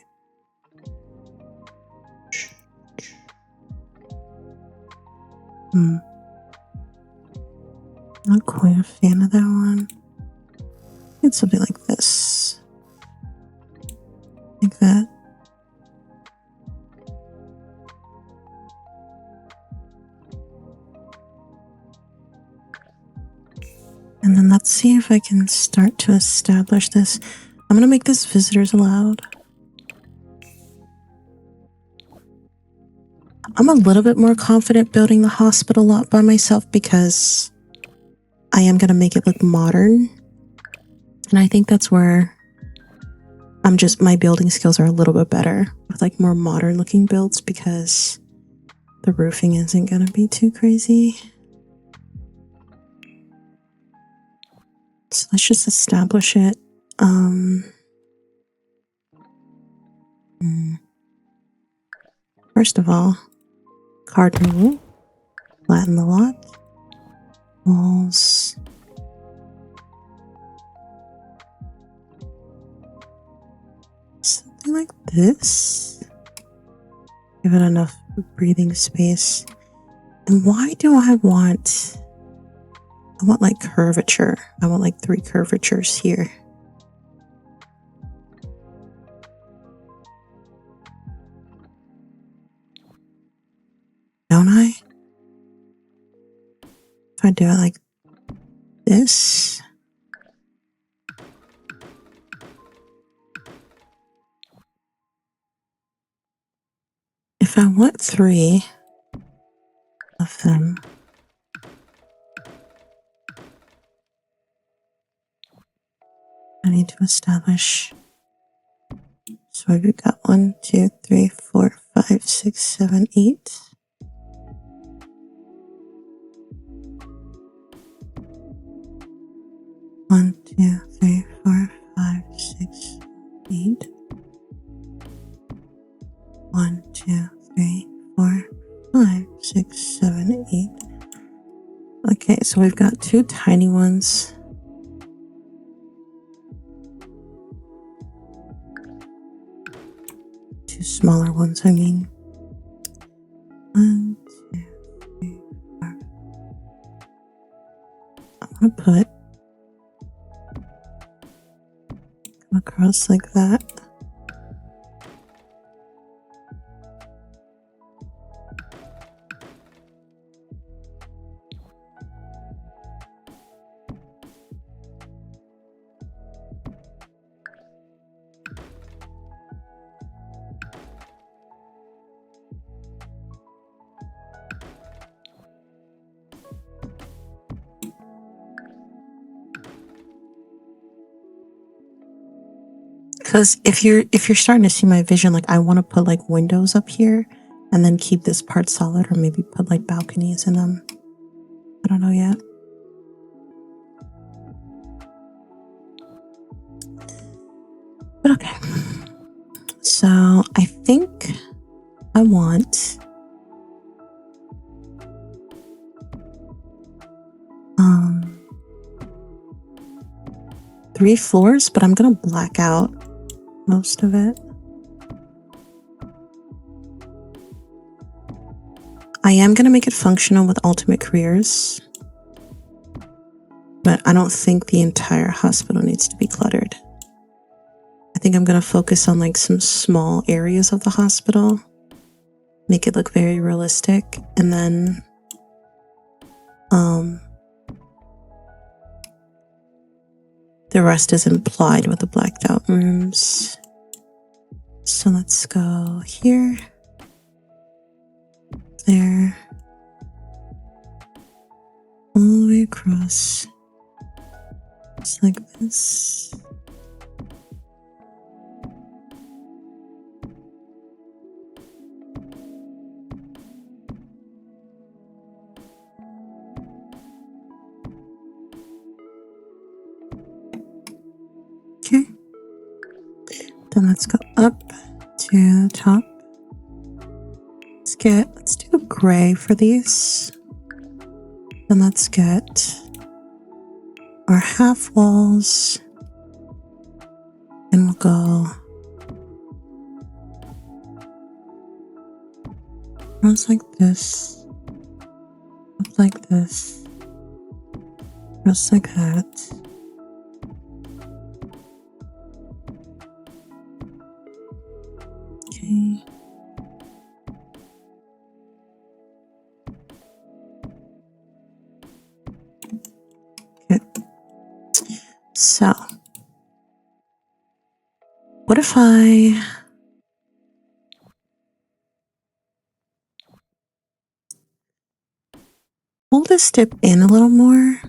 Not quite a fan of that one. It's something like this. Like that. And then let's see if I can start to establish this. I'm gonna make this visitors allowed. I'm a little bit more confident building the hospital lot by myself because I am gonna make it look modern. And I think that's where my building skills are a little bit better with like more modern looking builds because the roofing isn't gonna be too crazy. So let's just establish it. First of all, cardinal rule, flatten the lot, walls. Something like this. Give it enough breathing space. And why do I want like curvature? I want like 3 curvatures here. Don't I? If I do it like this. If I want 3 of them, I need to establish. So we've got 1, 2, 3, 4, 5, 6, 7, 8. One, 2, 3, 4, 5, 6, 8. 1, 2, 3, 4, 5, 6, 7, 8. Okay, so we've got 2 tiny ones. Two smaller ones, I mean. 1, 2, 3, 4. I'm gonna put across like that. Because if you're starting to see my vision, like I want to put like windows up here and then keep this part solid, or maybe put like balconies in them. I don't know yet. But okay. So I think I want 3 floors, but I'm gonna black out most of it. I am gonna make it functional with ultimate careers, but I don't think the entire hospital needs to be cluttered. I think I'm gonna focus on like some small areas of the hospital, make it look very realistic, and then the rest is implied with the blacked out rooms. So let's go here, there, all the way across, just like this. Okay, then let's go up to the top. Let's do gray for these. Then let's get our half walls, and we'll go across like this, up like this, across like that. Okay. Okay. So, what if I pull this dip in a little more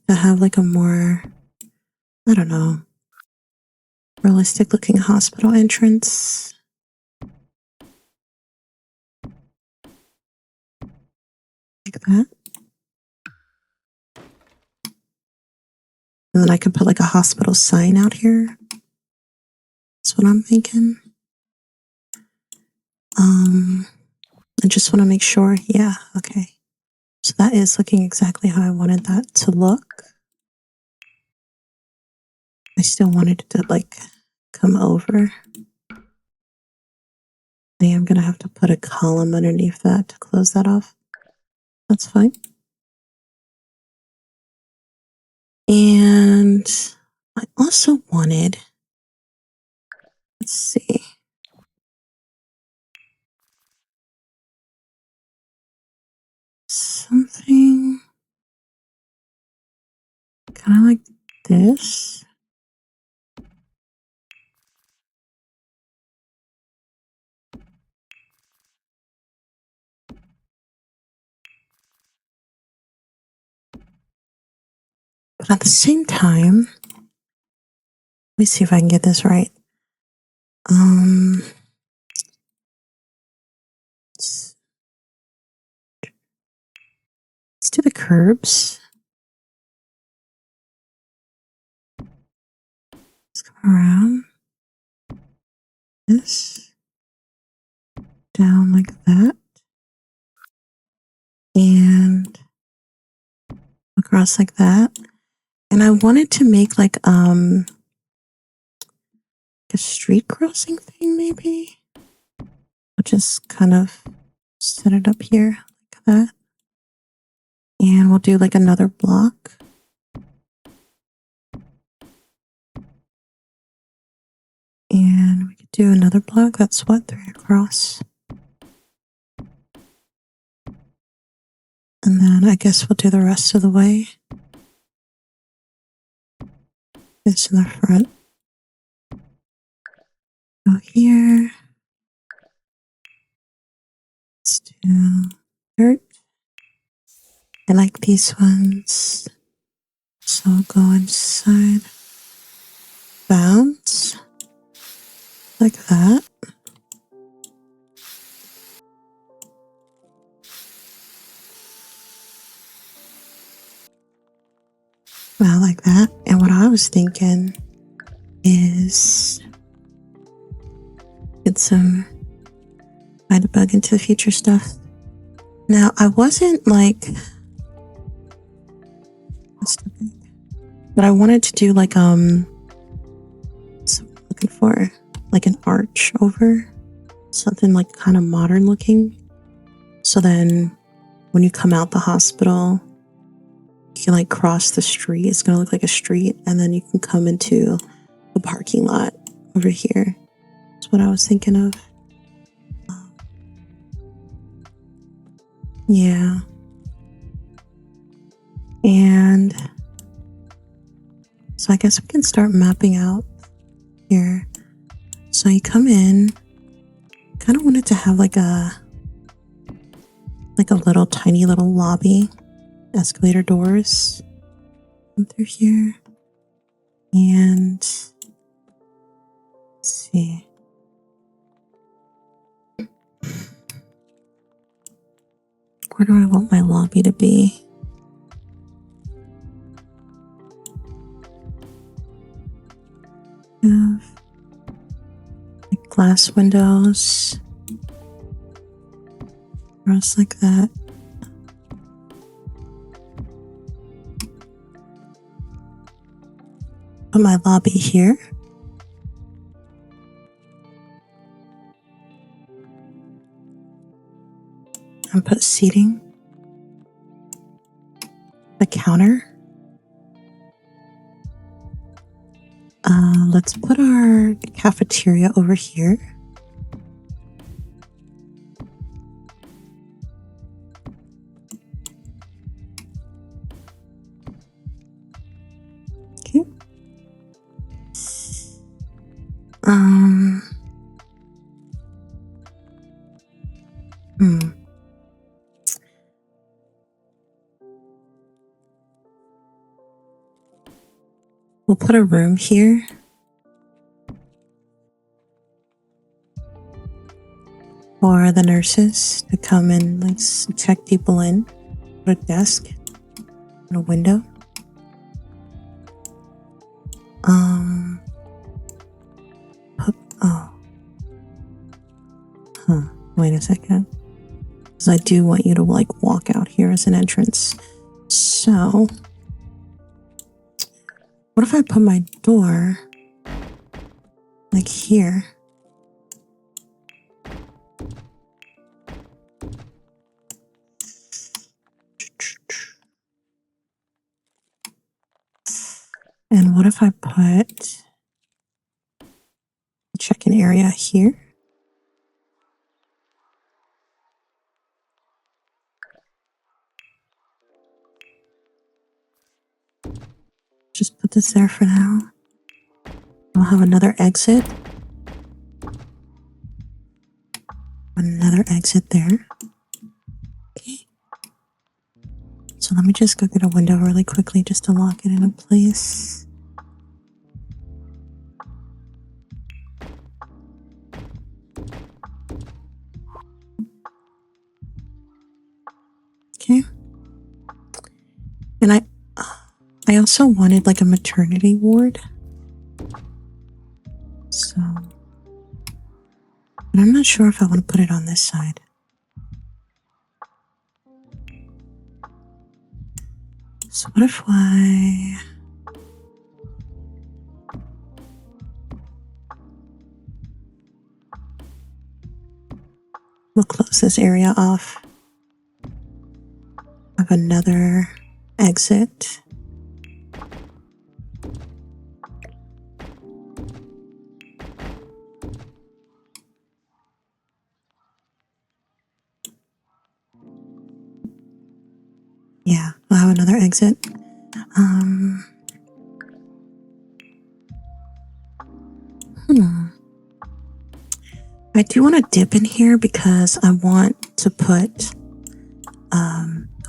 to have like a more, I don't know, realistic looking hospital entrance? Like that. And then I can put like a hospital sign out here. That's what I'm thinking. I just want to make sure. Yeah, okay. So that is looking exactly how I wanted that to look. I still wanted it to like come over. I am going to have to put a column underneath that to close that off. That's fine. And I also wanted, let's see. Something kind of like this. But at the same time, let me see if I can get this right. Let's do the curbs. Let's come around this, down like that, and across like that. And I wanted to make like a street crossing thing, maybe. I'll just kind of set it up here like that. And we'll do like another block. And we could do another block. That's what, 3 across. And then I guess we'll do the rest of the way. This in the front. Go here. Let's do dirt. I like these ones. So I'll go inside. Bounce. Like that. Well, like that. And what I was thinking is get some 𝐈𝐷 into the future stuff. Now, I wasn't like, but I wanted to do like, looking for like an arch over, something like kind of modern looking. So then when you come out the hospital, you can like cross the street. It's going to look like a street. And then you can come into the parking lot over here. That's what I was thinking of. Yeah. And so I guess we can start mapping out here. So you come in, kind of wanted to have like a little tiny little lobby, escalator doors come through here, and let's see. Where do I want my lobby to be? Have like glass windows, rows like that. Put my lobby here. And put seating. The counter. Let's put our cafeteria over here. Okay. We'll put a room here. For the nurses to come and like check people in. Put a desk and a window. Wait a second. Because I do want you to like walk out here as an entrance. So, what if I put my door like here? And what if I put the check-in area here? Just put this there for now. We'll have another exit. Another exit there. Okay. So let me just go get a window really quickly just to lock it into place. Okay. And I also wanted like a maternity ward. So, but I'm not sure if I want to put it on this side. So what if we'll close this area off. Have another exit. Yeah, we'll have another exit. I do want to dip in here because I want to put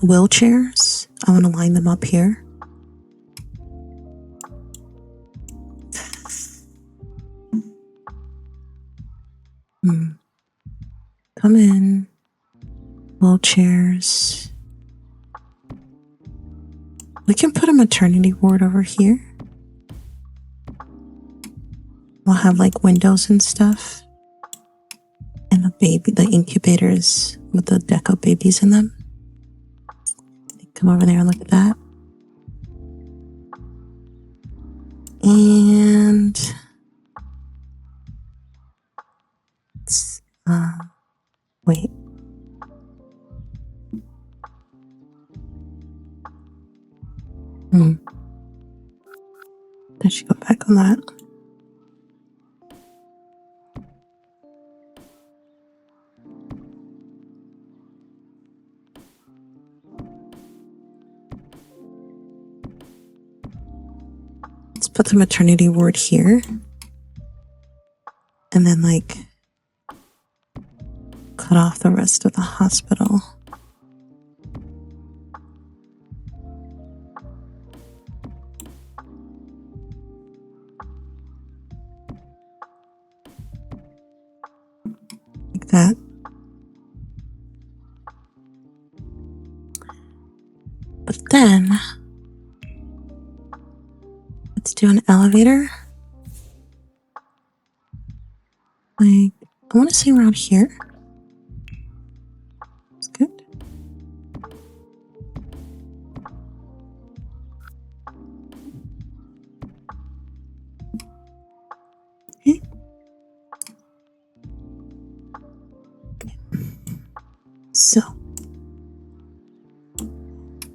wheelchairs. I want to line them up here. Come in. Wheelchairs. We can put a maternity ward over here. We'll have like windows and stuff. And the incubators with the 𝐕𝐘 babies in them. Come over there and look at that. And wait. I should go back on that. Let's put the maternity ward here. And then like cut off the rest of the hospital. Like that. But then, let's do an elevator. Like, I want to say around here. That's good. Okay. So,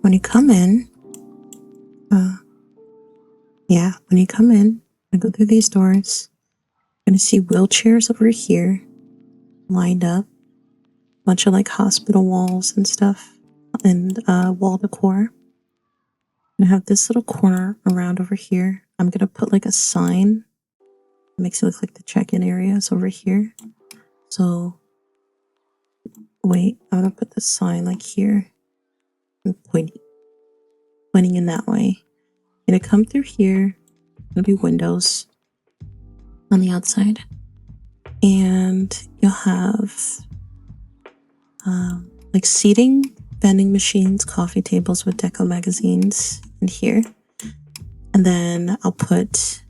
when you come in, when you come in, I go through these doors. You're gonna see wheelchairs over here, lined up, bunch of like hospital walls and stuff, and wall decor. And I have this little corner around over here. I'm gonna put like a sign. It makes it look like the check-in area is over here. So, wait, I'm gonna put the sign like here. And pointing in that way. You're gonna come through here. There'll be windows on the outside. And you'll have like seating, vending machines, coffee tables with deco magazines in here. And then I'll put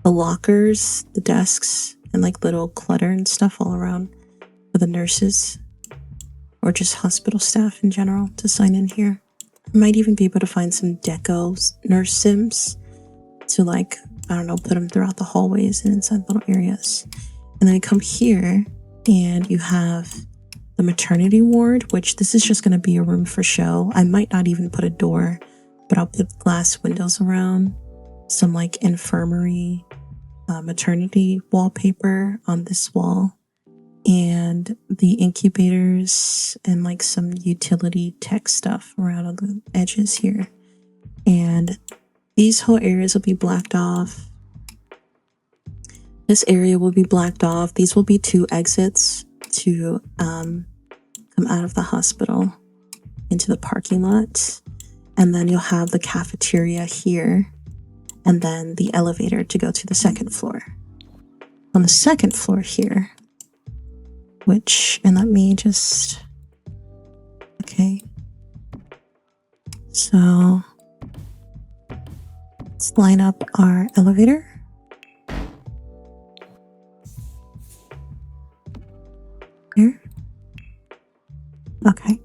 the lockers, the desks, and like little clutter and stuff all around for the nurses or just hospital staff in general to sign in here. I might even be able to find some deco nurse sims to like, I don't know, put them throughout the hallways and inside little areas. And then I come here and you have the maternity ward, which this is just going to be a room for show. I might not even put a door, but I'll put glass windows around, some like infirmary, maternity wallpaper on this wall, and the incubators and like some utility tech stuff around on the edges here. And these whole areas will be blacked off. This area will be blacked off. These will be 2 exits to come out of the hospital into the parking lot. And then you'll have the cafeteria here and then the elevator to go to the 2nd floor. On the 2nd floor here, and let me just, okay. So let's line up our elevator. Here. Okay.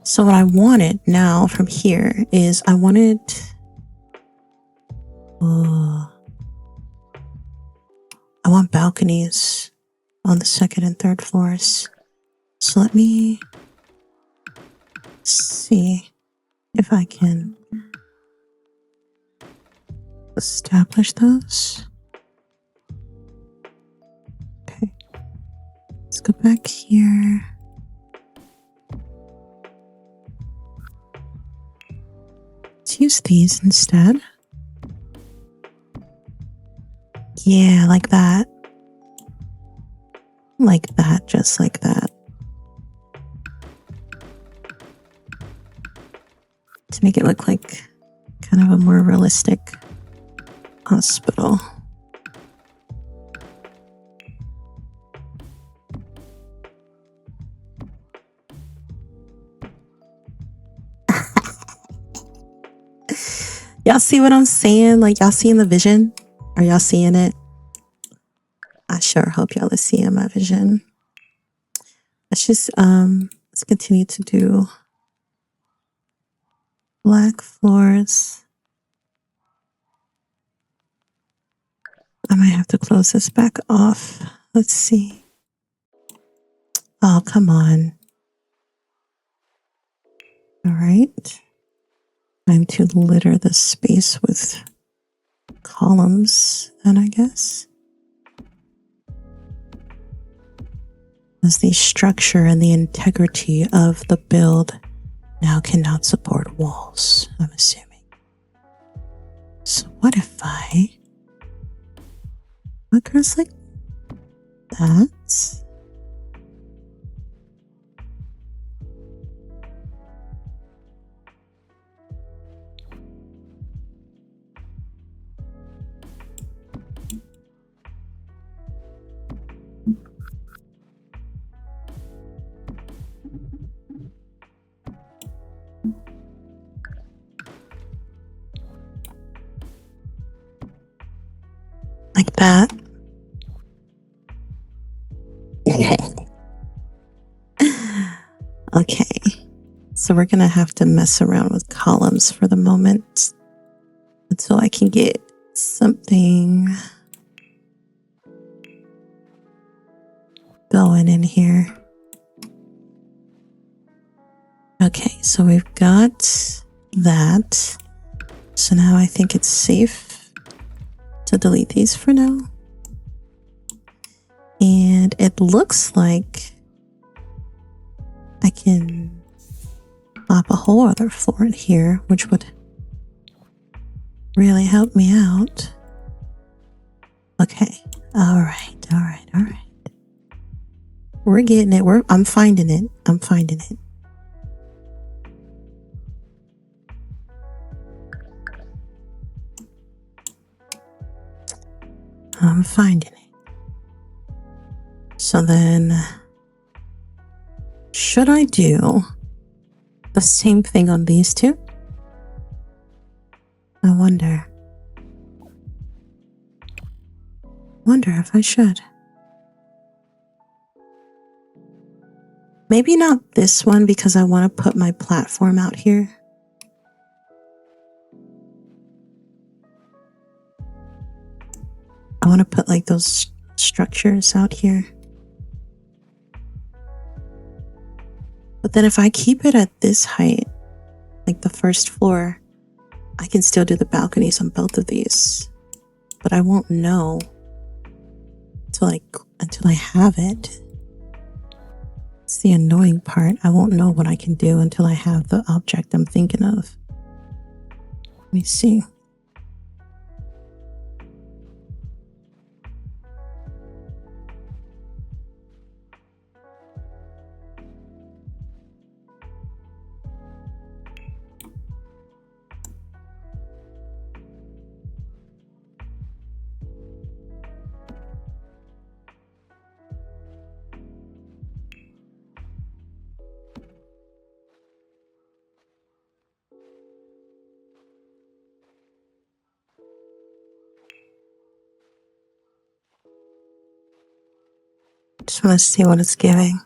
So what I wanted now from here is I want balconies on the 2nd and 3rd floors. So let me see if I can establish those. Okay. Let's go back here. Let's use these instead. Yeah, like that. Like that, just like that. To make it look like kind of a more realistic hospital. Y'all see what I'm saying? Like, y'all seeing the vision? Are y'all seeing it? I sure hope y'all are seeing my vision. Let's just let's continue to do black floors. I might have to close this back off. Let's see. Oh, come on. All right. Time to litter the space with columns, then I guess. As the structure and the integrity of the build now cannot support walls, I'm assuming. So what if I look like that? like that. Okay, so we're gonna have to mess around with columns for the moment until I can get something going in here. Okay, so we've got that. So now I think it's safe to delete these for now. And it looks like I can pop a whole other floor in here, which would really help me out. Okay, all right. We're getting it. I'm finding it. I'm finding it. So then, should I do the same thing on these two? I wonder if I should. Maybe not this one because I want to put my platform out here. I want to put like those structures out here. But then if I keep it at this height, like the first floor, I can still do the balconies on both of these. But I won't know until I have it. It's the annoying part. I won't know what I can do until I have the object I'm thinking of. Let me see. Just want to see what it's giving.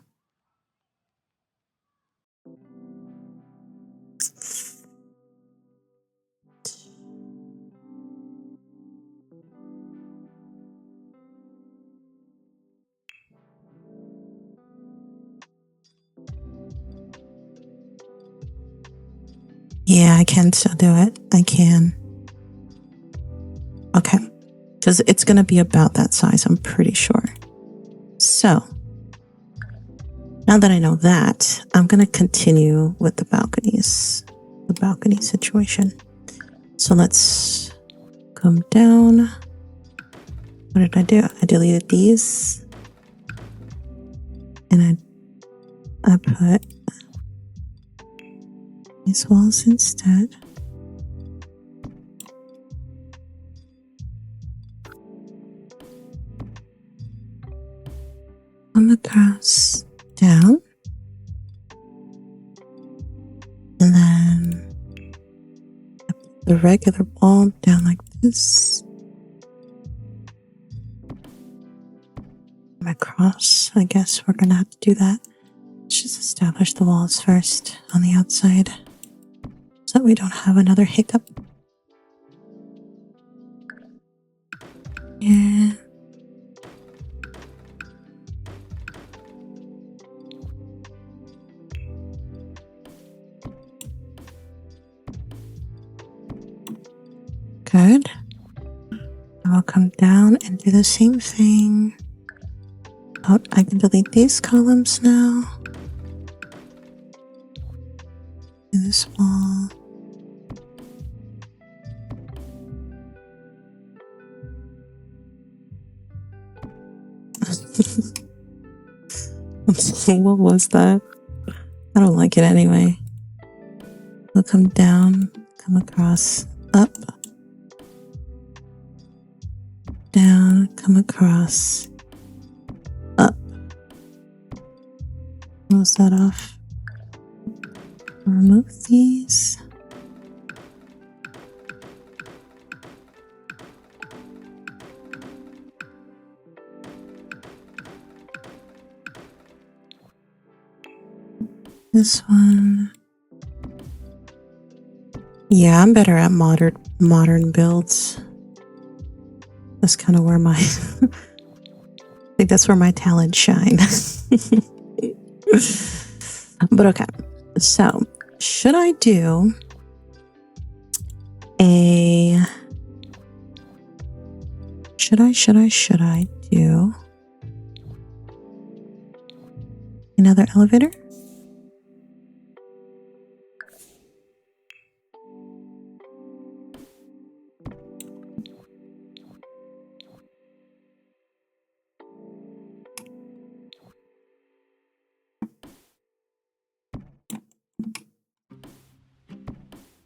Yeah, I can still do it. I can. Okay. Because it's going to be about that size, I'm pretty sure. So, now that I know that, I'm going to continue with the balconies. The balcony situation. So let's come down. What did I do? I deleted these. And I put these walls instead. Come across down. And then I put the regular wall down like this. Across, I guess we're gonna have to do that. Let's just establish the walls first on the outside so that we don't have another hiccup. Yeah. Good. I'll come down and do the same thing. Oh, I can delete these columns now. Do this wall. What was that? I don't like it anyway. We'll come down, come across, up, down, come across, up. Close that off. Remove these. This one. Yeah, I'm better at modern builds. That's kind of where my I think that's where my talents shine. But okay. So, should I do a should I do another elevator?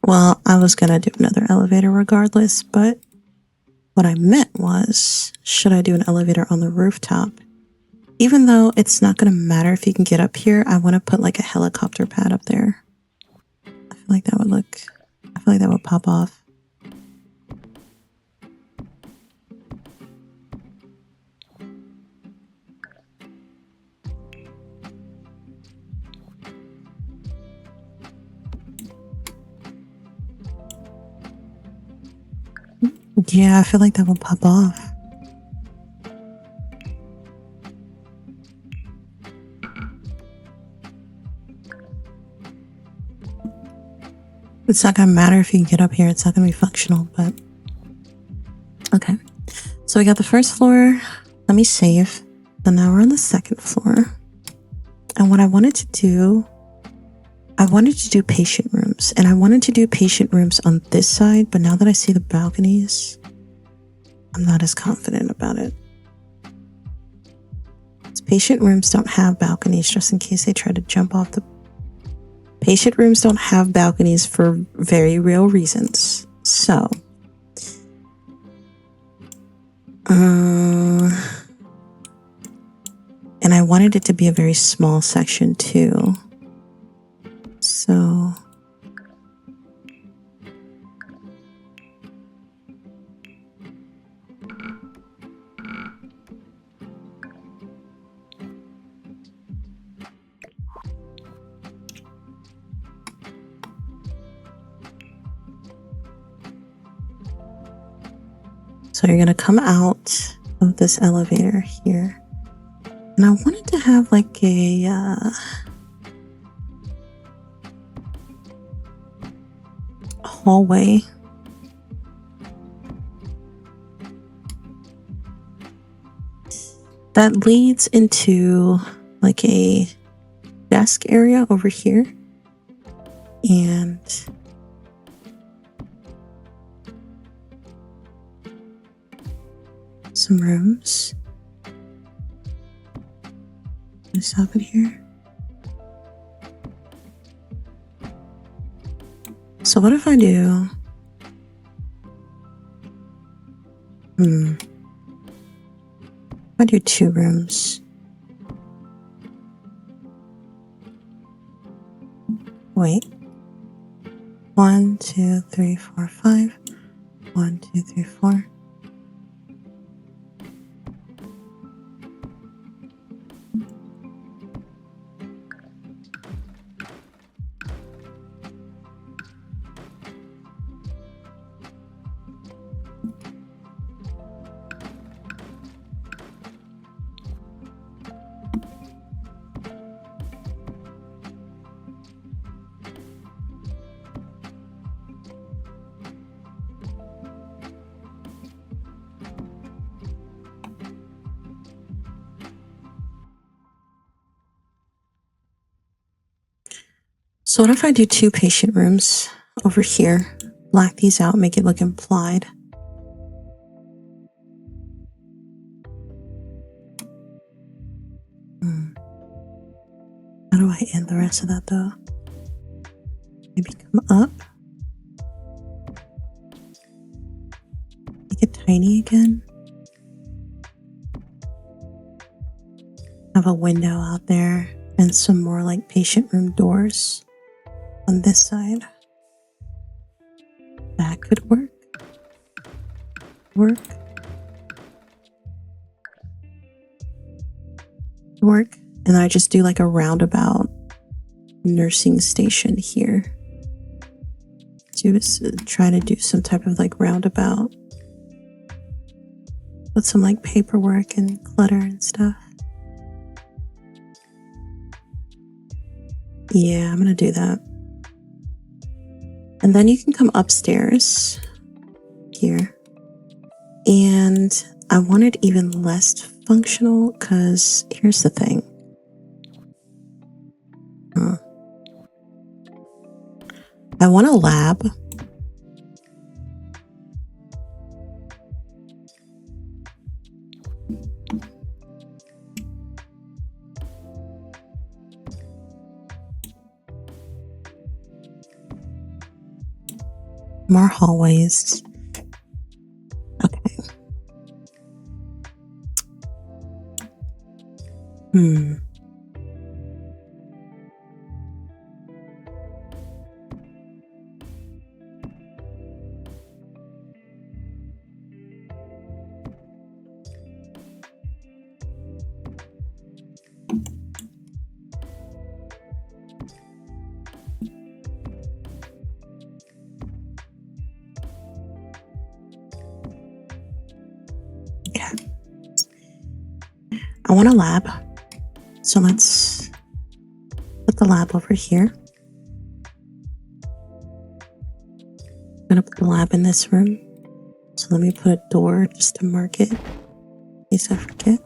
Well, I was gonna do another elevator regardless, but what I meant was, should I do an elevator on the rooftop? Even though it's not gonna matter if you can get up here, I want to put like a helicopter pad up there. I feel like that would pop off. Yeah, I feel like that will pop off. It's not gonna matter if you can get up here. It's not gonna be functional, but okay. So we got the first floor. Let me save. So now we're on the second floor. And what I wanted to do, I wanted to do patient rooms, and I wanted to do patient rooms on this side, but now that I see the balconies, I'm not as confident about it. Patient rooms don't have balconies, just in case they try to jump off the... Patient rooms don't have balconies for very real reasons. So, and I wanted it to be a very small section too. So, you're going to come out of this elevator here. And I wanted to have like a hallway. That leads into like a desk area over here. And some rooms. Let's stop it here. So what if I do... If I do 2 rooms. Wait. 1, 2, 3, 4, 5. 1, 2, 3, 4. So what if I do 2 patient rooms over here? Black these out, make it look implied. How do I end the rest of that though? Maybe come up. Make it tiny again. Have a window out there and some more like patient room doors on this side. That could work. Work. And I just do like a roundabout nursing station here. Try to do some type of like roundabout with some like paperwork and clutter and stuff. Yeah, I'm gonna do that. And then you can come upstairs here. And I want it even less functional because here's the thing. I want a lab. More hallways. Okay. I want a lab, so let's put the lab over here. I'm gonna put the lab in this room, so let me put a door just to mark it in case I forget.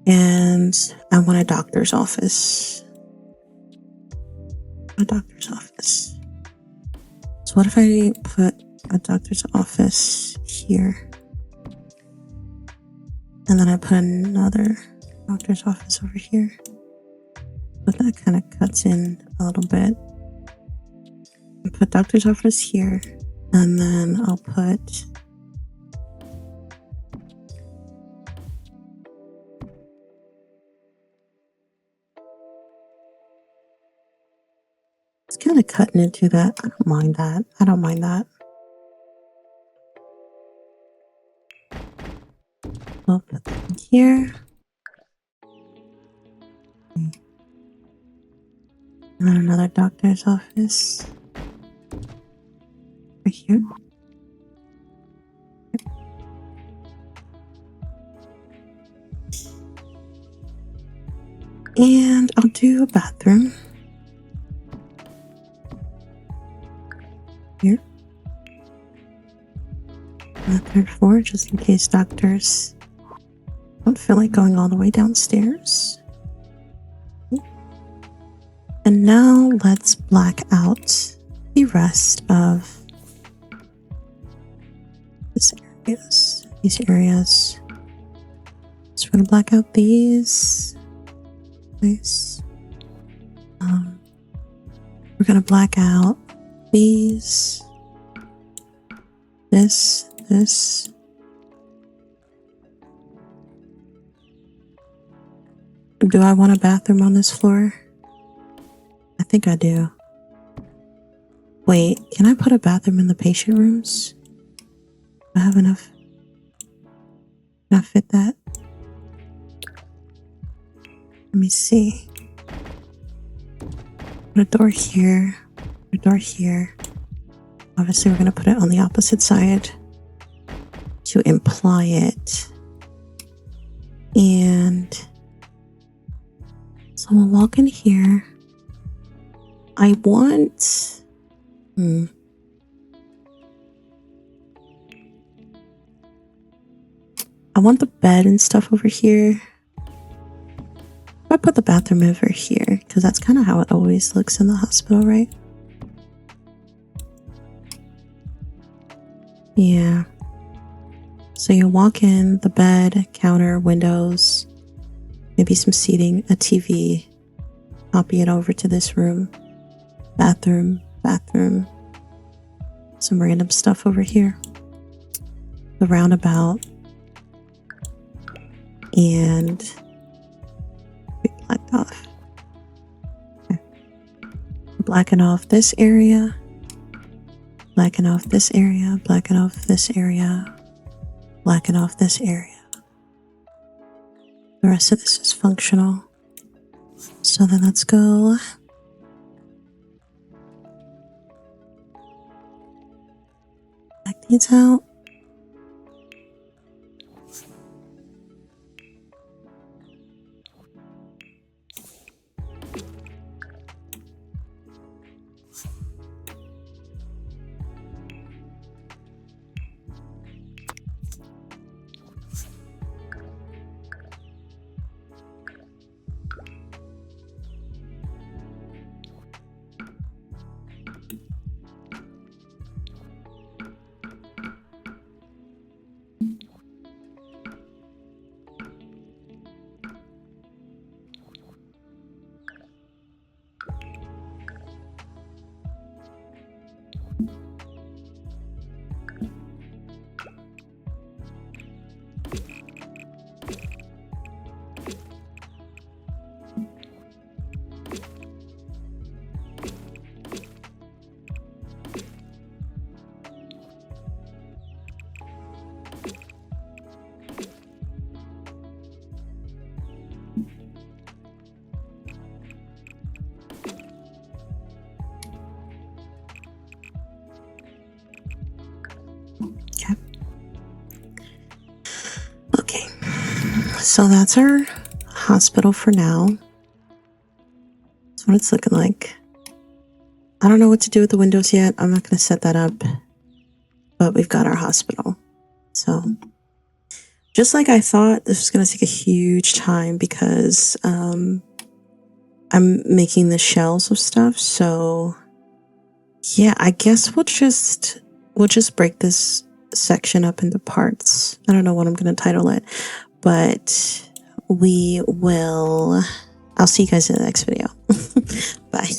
And I want a doctor's office. A doctor's office. So what if I put a doctor's office here? And then I put another doctor's office over here. But that kind of cuts in a little bit. I put doctor's office here. And then I'll put it's kind of cutting into that. I don't mind that. I don't mind that. I'll put that here. And then another doctor's office. Right here. And I'll do a bathroom. Here. On the 3rd floor, just in case doctors don't feel like going all the way downstairs. And now let's black out the rest of these areas. So we're gonna black out these. Nice. We're gonna black out these. This. Do I want a bathroom on this floor? I think I do. Wait, can I put a bathroom in the patient rooms? Do I have enough? Can I fit that? Let me see. Put a door here. Put a door here. Obviously, we're going to put it on the opposite side to imply it. And so we'll walk in here. I want... I want the bed and stuff over here. I put the bathroom over here because that's kind of how it always looks in the hospital, right? Yeah. So you walk in, the bed, counter, windows, maybe some seating, a TV, copy it over to this room, bathroom, some random stuff over here, the roundabout, and we blacked off. Okay. Blacken off this area. Blacken off this area, blacken off this area, blacken off this area. The rest of this is functional. So then let's go back these out. Okay, so that's our hospital for now. That's what it's looking like. I don't know what to do with the windows yet. I'm not going to set that up, but we've got our hospital. So just like I thought, this was going to take a huge time because I'm making the shells of stuff. So yeah, I guess we'll just break this section up into parts. I don't know what I'm going to title it, but I'll see you guys in the next video. Bye.